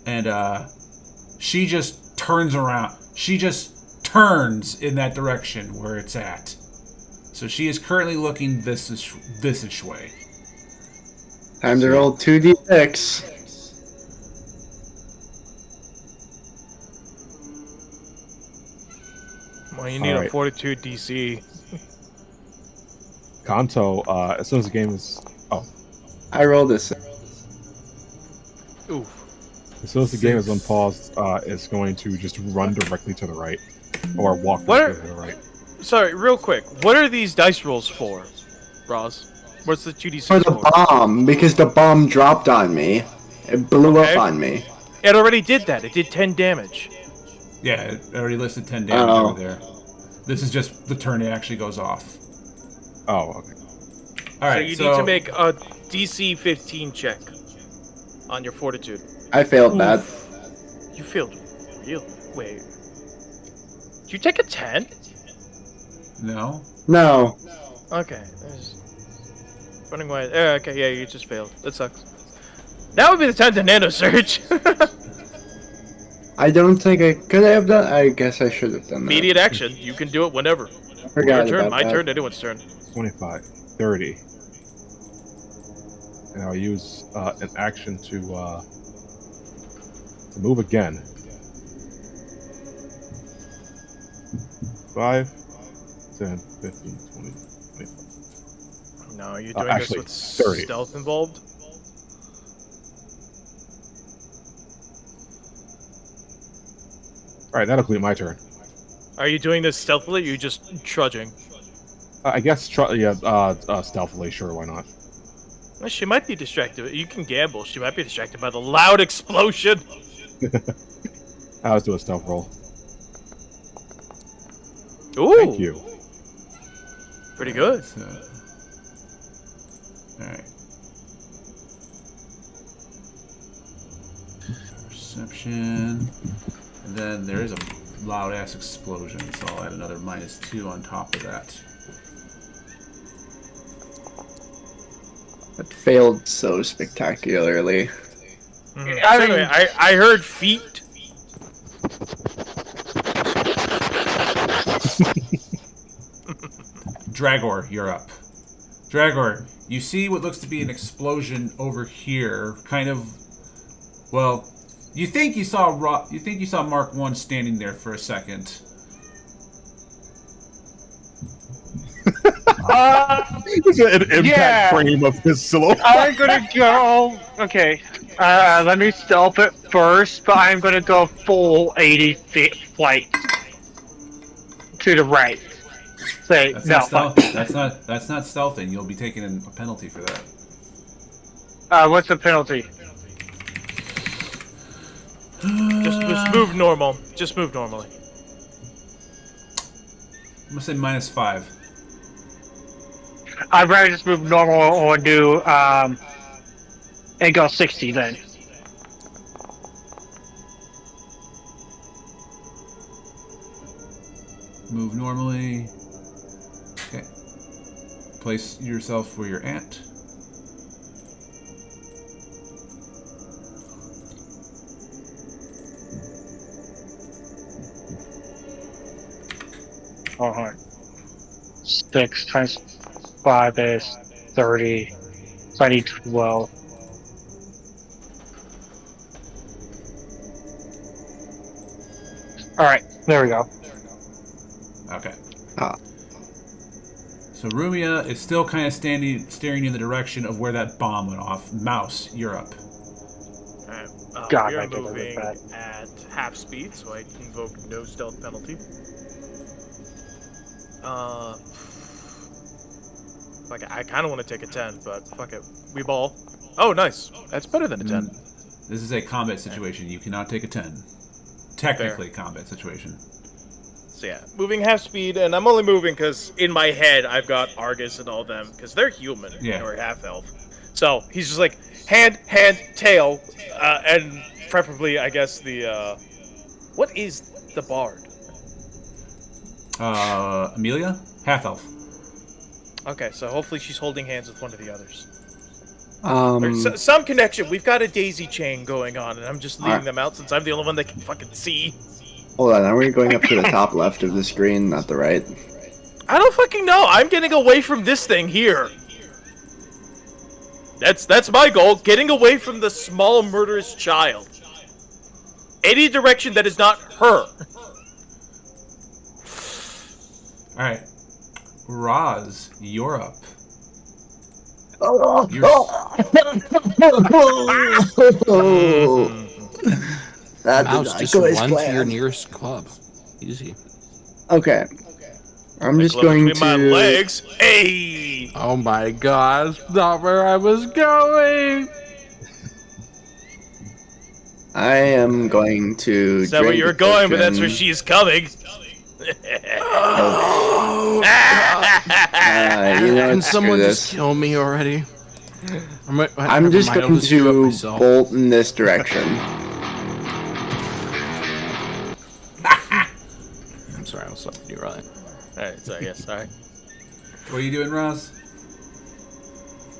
And she just turns around. She just turns in that direction where it's at. So she is currently looking this-ish way. Time to roll 2d6. Well, you need a Alright. fortitude DC. Kanto, as soon as the game is... Oh, I rolled this. Oof. as soon as the game is unpaused, it's going to just run directly to the right. Or walk What directly are- to the right. Sorry, real quick. What are these dice rolls for, Roz? What's the 2d6 For the bomb, because the bomb dropped on me. It blew Okay. up on me. It already did that. It did 10 damage. Yeah, it already listed 10 damage Oh. over there. This is just the turn it actually goes off. Oh, okay. All right, So you need to make a DC 15 check on your fortitude. I failed that. You failed real. Wait. Did you take a 10? No. No. Okay. Running wide. Okay, yeah, you just failed. That sucks. That would be the time to nano surge. I don't think I could have done. I guess I should have done that. Immediate action. You can do it whenever. Forgot Your turn, about my that. turn, anyone's turn. 25, 30. And I'll use an action to move again. 5, 10, 15, 20, 25. No, you're doing actually, this with 30. stealth involved. Alright, that'll complete my turn. Are you doing this stealthily or are you just trudging? I guess, stealthily, sure, why not? Well, she might be distracted. You can gamble. She might be distracted by the loud explosion. I'll just do a stealth roll. Ooh, Thank you. pretty good. So, all right. Perception. And then there is a loud ass explosion, so I'll add another -2 on top of that. It failed so spectacularly. Mhm. I So mean- anyway, I heard feet. Dragor, you're up. Dragor, you see what looks to be an explosion over here, kind of. Well, you think you saw Mark 1 standing there for a second. It's an impact Yeah. frame of his silhouette. I'm gonna go. Okay. Let me stealth it first, but I'm gonna go full 80 feet flight to the right. Say That's no. not stealth. That's not stealthing. You'll be taking a penalty for that. What's the penalty? Just move normal. Just move normally. I'm gonna say -5. I'd rather just move normal or do and go 60 then. Move normally. Okay. Place yourself where you're at. Oh, 6 times 5 is 30. So I need 12. Alright, there we go. Okay. Ah. So Rumia is still kind of staring in the direction of where that bomb went off. Mouse, you're up. Alright. God, we are I did look moving bad. at half speed, so I invoke no stealth penalty. Fuck it, I kind of want to take a 10, but fuck it. We ball. Oh, nice. That's better than a 10. This is a combat situation. You cannot take a 10. Technically, combat situation. So yeah, moving half speed, and I'm only moving because in my head I've got Argus and all them, because they're human, Yeah. or half elf. So he's just like hand, tail, and preferably, I guess the what is the bard? Amelia? Half elf. Okay, so hopefully she's holding hands with one of the others. Um, There's some connection. We've got a daisy chain going on, and I'm just leaving Alright. them out since I'm the only one that can fucking see. hold on, are we going up to the top left of the screen, not the right? I don't fucking know. I'm getting away from this thing here. That's my goal. Getting away from the small murderous child. Any direction that is not her. All right, Roz, you're up. Oh, You're that did Mouse, not just go as run to your planned. nearest club. Easy. Okay. I'm My just glove going between my to. legs. Hey. Oh my god, not where I was going. I am going to Is that where drink you were a going? But that's where potion she's coming. of. You know Can what? Screw someone just this. kill me already? I'm just I'll going just do it to myself. bolt in this direction. I'm sorry, I was stopping you, Ryan. Alright, sorry, yes, sorry. What are you doing, Roz?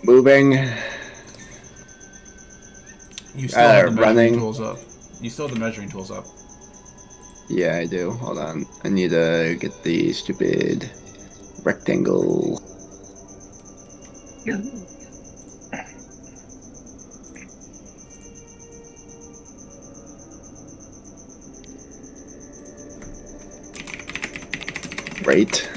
Moving. You still have the measuring Running. tools up. You still have the measuring tools up. Yeah, I do. Hold on. I need to get the stupid rectangle. Right.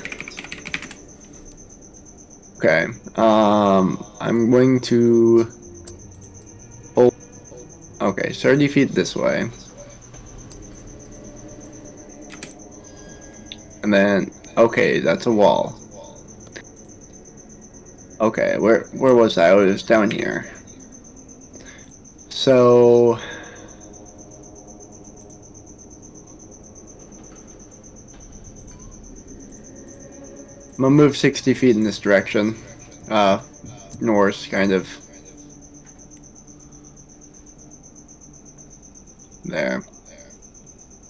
Okay. I'm going to. Oh. Okay, 30 feet this way. And then, okay, that's a wall. Okay, where was I? I was down here. So I'm gonna move 60 feet in this direction. North, kind of. There.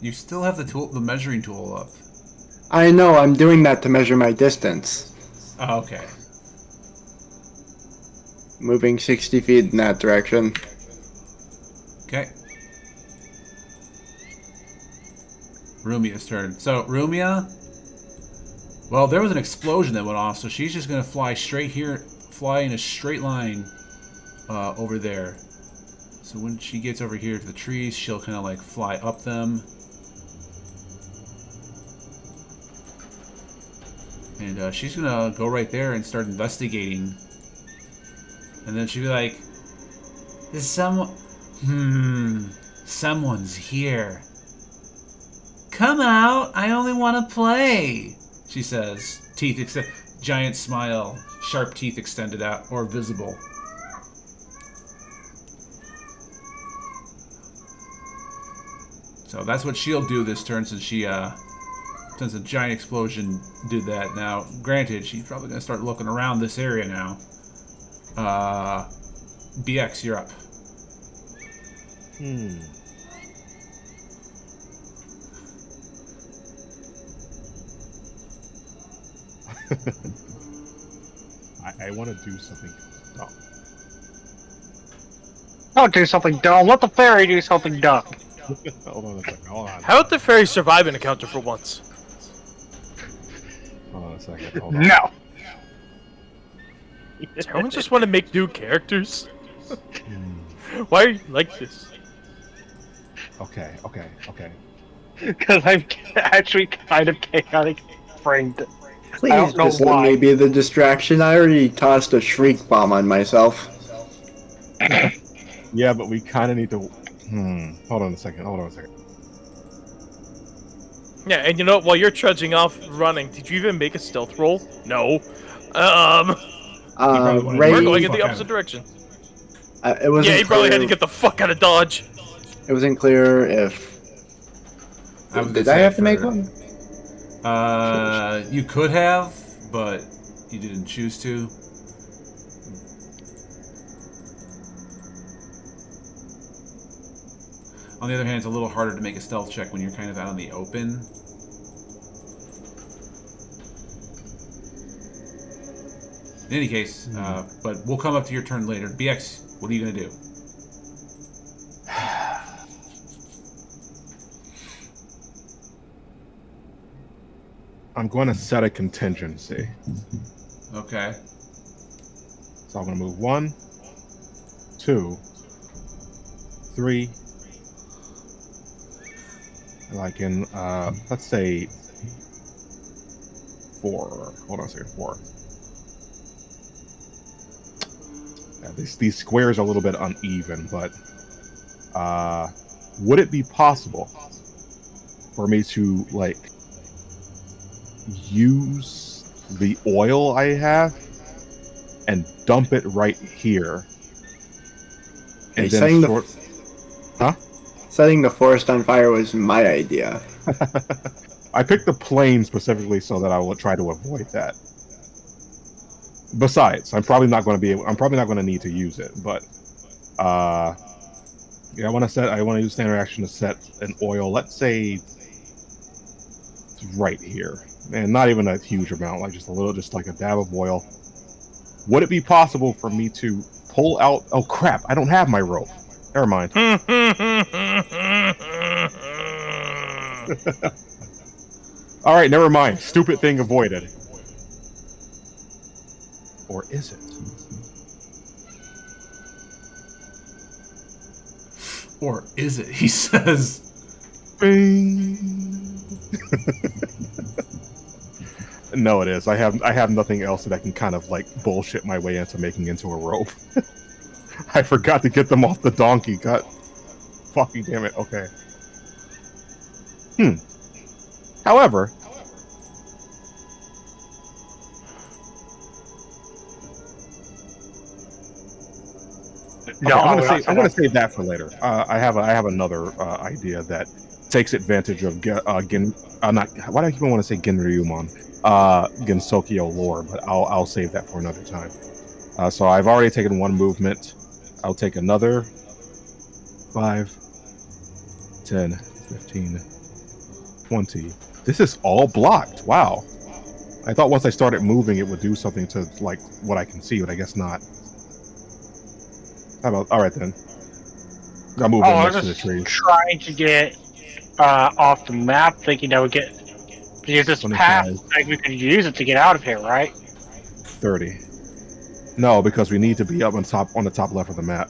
You still have the measuring tool up. I know, I'm doing that to measure my distance. Oh, okay. Moving 60 feet in that direction. Okay. Rumia's turn. So, Rumia, well, there was an explosion that went off, so she's just going to fly straight here, fly in a straight line over there. So when she gets over here to the trees, she'll kind of like fly up them. And she's going to go right there and start investigating. And then she'll be like, is someone's here. Come out, I only want to play, she says. Giant smile, sharp teeth extended out, or visible. So that's what she'll do this turn since since a giant explosion did that. Now, granted, she's probably going to start looking around this area now. BX, you're up. I want to do something dumb. Don't do something dumb. Let the fairy do something dumb. Hold on a second. Hold on. How did the fairy survive an encounter for once? Hold on a second. Hold on. No. Does everyone just want to make new characters? Why are you like this? Okay. Because I'm actually kind of chaotic framed. Please I don't know just let why. me be the distraction. I already tossed a shriek bomb on myself. Yeah, but we kind of need to. Hold on a second. Yeah, and you know what? While you're trudging off running, did you even make a stealth roll? No. Ray, We're going in the opposite direction. it wasn't Yeah, he probably had clear- to get the fuck out of Dodge. It wasn't clear if. Did I have to make one? You could have, but you didn't choose to. On the other hand, it's a little harder to make a stealth check when you're kind of out in the open. In any case, but we'll come up to your turn later. BX, what are you going to do? I'm going to set a contingency. Okay. So I'm going to move 1, 2, 3. Like in, let's say, 4. Hold on a second. 4. Yeah, these squares are a little bit uneven, but would it be possible for me to like use the oil I have and dump it right here? Hey, And then setting the forest on fire was my idea. I picked the plane specifically so that I will try to avoid that. Besides, I'm probably not going to need to use it, but yeah, I want to use standard action to set an oil, let's say right here. And not even a huge amount, like just like a dab of oil. Would it be possible for me to pull out, oh crap, I don't have my rope. Never mind. All right, never mind. Stupid thing avoided. Or is it? Or is it? He says. Bing. No, it is. I have nothing else that I can kind of like bullshit my way into making into a rope. I forgot to get them off the donkey. God fucking damn it. Okay. However, No, I'm gonna save that for later. I have another idea that takes advantage of why do I even want to say Genryumon? Gensokyo lore, but I'll save that for another time. So I've already taken one movement. I'll take another 5, 10, 15, 20. This is all blocked. Wow. I thought once I started moving, it would do something to like what I can see, but I guess not. How about all right then? I'll move in I next was to the just tree. trying to get off the map, thinking that would get because this 25. path, like we could use it to get out of here, right? 30. No, because we need to be up on the top left of the map.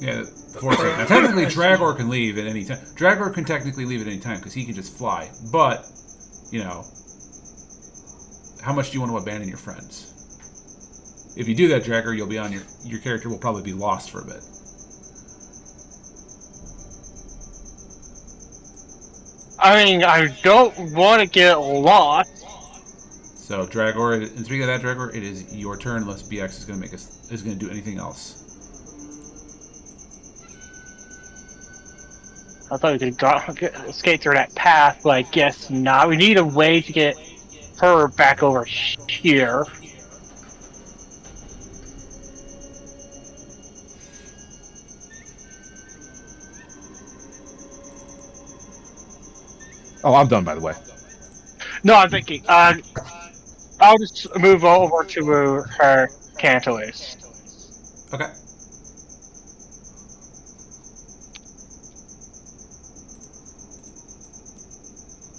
Yeah, now, technically, Dragor can leave at any time. Dragor can technically leave at any time because he can just fly. But, you know, how much do you want to abandon your friends? If you do that, Dragor, you'll be on your character will probably be lost for a bit. I mean, I don't want to get lost. So, Dragor, and speaking of that, Dragor, it is your turn unless BX is going to do anything else. I thought we could escape through that path, but I guess not. We need a way to get her back over here. Oh, I'm done, by the way. No, I'm thinking. I'll just move over to her Cantoise. Okay.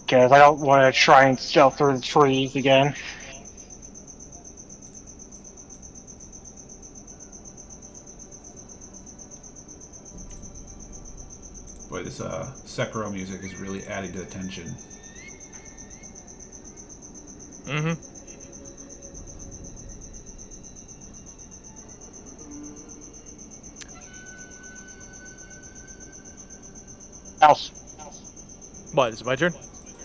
Because I don't want to try and stealth through the trees again. Boy, this Sekiro music is really adding to the tension. Mm-hmm. Else. What, is it my turn?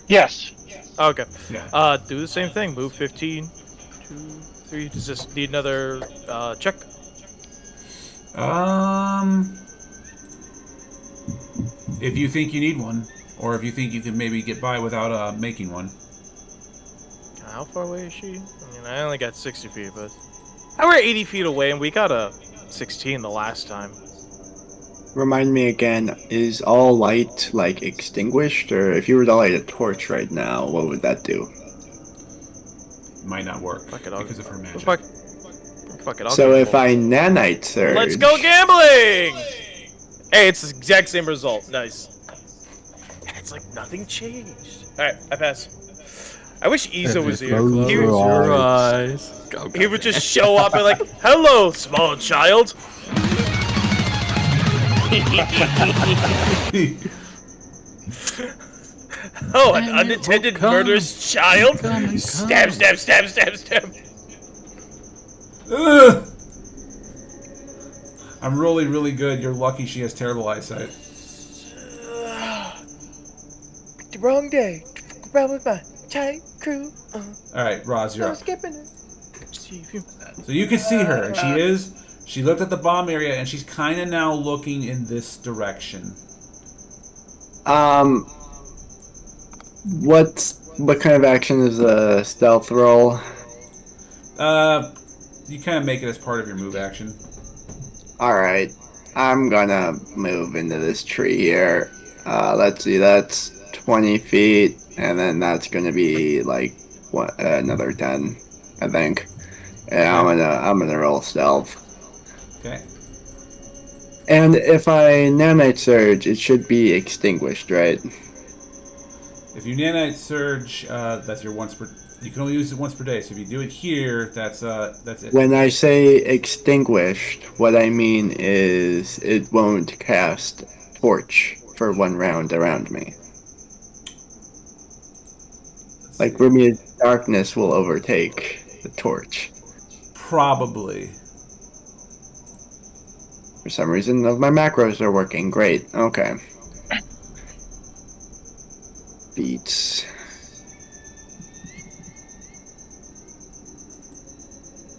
Yes. Okay. Yeah. Do the same thing. Move 15, 2, 3. Does this need another check? If you think you need one, or if you think you can maybe get by without making one. How far away is she? I mean, I only got 60 feet, but... we're 80 feet away, and we got a 16 the last time. Remind me again, is all light, like, extinguished? Or if you were to light a torch right now, what would that do? Might not work Fuck it, because of her magic. Fuck it, I'll So get if full. I nanite surge... Let's go gambling! Hey, it's the exact same result. Nice. And it's like nothing changed. Alright, I pass. I wish Izo was here. Close He your would, eyes. Go, he would just show up and like, hello, small child. Oh, an And it will unintended come. murderous child? Come and Stab, come. stab, stab, stab, stab. Ugh. I'm rolling really good. You're lucky she has terrible eyesight. The wrong day. Around with my tight crew. Alright, Roz, you're I'm up. skipping it. See if you. So you can see her, and she looked at the bomb area, and she's kind of now looking in this direction. What kind of action is a stealth roll? You kind of make it as part of your move action. Alright. I'm gonna move into this tree here. Let's see, that's 20 feet, and then that's gonna be like another 10, I think. Yeah, I'm gonna roll stealth. Okay. And if I nanite surge, it should be extinguished, right? If you nanite surge, that's your once per. You can only use it once per day. So if you do it here, that's it. When I say extinguished, what I mean is it won't cast torch for 1 round around me. Like Rumia's darkness will overtake the torch. Probably. For some reason, my macros are working. Great. Okay. Beats.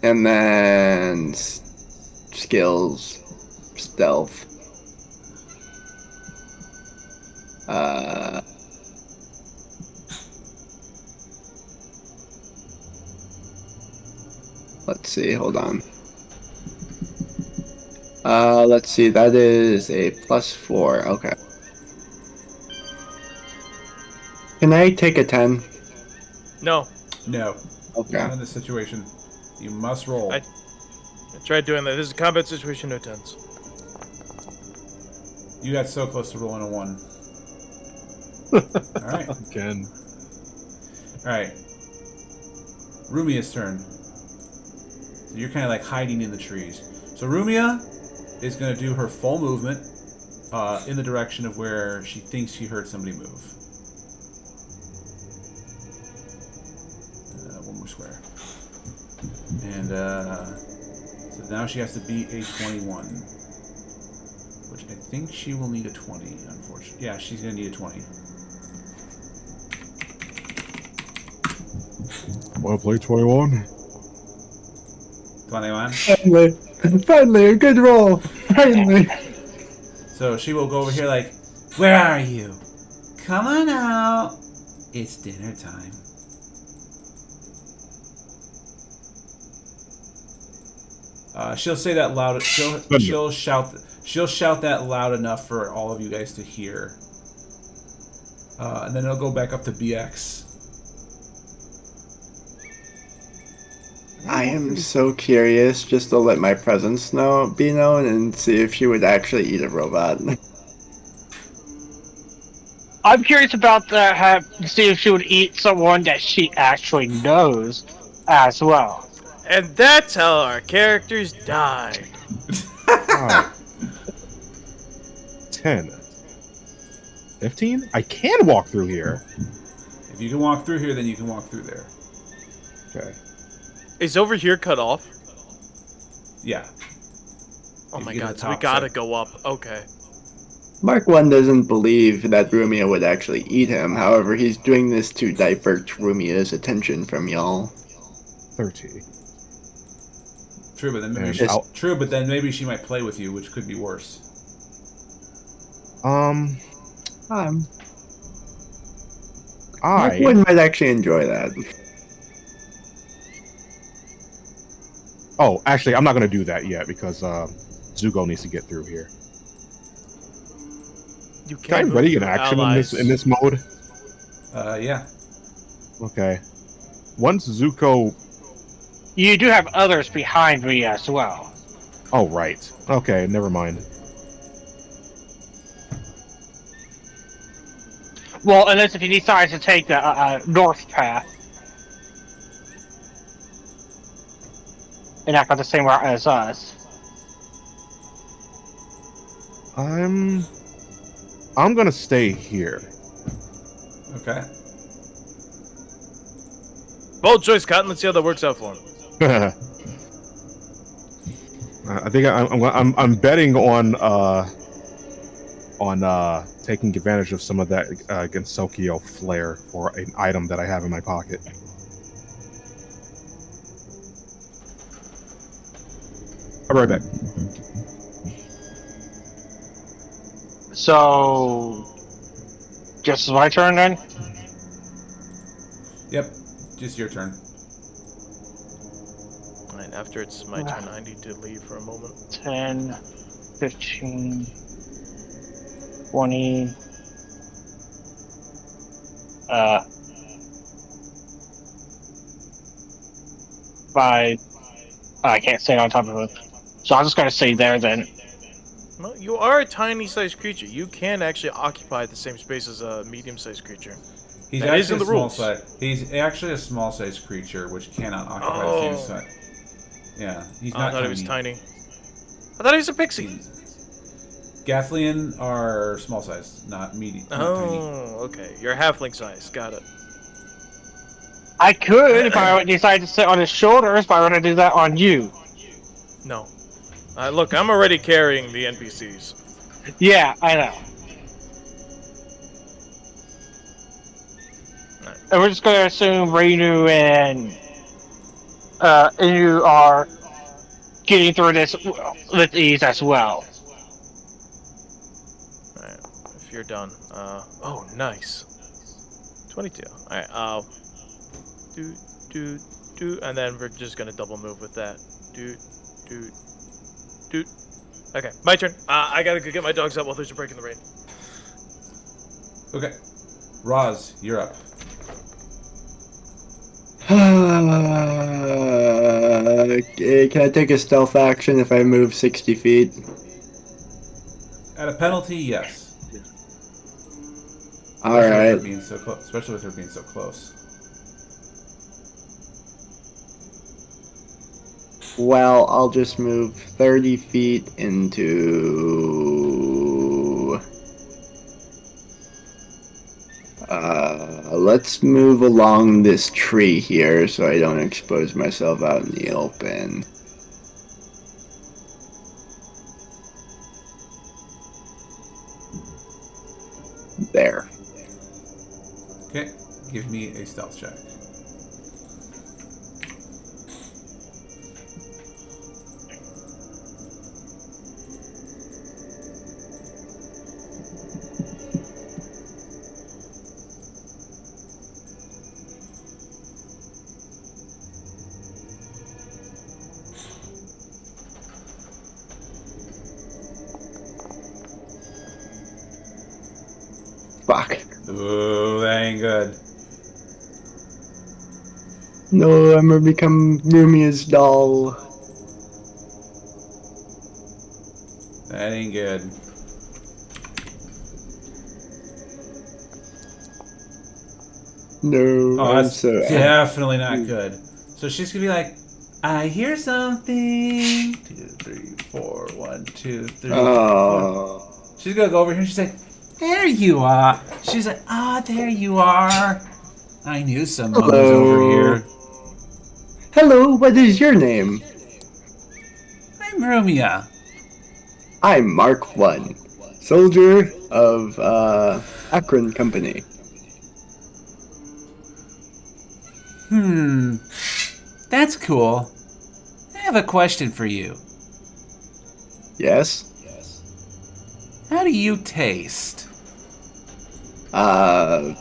And then skills, stealth. Let's see, hold on. Let's see, that is a +4, okay. Can I take a 10? No. No. Okay. Not in this situation. You must roll. I tried doing that. This is a combat situation, no tens. You got so close to rolling a 1. All right. Again. All right. Rumia's turn. So you're kind of like hiding in the trees. So Rumia is going to do her full movement in the direction of where she thinks she heard somebody move. One more square. And so now she has to beat a 21. Which I think she will need a 20, unfortunately. Yeah, she's going to need a 20. Want to play 21? 21. Finally, a good roll. Finally. So she will go over here like, where are you? Come on out. It's dinner time. She'll say that loud. She'll shout. She'll shout that loud enough for all of you guys to hear. And then it'll go back up to BX. I am so curious just to let my presence be known and see if she would actually eat a robot. I'm curious about that. To see if she would eat someone that she actually knows, as well. And that's how our characters died. 10. 15? I can walk through here. If you can walk through here, then you can walk through there. Okay. Is over here cut off? Yeah. Oh If my you get god, the so we top gotta set. go up. Okay. Mark 1 doesn't believe that Rumia would actually eat him. However, he's doing this to divert Rumia's attention from y'all. 30. True, but then maybe And she might play with you, which could be worse. Mark I 1 might actually enjoy that. Oh, actually, I'm not going to do that yet because Zuko needs to get through here. You Can I can't ready move an your action allies. in this mode? Yeah. Okay. Once Zuko. You do have others behind me as well. Oh right. Okay, never mind. Well, unless if he decides to take the north path. And not go the same route as us. I'm gonna stay here. Okay. Bold choice, Cotton. Let's see how that works out for him. I think I'm betting on taking advantage of some of that Gensokyo flair for an item that I have in my pocket. I'll be right back. So, just my turn then? Yep. Just your turn. And after it's my turn, I need to leave for a moment. 10, 15, 20. I can't stay on top of it. So I'm just gonna stay there then. Well, you are a tiny-sized creature. You can actually occupy the same space as a medium-sized creature. He's That is actually in the a small rules. size. He's actually a small-sized creature, which cannot occupy the same size. Yeah, he's Oh, not I thought tiny. he was tiny. I thought he was a pixie. Gathlian are small size, not medium. Not tiny. Oh, okay. You're halfling size. Got it. I could if I decide to sit on his shoulders, but I want to do that on you. No. Look, I'm already carrying the NPCs. Yeah, I know. Alright. And we're just gonna assume Reinu and you are getting through this with ease as well. Alright. If you're done. Oh, nice. 22. Alright, do, and then we're just gonna double move with that. Do. Okay, my turn. I gotta go get my dogs out while there's a break in the rain. Okay. Roz, you're up. Okay, can I take a stealth action if I move 60 feet? At a penalty, yes. Alright. Especially with her being so close. Well, I'll just move 30 feet into... let's move along this tree here so I don't expose myself out in the open. There. Okay, give me a stealth check. Fuck. Ooh, that ain't good. No, I'm gonna become Rumia's doll. That ain't good. No, Oh, I'm that's so definitely not good. So she's gonna be like, I hear something. 2, 3, 4, 1, 2, 3, 4. Oh. She's gonna go over here and she's like, there you are. She's like, there you are. I knew someone was over here. Hello, what is your name? I'm Rumia. I'm Mark 1, soldier of, Akron Company. That's cool. I have a question for you. Yes? How do you taste? I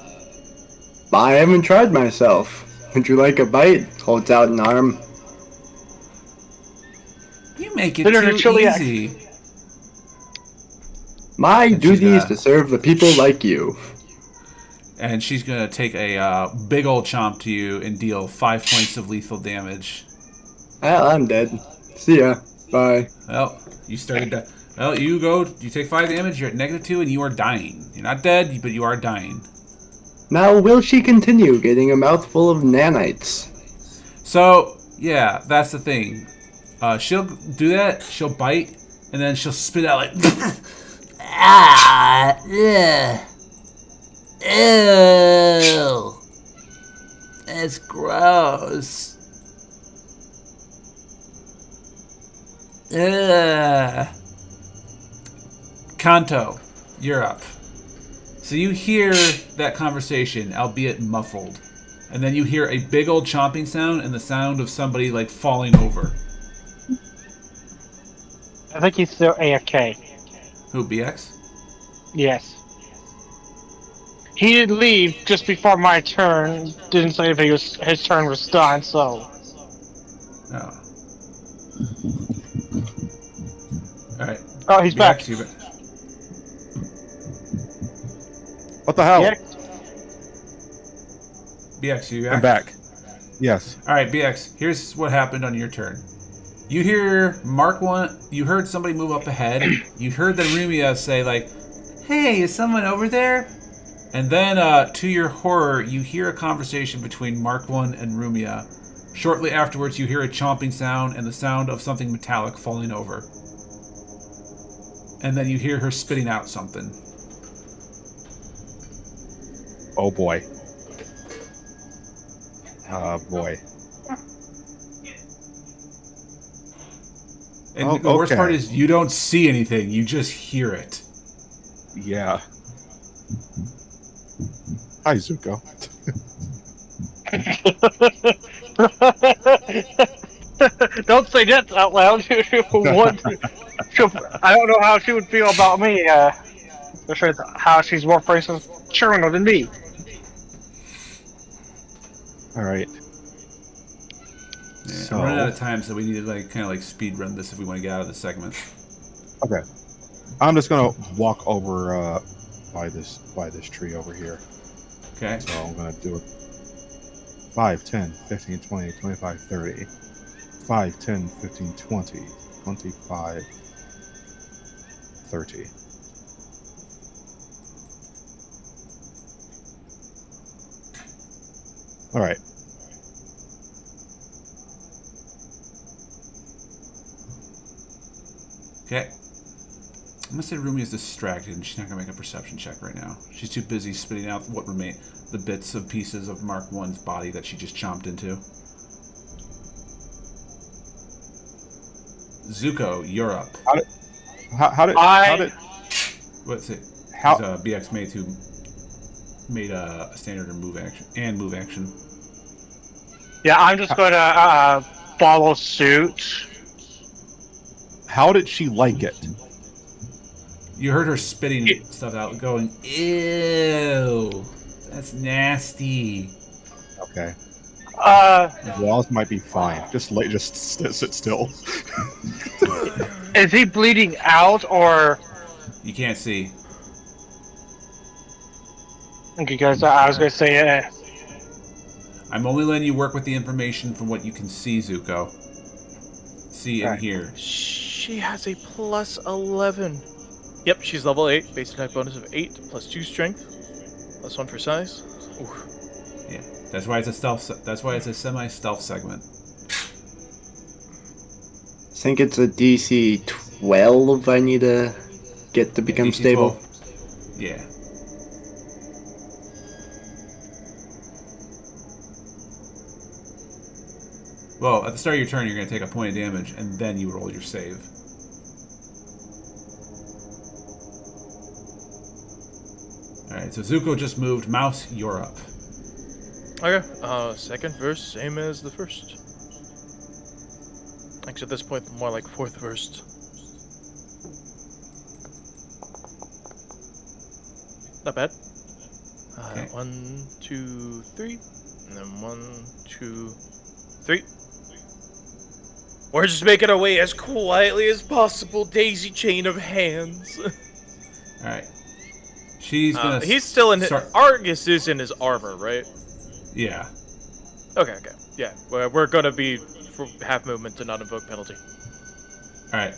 haven't tried myself. Would you like a bite? Holds out an arm. You make it Put it in a too chili easy. My And she's duty is gonna- to serve the people like you. And she's gonna take a big old chomp to you and deal 5 points of lethal damage. Well, I'm dead. See ya. Bye. Well, you started to. Well, you take 5 damage, you're at -2, and you are dying. You're not dead, but you are dying. Now, will she continue getting a mouthful of nanites? So, yeah, that's the thing. She'll do that, she'll bite, and then she'll spit out like. Ew. It's gross. Ugh. Kanto, you're up. So you hear that conversation, albeit muffled. And then you hear a big old chomping sound and the sound of somebody like falling over. I think he's still AFK. Who, BX? Yes. He did leave just before my turn. Didn't say if his turn was done, so. Oh. Alright. Oh, he's back. BX, you back. What the hell? Yeah. BX, you back? I'm back. Yes. Alright, BX, here's what happened on your turn. You hear Mark 1, you heard somebody move up ahead. You heard the Rumia say, like, hey, is someone over there? And then, to your horror, you hear a conversation between Mark 1 and Rumia. Shortly afterwards, you hear a chomping sound and the sound of something metallic falling over. And then you hear her spitting out something. Oh boy. Boy. And Oh, the worst okay. part is you don't see anything, you just hear it. Yeah. Hi, Zuko. Don't say that out loud. I don't know how she would feel about me. Especially how she's more criminal than me. All right. Yeah, So- I'm running out of time, so we need to like kind of like speed run this if we want to get out of the segment. Okay. I'm just gonna walk over by this tree over here. Okay. So I'm gonna do it. 5, 10, 15, 20, 25, 30. 5, 10, 15, 20, 25, 30. All right. Okay. I'm gonna say Rumi is distracted and she's not gonna make a perception check right now. She's too busy spitting out what remain the bits of pieces of Mark 1's body that she just chomped into. Zuko, you're up. How did What's it? How- BX made a standard or move action. Yeah, I'm just gonna follow suit. how did she like it? You heard her spitting stuff out, going, ew, that's nasty. Okay. Uh, Walls might be fine. Just sit still. is he bleeding out or? You can't see. Okay, guys, I was gonna say, I'm only letting you work with the information from what you can see, Zuko. See and hear. She has a plus 11. Yep, she's level 8, base attack bonus of 8, plus 2 strength, plus 1 for size. Ooh. Yeah, that's why it's a stealth. That's why it's a semi-stealth segment. I think it's a DC 12 I need to get to become DC stable. 12. Yeah. Well, at the start of your turn, you're going to take a point of damage, and then you roll your save. Alright, so Zuko just moved. Mouse, you're up. Okay, second verse, same as the first. Actually, at this point, more like fourth verse. Not bad. Okay. 1, 2, 3, and then 1, 2, 3. We're just making our way as quietly as possible, daisy chain of hands. Alright. She's gonna. He's still in his. start- Argus is in his armor, right? Yeah. Okay. Yeah, we're gonna be for half movement to not invoke penalty. Alright.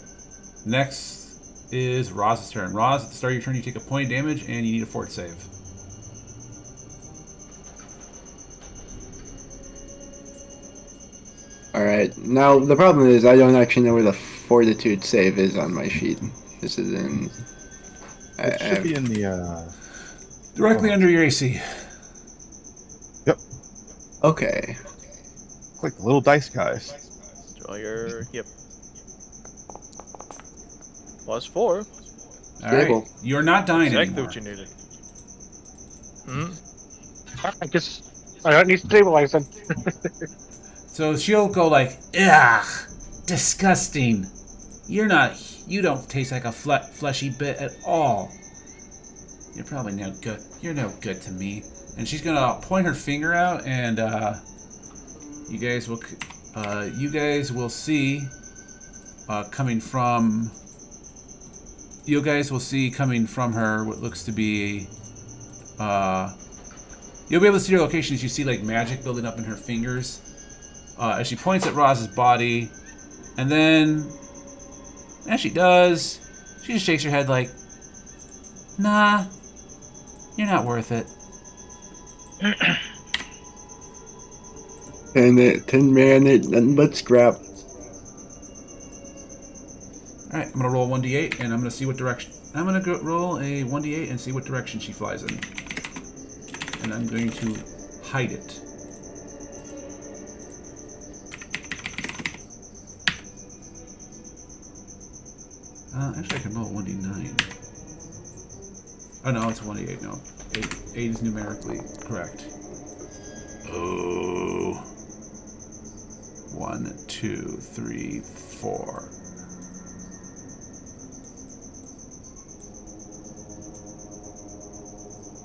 Next is Roz's turn. Roz, at the start of your turn, you take a point of damage, and you need a fort save. Alright, now the problem is I don't actually know where the fortitude save is on my sheet. This is in... It should be in the Directly under your AC. Okay. Click the little dice, guys. Draw your +4. All right. Stable. You're not dying Exactly anymore. what you needed. I don't need to stabilize them. So she'll go like, ugh, disgusting. You don't taste like a fleshy bit at all. You're probably no good. You're no good to me. And she's gonna point her finger out, and you guys will see coming from. You guys will see coming from her what looks to be. You'll be able to see her location as you see like magic building up in her fingers. As she points at Roz's body, and then, as she does, she just shakes her head like, nah, you're not worth it. And 10 man, nothing but scrap. Alright, I'm gonna roll 1d8, and I'm gonna see what direction. I'm gonna roll a 1d8 and see what direction she flies in. And I'm going to hide it. Actually, I can roll 1d9. Oh no, it's 1d8. No, 8 is numerically correct. Oh. 1, 2, 3, 4.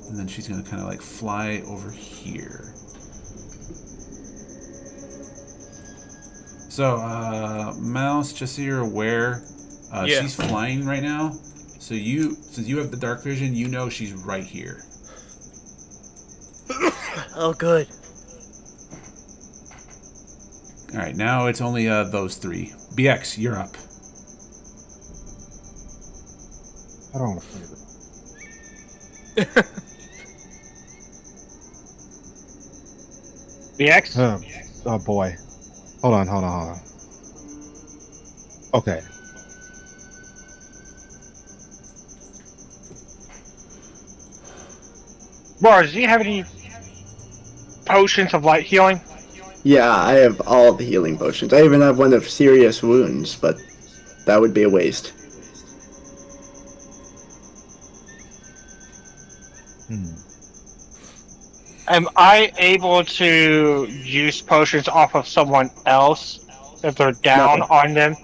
And then she's gonna kind of like fly over here. So, Mouse, just so you're aware, she's flying right now. So since you have the dark vision, you know she's right here. Oh, good. All right, now it's only those three. BX, you're up. I don't want to play this. BX? Oh boy. Hold on. Okay. Mars, do you have any potions of light healing? Yeah, I have all the healing potions. I even have one of serious wounds, but that would be a waste. Am I able to use potions off of someone else if they're down No. on them?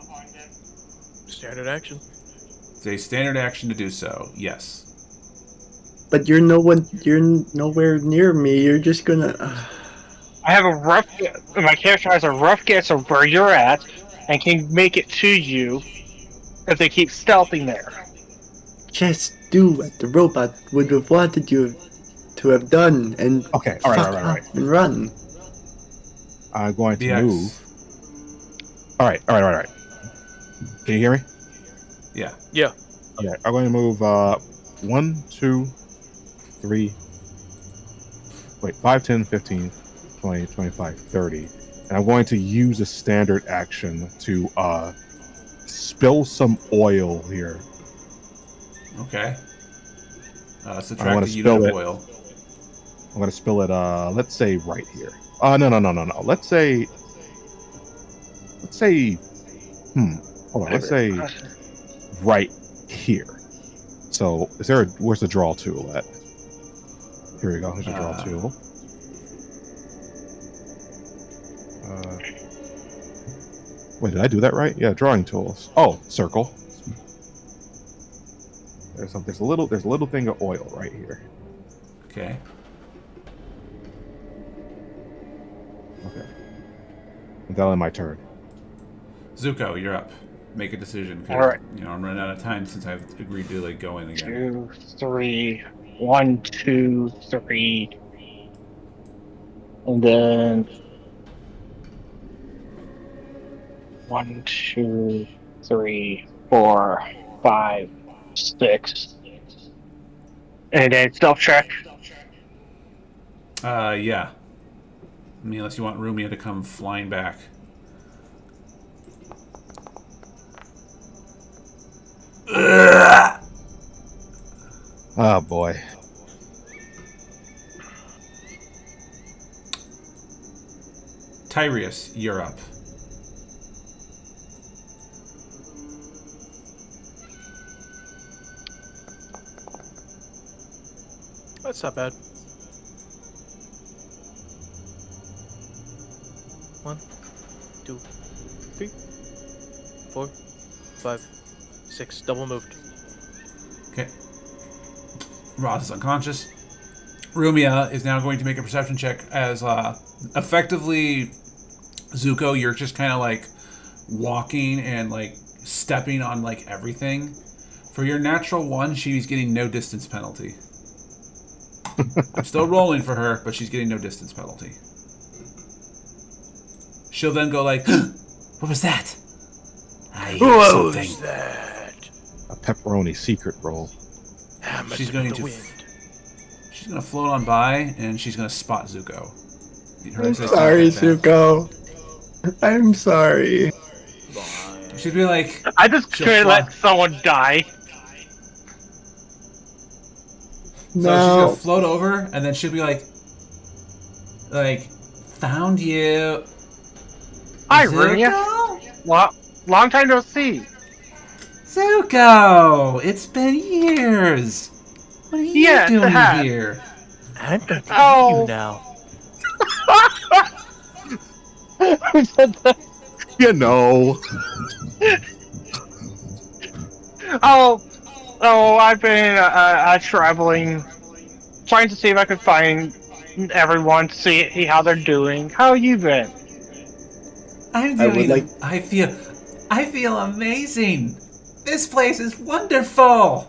Standard action. It's a standard action to do so. Yes. But you're nowhere near me. You're just gonna. I have a rough. My character has a rough guess of where you're at, and can make it to you if they keep stealthing there. Just do what the robot would have wanted you to have done, and Okay. All right. off and run. I'm going to BX. move. All right. Can you hear me? Yeah. Yeah. Okay. I'm going to move 1, 2, 3. Wait, 5, 10, 15, 20, 25, 30. And I'm going to use a standard action to spill some oil here. Okay. I Subtract wanna the unit of spill it. oil. I'm going to spill it, let's say right here. No. Let's say, hold on. Let's say right here. So where's the draw tool at? Here we go. Here's the draw tool. Wait, did I do that right? Yeah, drawing tools. Oh, circle. There's a little thing of oil right here. Okay. Okay. And that'll end my turn. Zuko, you're up. Make a decision. 'Cause, All right. I'm running out of time since I've agreed to like go in again. 2, 3. 1, 2, 3. And then 1, 2, 3, 4, 5, 6. And then stealth check. Yeah. I mean, unless you want Rumia to come flying back. Oh boy. Tyrius, you're up. That's not bad. 1, 2, 3, 4, 5, 6. Double moved. Okay. Roz is unconscious. Rumia is now going to make a perception check as effectively Zuko, you're just kind of like walking and like stepping on like everything. For your natural 1, she's getting no distance penalty. I'm still rolling for her, but she's getting no distance penalty. She'll then go like, what was that? I hear What something. was that? A pepperoni secret roll. She's going to she's going to float on by and she's going to spot Zuko. I'm sorry, Zuko. I'm sorry. She'd be like, I just She'll couldn't fly. let someone die. So she's No. gonna float over, and then she'll be like, found you. Hi, Zuko? Rumia. Long time no see. Zuko! It's been years. What are you Yes, it doing has. here? I'm going to Oh. eat you now. Who said that? You know. I've been traveling, trying to see if I could find everyone, see how they're doing. How you been? I'm I would doing. like- I feel amazing. This place is wonderful.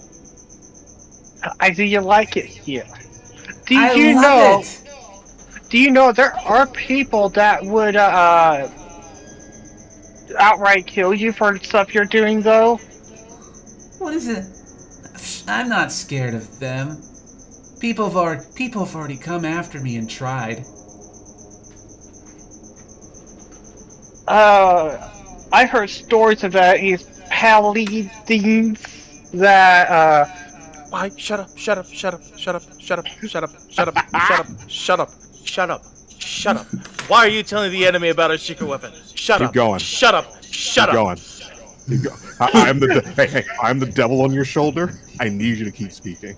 I see you like it here. Do I you love know? it. Do you know there are people that would outright kill you for stuff you're doing, though? What is it? I'm not scared of them. People have already come after me and tried. I heard stories about these paladins that Why? Shut up, shut up, shut up, shut up, shut up, shut up, shut up, shut up, shut up, shut up, shut up. Why are you telling the enemy about our secret weapon? Shut Keep up. going. Shut up. Shut Keep up. going. Keep go- I'm the I'm the devil on your shoulder. I need you to keep speaking.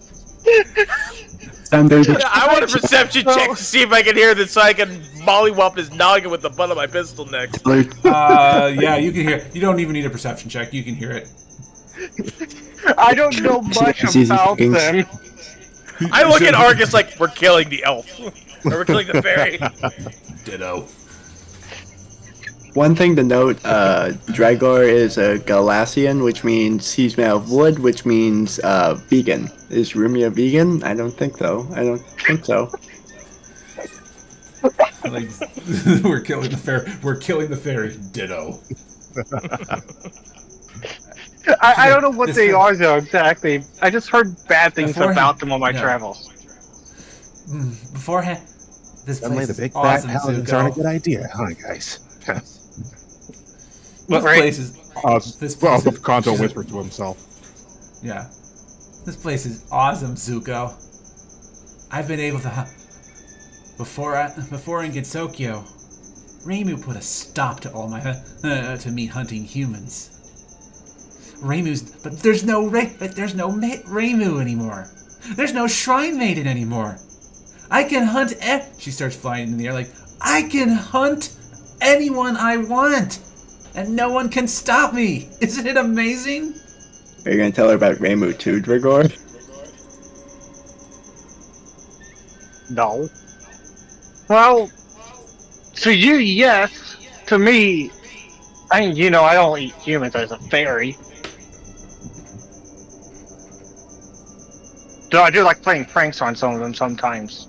Thunder I want a perception check to see if I can hear this so I can mollywop his noggin with the butt of my pistol next. Yeah, you can hear. You don't even need a perception check. You can hear it. I don't know much It's easy about pickings. them. I look at Argus like, we're killing the elf. Or we're killing the fairy. Ditto. One thing to note, Dragor is a Galasian, which means he's made of wood, which means vegan. Is Rumia vegan? I don't think so. Like we're killing the fairy. We're killing the fairy. Ditto. I don't know what This they thing- are though exactly. I just heard bad things Beforehand- about them on my yeah. travels. Beforehand, this Suddenly place the big is bad awesome, paladins aren't a Zuko. good idea, huh, guys? This Right. place is. This Well, place is- Kanto she's a- whispered to himself. Yeah. This place is awesome, Zuko. I've been able to. Before in Gensokyo, Reimu put a stop to all my to me hunting humans. But there's no Reimu anymore. There's no Shrine Maiden anymore. I can hunt. She starts flying in the air like I can hunt anyone I want, and no one can stop me. Isn't it amazing? Are you gonna tell her about Reimu too, Dragor? No. Well, to you, yes. To me, I don't eat humans as a fairy. Though I do like playing pranks on some of them sometimes.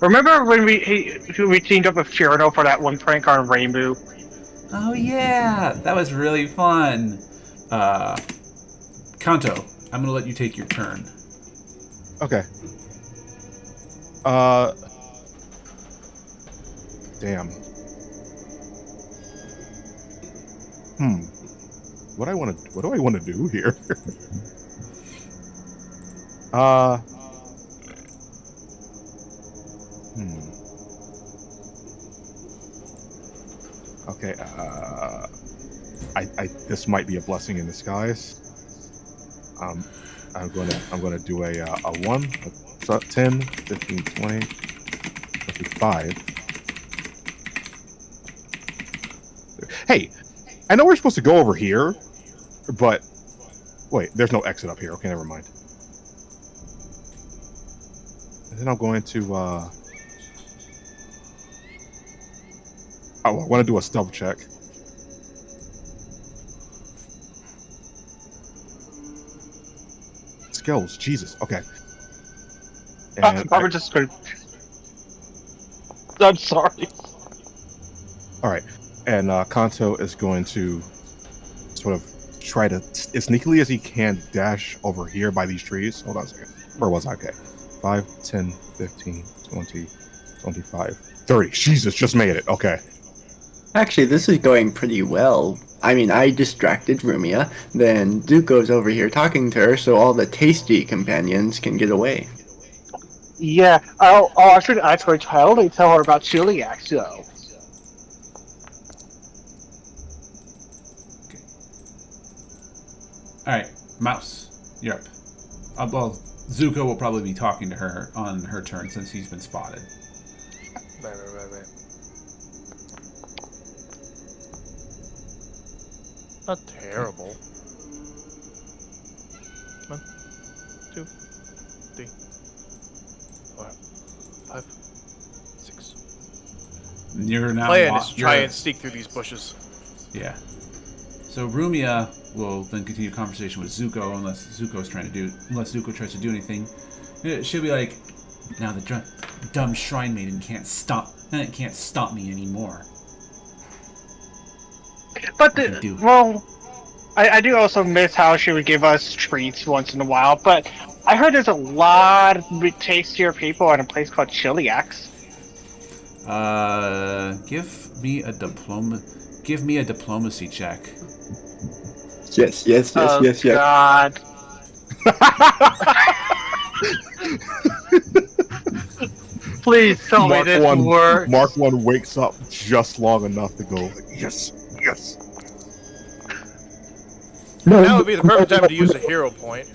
Remember when we teamed up with Furino for that one prank on Rainbow? Oh yeah, that was really fun. Kanto, I'm gonna let you take your turn. Okay. Damn. What do I want to do here? Okay. This might be a blessing in disguise. I'm gonna do a 1, a 10, 15, 20, 25. Hey, I know we're supposed to go over here, but wait, there's no exit up here. Okay, never mind. And then I'm going to I want to do a stealth check. Skills, Jesus. Okay. And I was just going. I'm sorry. all right, and Kanto is going to sort of try to, as sneakily as he can, dash over here by these trees. Hold on a second. Where was I? Okay. 5, 10, 15, 20, 25, 30. Jesus, just made it. Okay. Actually, this is going pretty well. I mean, I distracted Rumia, then Zuko's over here talking to her so all the tasty companions can get away. Yeah. I should actually totally tell her about celiac, though. Alright, Mouse, you're up. Well, Zuko will probably be talking to her on her turn since he's been spotted. Right. Not terrible. 1, 2, 3, 4, 5, 6. You're now Plan is to try and sneak through these bushes. Yeah. So Rumia will then continue conversation with Zuko unless Zuko tries to do anything. She'll be like, "Now the dumb shrine maiden can't stop me anymore." But I do also miss how she would give us treats once in a while. But I heard there's a lot of tastier people in a place called Chiliacs. Give me a diplomacy check. Yes. God. Please tell me this works. Mark 1 wakes up just long enough to go, yes. No, That would be the perfect time to use a hero point.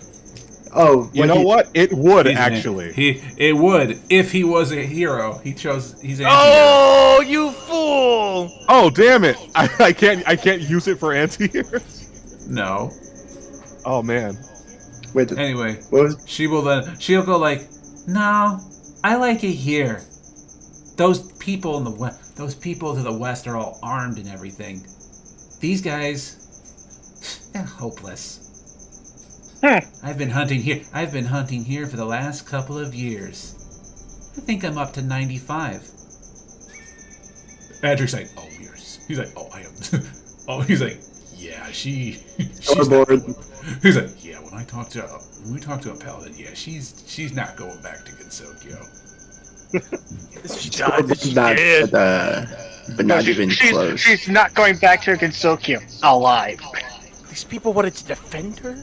Oh, You know what? It would It would if he was a hero. He's an Oh, you fool! Oh, damn it! I can't use it for anti-heroes. No. Oh man. Wait, Anyway, what was? she'll go like, "No, I like it here. Those people to the west are all armed and everything. These guys, they're hopeless. I've been hunting here for the last couple of years. I think I'm up to 95." Patrick's like, "Oh, yours." He's like, "Oh, I am." Oh, he's like, "Yeah, she's not going." He's like, "Yeah, when we talk to a paladin, yeah, she's not going back to Gensokyo." She died. She Not, did. but not even close. She's not going back to Gensokyo alive. These people wanted to defend her?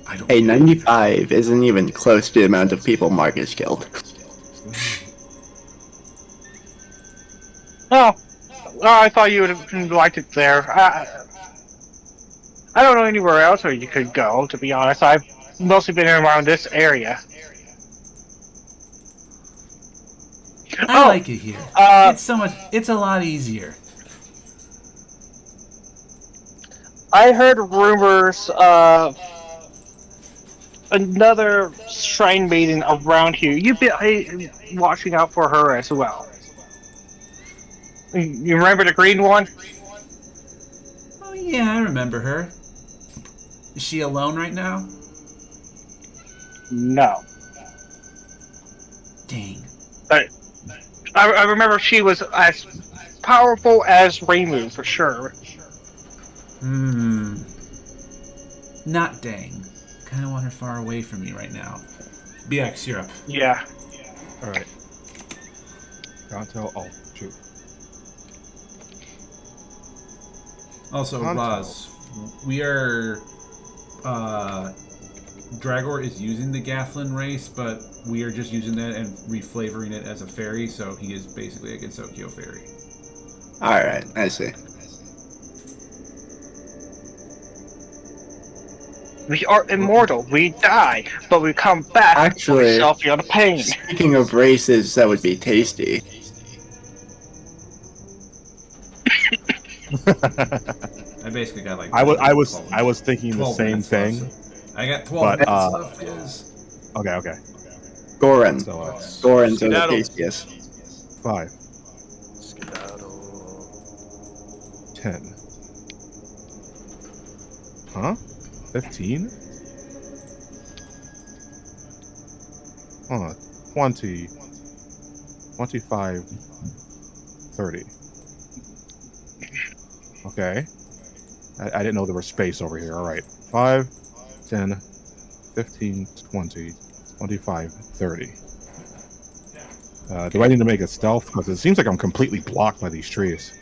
I don't. Hey, 95 isn't even close to the amount of people Mark has killed. Oh, I thought you would have liked it there. I don't know anywhere else where you could go, to be honest. I've mostly been around this area. I like it here. It's a lot easier. I heard rumors of another shrine maiden around here. You've been watching out for her as well. You remember the green one? Oh yeah, I remember her. Is she alone right now? No. Dang. But I remember she was as powerful as Reimu, for sure. Not dang. Kind of want her far away from me right now. BX, you're up. Yeah. All right. Kanto. Oh shoot. Also, Kanto. Roz, we are. Dragor is using the Gathlin race, but we are just using that and reflavoring it as a fairy, so he is basically a Gensokyo fairy. Alright, I see. We are immortal. We die, but we come back. Actually, we still feel the pain. Speaking of races, that would be tasty. I basically got like. I was thinking the 12 same minutes left, thing. so I got 12 But, minutes left, guys. Okay. Goran. So Gorans are the Skedaddle. tastiest. 5, Skedaddle. 10. Huh? 15? 20, 25, 30. Okay. I didn't know there was space over here. All right. 5, 10, 15, 20, 25, 30. Do I need to make a stealth? Because it seems like I'm completely blocked by these trees.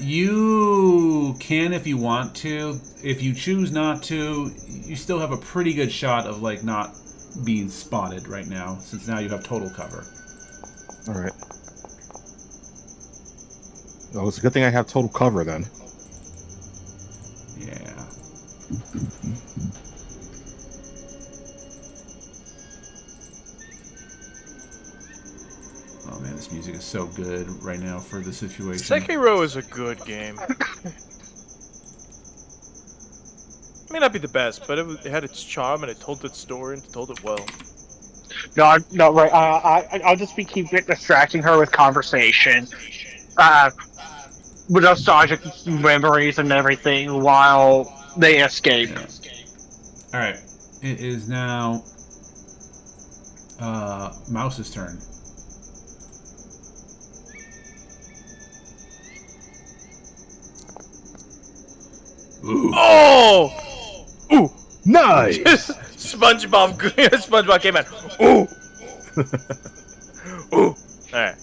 You can if you want to. If you choose not to, you still have a pretty good shot of like not being spotted right now, since now you have total cover. All right. Well, it's a good thing I have total cover then. Yeah. Oh man, this music is so good right now for the situation. Sekiro is a good game. May not be the best, but it had its charm and it told its story and it told it well. No, right. I'll just keep distracting her with conversation, with nostalgic memories and everything while they escape. Yeah. All right, it is now Mouse's turn. Ooh. Oh! Ooh! Nice. SpongeBob came out. Ooh! Ooh! Alright.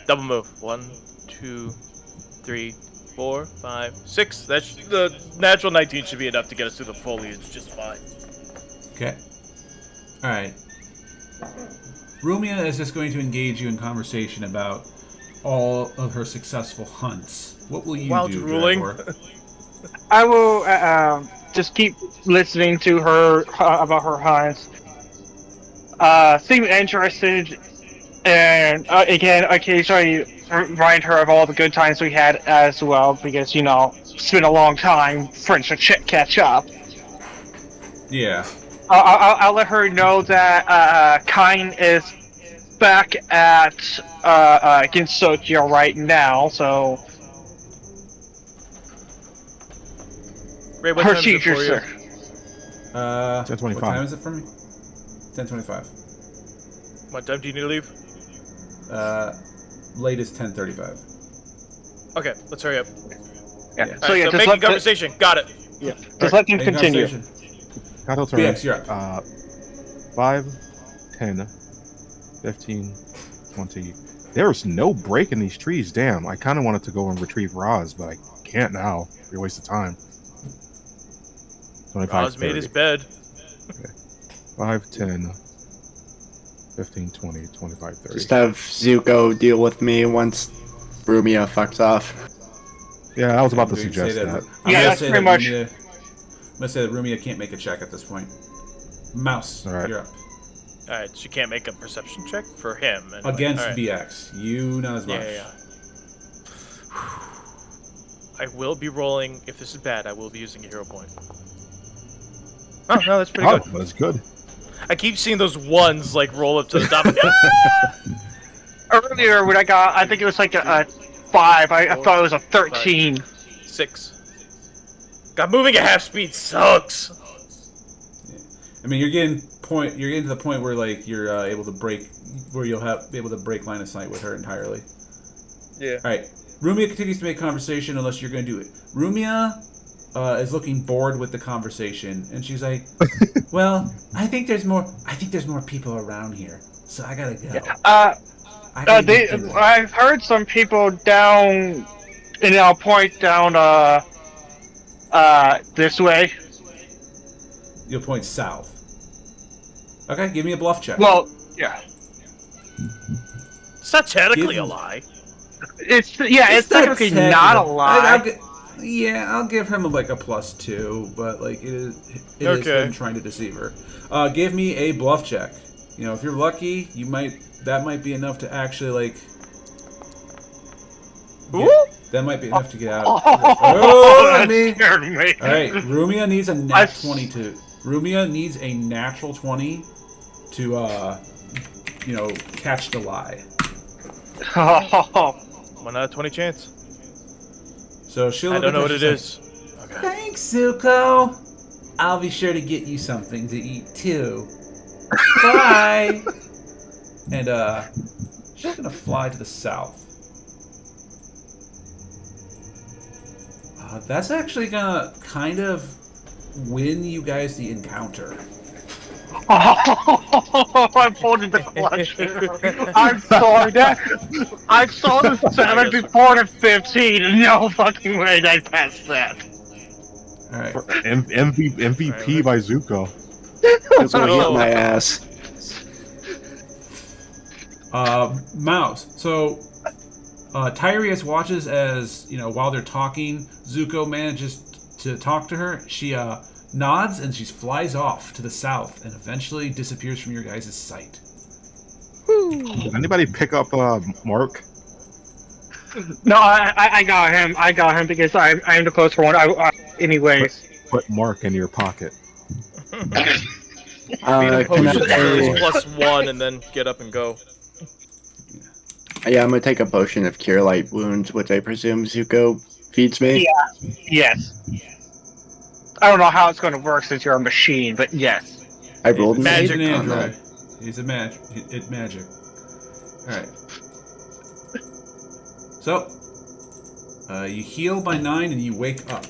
Double move. 1, 2, 3, 4, 5, 6. That's the natural 19 should be enough to get us through the foliage just fine. Okay. All right. Rumia is just going to engage you in conversation about all of her successful hunts. What will you While do, drooling. Dragor? I will just keep listening to her about her hunts. Seem interested, and again, occasionally remind her of all the good times we had as well, because it's been a long time. Friends should catch up. Yeah. I'll let her know that Kine is back at Ginsokia right now, so Ray, what her time is it teacher, for you? sir. 10:25. What time is it for me? 10:25. What time do you need to leave? Latest 10:35. Okay, let's hurry up. Yeah. Alright, So yeah, so just making let conversation. Got it. just let him Making continue. conversation. Got turn. BX, you're up. 5, 10, 15, 20. There's no break in these trees. Damn, I kind of wanted to go and retrieve Roz, but I can't now. It'd be a waste of time. 25, Roz made 30. his bed. 5, 10, 15, 20, 25, 30. Just have Zuko deal with me once Rumia fucks off. Yeah, I was about to I'm going say suggest that. I'm Yeah, gonna that's say pretty that much- Rumia, I'm gonna say that Rumia can't make a check at this point. Mouse, All right. you're up. Alright, she can't make a perception check for him. Anyway. Against Alright. BX. You not as much. Yeah. I will be rolling. If this is bad, I will be using a hero point. Oh, no, that's pretty Oh, good. that's good. I keep seeing those ones like roll up to the top. Earlier when I think it was like a 5. I thought it was a 13. 6. God, moving at half speed sucks. I mean, you're getting to the point where like you're able to break, where you'll be able to break line of sight with her entirely. Yeah. All right, Rumia continues to make conversation unless you're going to do it. Rumia is looking bored with the conversation, and she's like, "Well, I think there's more people around here, so I gotta go." I've heard some people down, and I'll point down this way. You'll point south. Okay, give me a bluff check. Well, yeah. It's not technically Give- a lie. It's technically not a lie. I'll give him like a +2, but like it is Okay. him trying to deceive her. Give me a bluff check. You know, if you're lucky, that might be enough to actually like. That might be enough to get out. That scared me. All right, Rumia needs a nat 22. Rumia needs a natural 20 to catch the lie. 1 out of 20 chance. So she'll. I don't know what it is. Okay. Thanks, Zuko. I'll be sure to get you something to eat too. Bye. And she's gonna fly to the south. That's actually gonna kind of win you guys the encounter. I pulled the clutch. I'm sorry. I saw the 7 before the 15, and no fucking way I passed that. All right. MVP by Zuko. That's gonna hit my ass. Mouse. So, Tyreus watches as, while they're talking, Zuko manages to talk to her. She nods and she flies off to the south and eventually disappears from your guys' sight. Did anybody pick up Mark? No, I got him. I got him because I am the closer one. Anyways. Put Mark in your pocket. Beat Can a potion I- for +1 and then get up and go. Yeah, I'm gonna take a potion of Cure Light Wounds, which I presume Zuko feeds me. Yeah. Yes. I don't know how it's going to work since you're a machine, but yes. I rolled an Magic 8 on android. that. He's a magic. It's magic. All right. So, you heal by 9 and you wake up.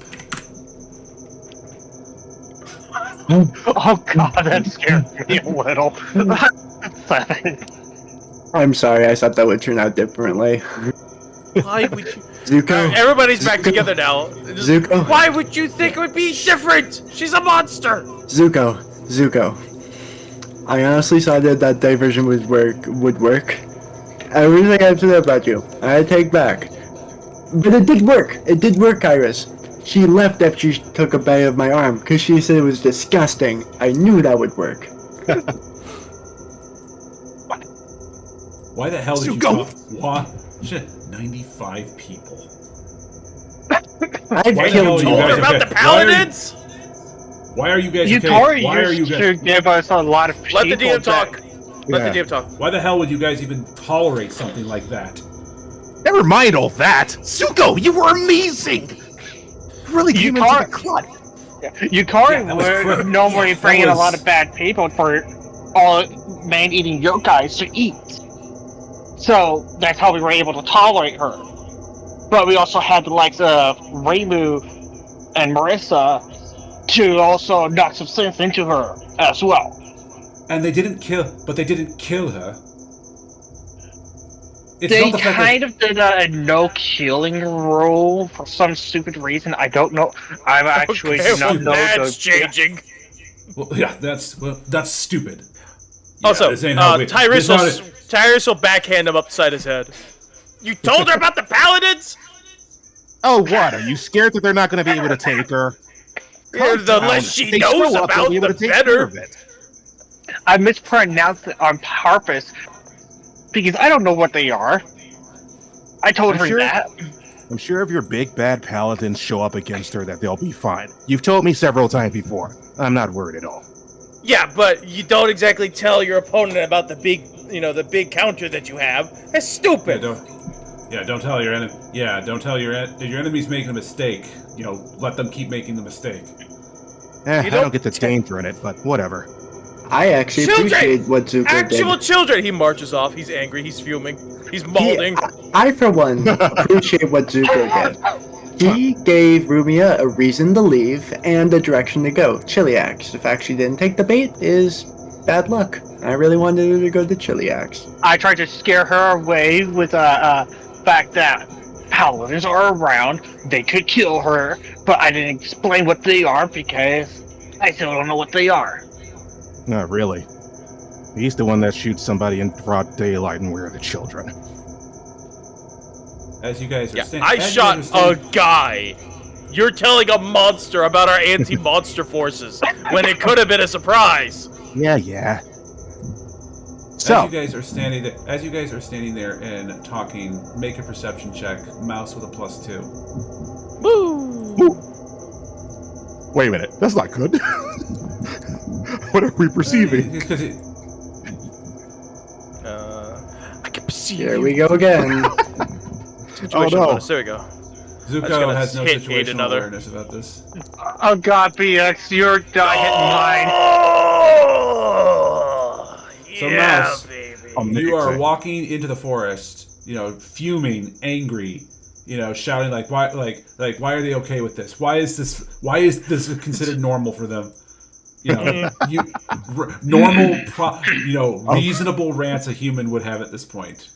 Oh god, that scared me a little. 7. I'm sorry, I thought that would turn out differently. Why would you? Zuko, Everybody's back Zuko. together now. Zuko. Why would you think it would be different? She's a monster. Zuko. I honestly thought that diversion would work. Everything I've said about you, I take back. But it did work. It did work, Iris. She left after she took a bite of my arm because she said it was disgusting. I knew that would work. Why the hell did Zuko. you talk? What? Shit, 95 people. I've Why the hell killed are you. you guys About okay? the paladins. Why are you guys okay? Yukari Why are you used guys? to give us a lot of Let the people DM talk. that- Let the DM talk. Why the hell would you guys even tolerate something like that? Never mind all that. Zuko, you were amazing. You really came into the club. Yukari that was would correct. normally Yeah, that bring in a was- lot of bad people for all man-eating yokais to eat. So that's how we were able to tolerate her. But we also had the likes of Reimu and Marissa to also knock some sense into her as well. And they didn't kill her. It's They not the fact that- kind of did a no-killing rule for some stupid reason. I don't know. I actually do not know. That's changing. Well, yeah, that's stupid. Yeah, Also, this ain't how we- this Tyrus will backhand him upside his head. You told her about the paladins? Oh, what? Are you scared that they're not going to be able to take her? Calm The down. less she If they knows show up, they'll about, be able the to take care better. of it. I mispronounced it on purpose because I don't know what they are. I told I'm her sure- that. I'm sure if your big bad paladins show up against her, that they'll be fine. You've told me several times before. I'm not worried at all. Yeah, but you don't exactly tell your opponent about the big counter that you have. That's stupid. Don't tell your enemy. Yeah, don't tell your if your enemy's making a mistake. Let them keep making the mistake. I don't get the danger in it, but whatever. I actually Children! appreciate what Zuko Actual did. children. He marches off. He's angry. He's fuming. He's mauling. I, for one, appreciate what Zuko did. He gave Rumia a reason to leave and a direction to go. Chiliax. The fact she didn't take the bait is bad luck. I really wanted her to go to Chiliax. I tried to scare her away with the fact that paladins are around. They could kill her, but I didn't explain what they are because I still don't know what they are. Not really. He's the one that shoots somebody in broad daylight and we're the children. as you guys are Yeah, standing, I shot a guy. You're telling a monster about our anti-monster forces when it could have been a surprise. Yeah. As So, you guys are standing there and talking, make a perception check. Mouse with a +2. Woo! wait a minute. That's not good. What are we perceiving? Because I can perceive Here you. we go again. Situation no. bonus. There we go. Zuko gonna has no hit situational another. awareness about this. Oh God, BX, you're die hitting mine. Oh, So, yeah, Mouse, baby. You are walking into the forest, fuming, angry, shouting like why are they okay with this? Why is this considered normal for them? Reasonable rants a human would have at this point.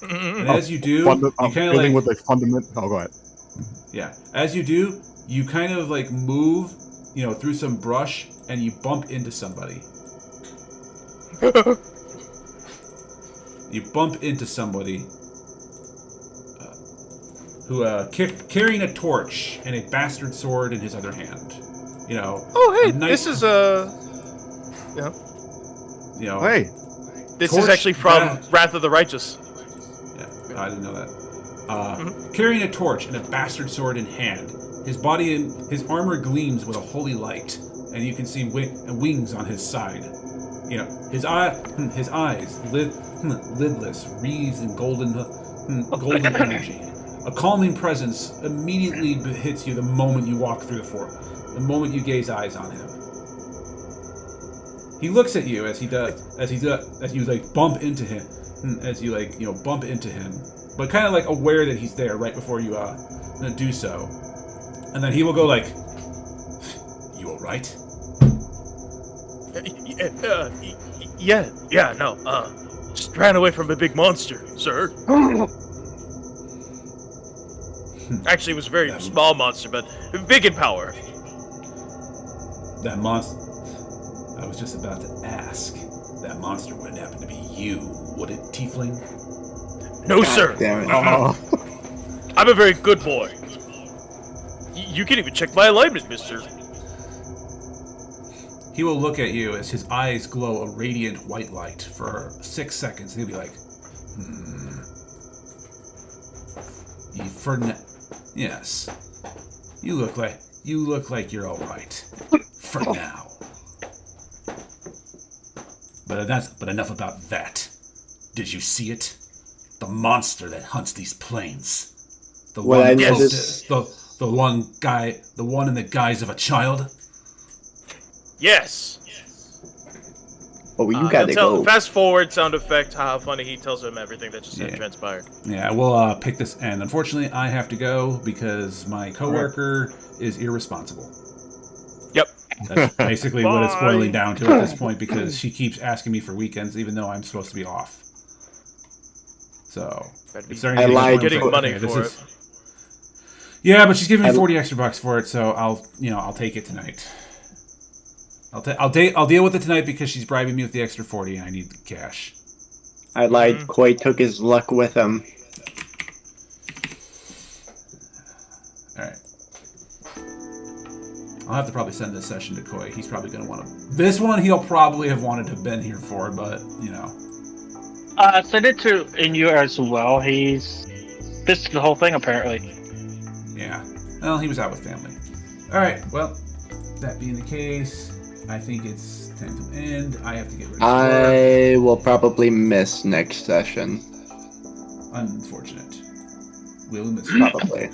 And as you do, you kind of dealing with a fundamental. Oh, go ahead. yeah. As you do, you kind of like move, through some brush, and you bump into somebody. You bump into somebody who carrying a torch and a bastard sword in his other hand. Oh, hey, this is Hey, this Torch is actually from that- Wrath of the Righteous. Yeah, I didn't know that. Carrying a torch and a bastard sword in hand, his body and his armor gleams with a holy light, and you can see wings on his side. His eyes lidless, wreathed in golden energy. A calming presence immediately hits you the moment you walk through the fort. The moment you gaze eyes on him. He looks at you as you like bump into him, bump into him, but kind of like aware that he's there right before you do so, and then he will go like, "You all right?" Yeah, no, just ran away from a big monster, sir. Actually, it was a very small monster, but big in power. That monster. I was just about to ask. That monster wouldn't happen to be you, would it, Tiefling? No, sir. Damn it. oh, I'm a very good boy. You can even check my alignment, mister. He will look at you as his eyes glow a radiant white light for 6 seconds. He'll be like, Yes. You look like you're all right for now. But enough about that. Did you see it? The monster that hunts these plains. The Well, one I know close to, the one in the guise of a child. Yes. Oh, you gotta go. Fast forward sound effect. How funny he tells him everything that just transpired. Yeah, we'll pick this, and unfortunately, I have to go because my coworker is irresponsible. Yep. That's basically what it's boiling down to at this point because she keeps asking me for weekends, even though I'm supposed to be off. So, is there I anything lied. Getting money this for is- it. Yeah, but she's giving me 40 extra bucks for it, so I'll take it tonight. I'll deal with it tonight because she's bribing me with the extra 40 and I need the cash. I lied. Koi took his luck with him. Alright. I'll have to probably send this session to Koi. He's probably going to want to... This one he'll probably have wanted to have been here for, but, Send it to Inu as well. He's pissed the whole thing apparently. Yeah. Well, he was out with family. Alright, well, that being the case, I think it's time to end. I have to get rid of I will probably miss next session. Unfortunate. We'll miss Probably.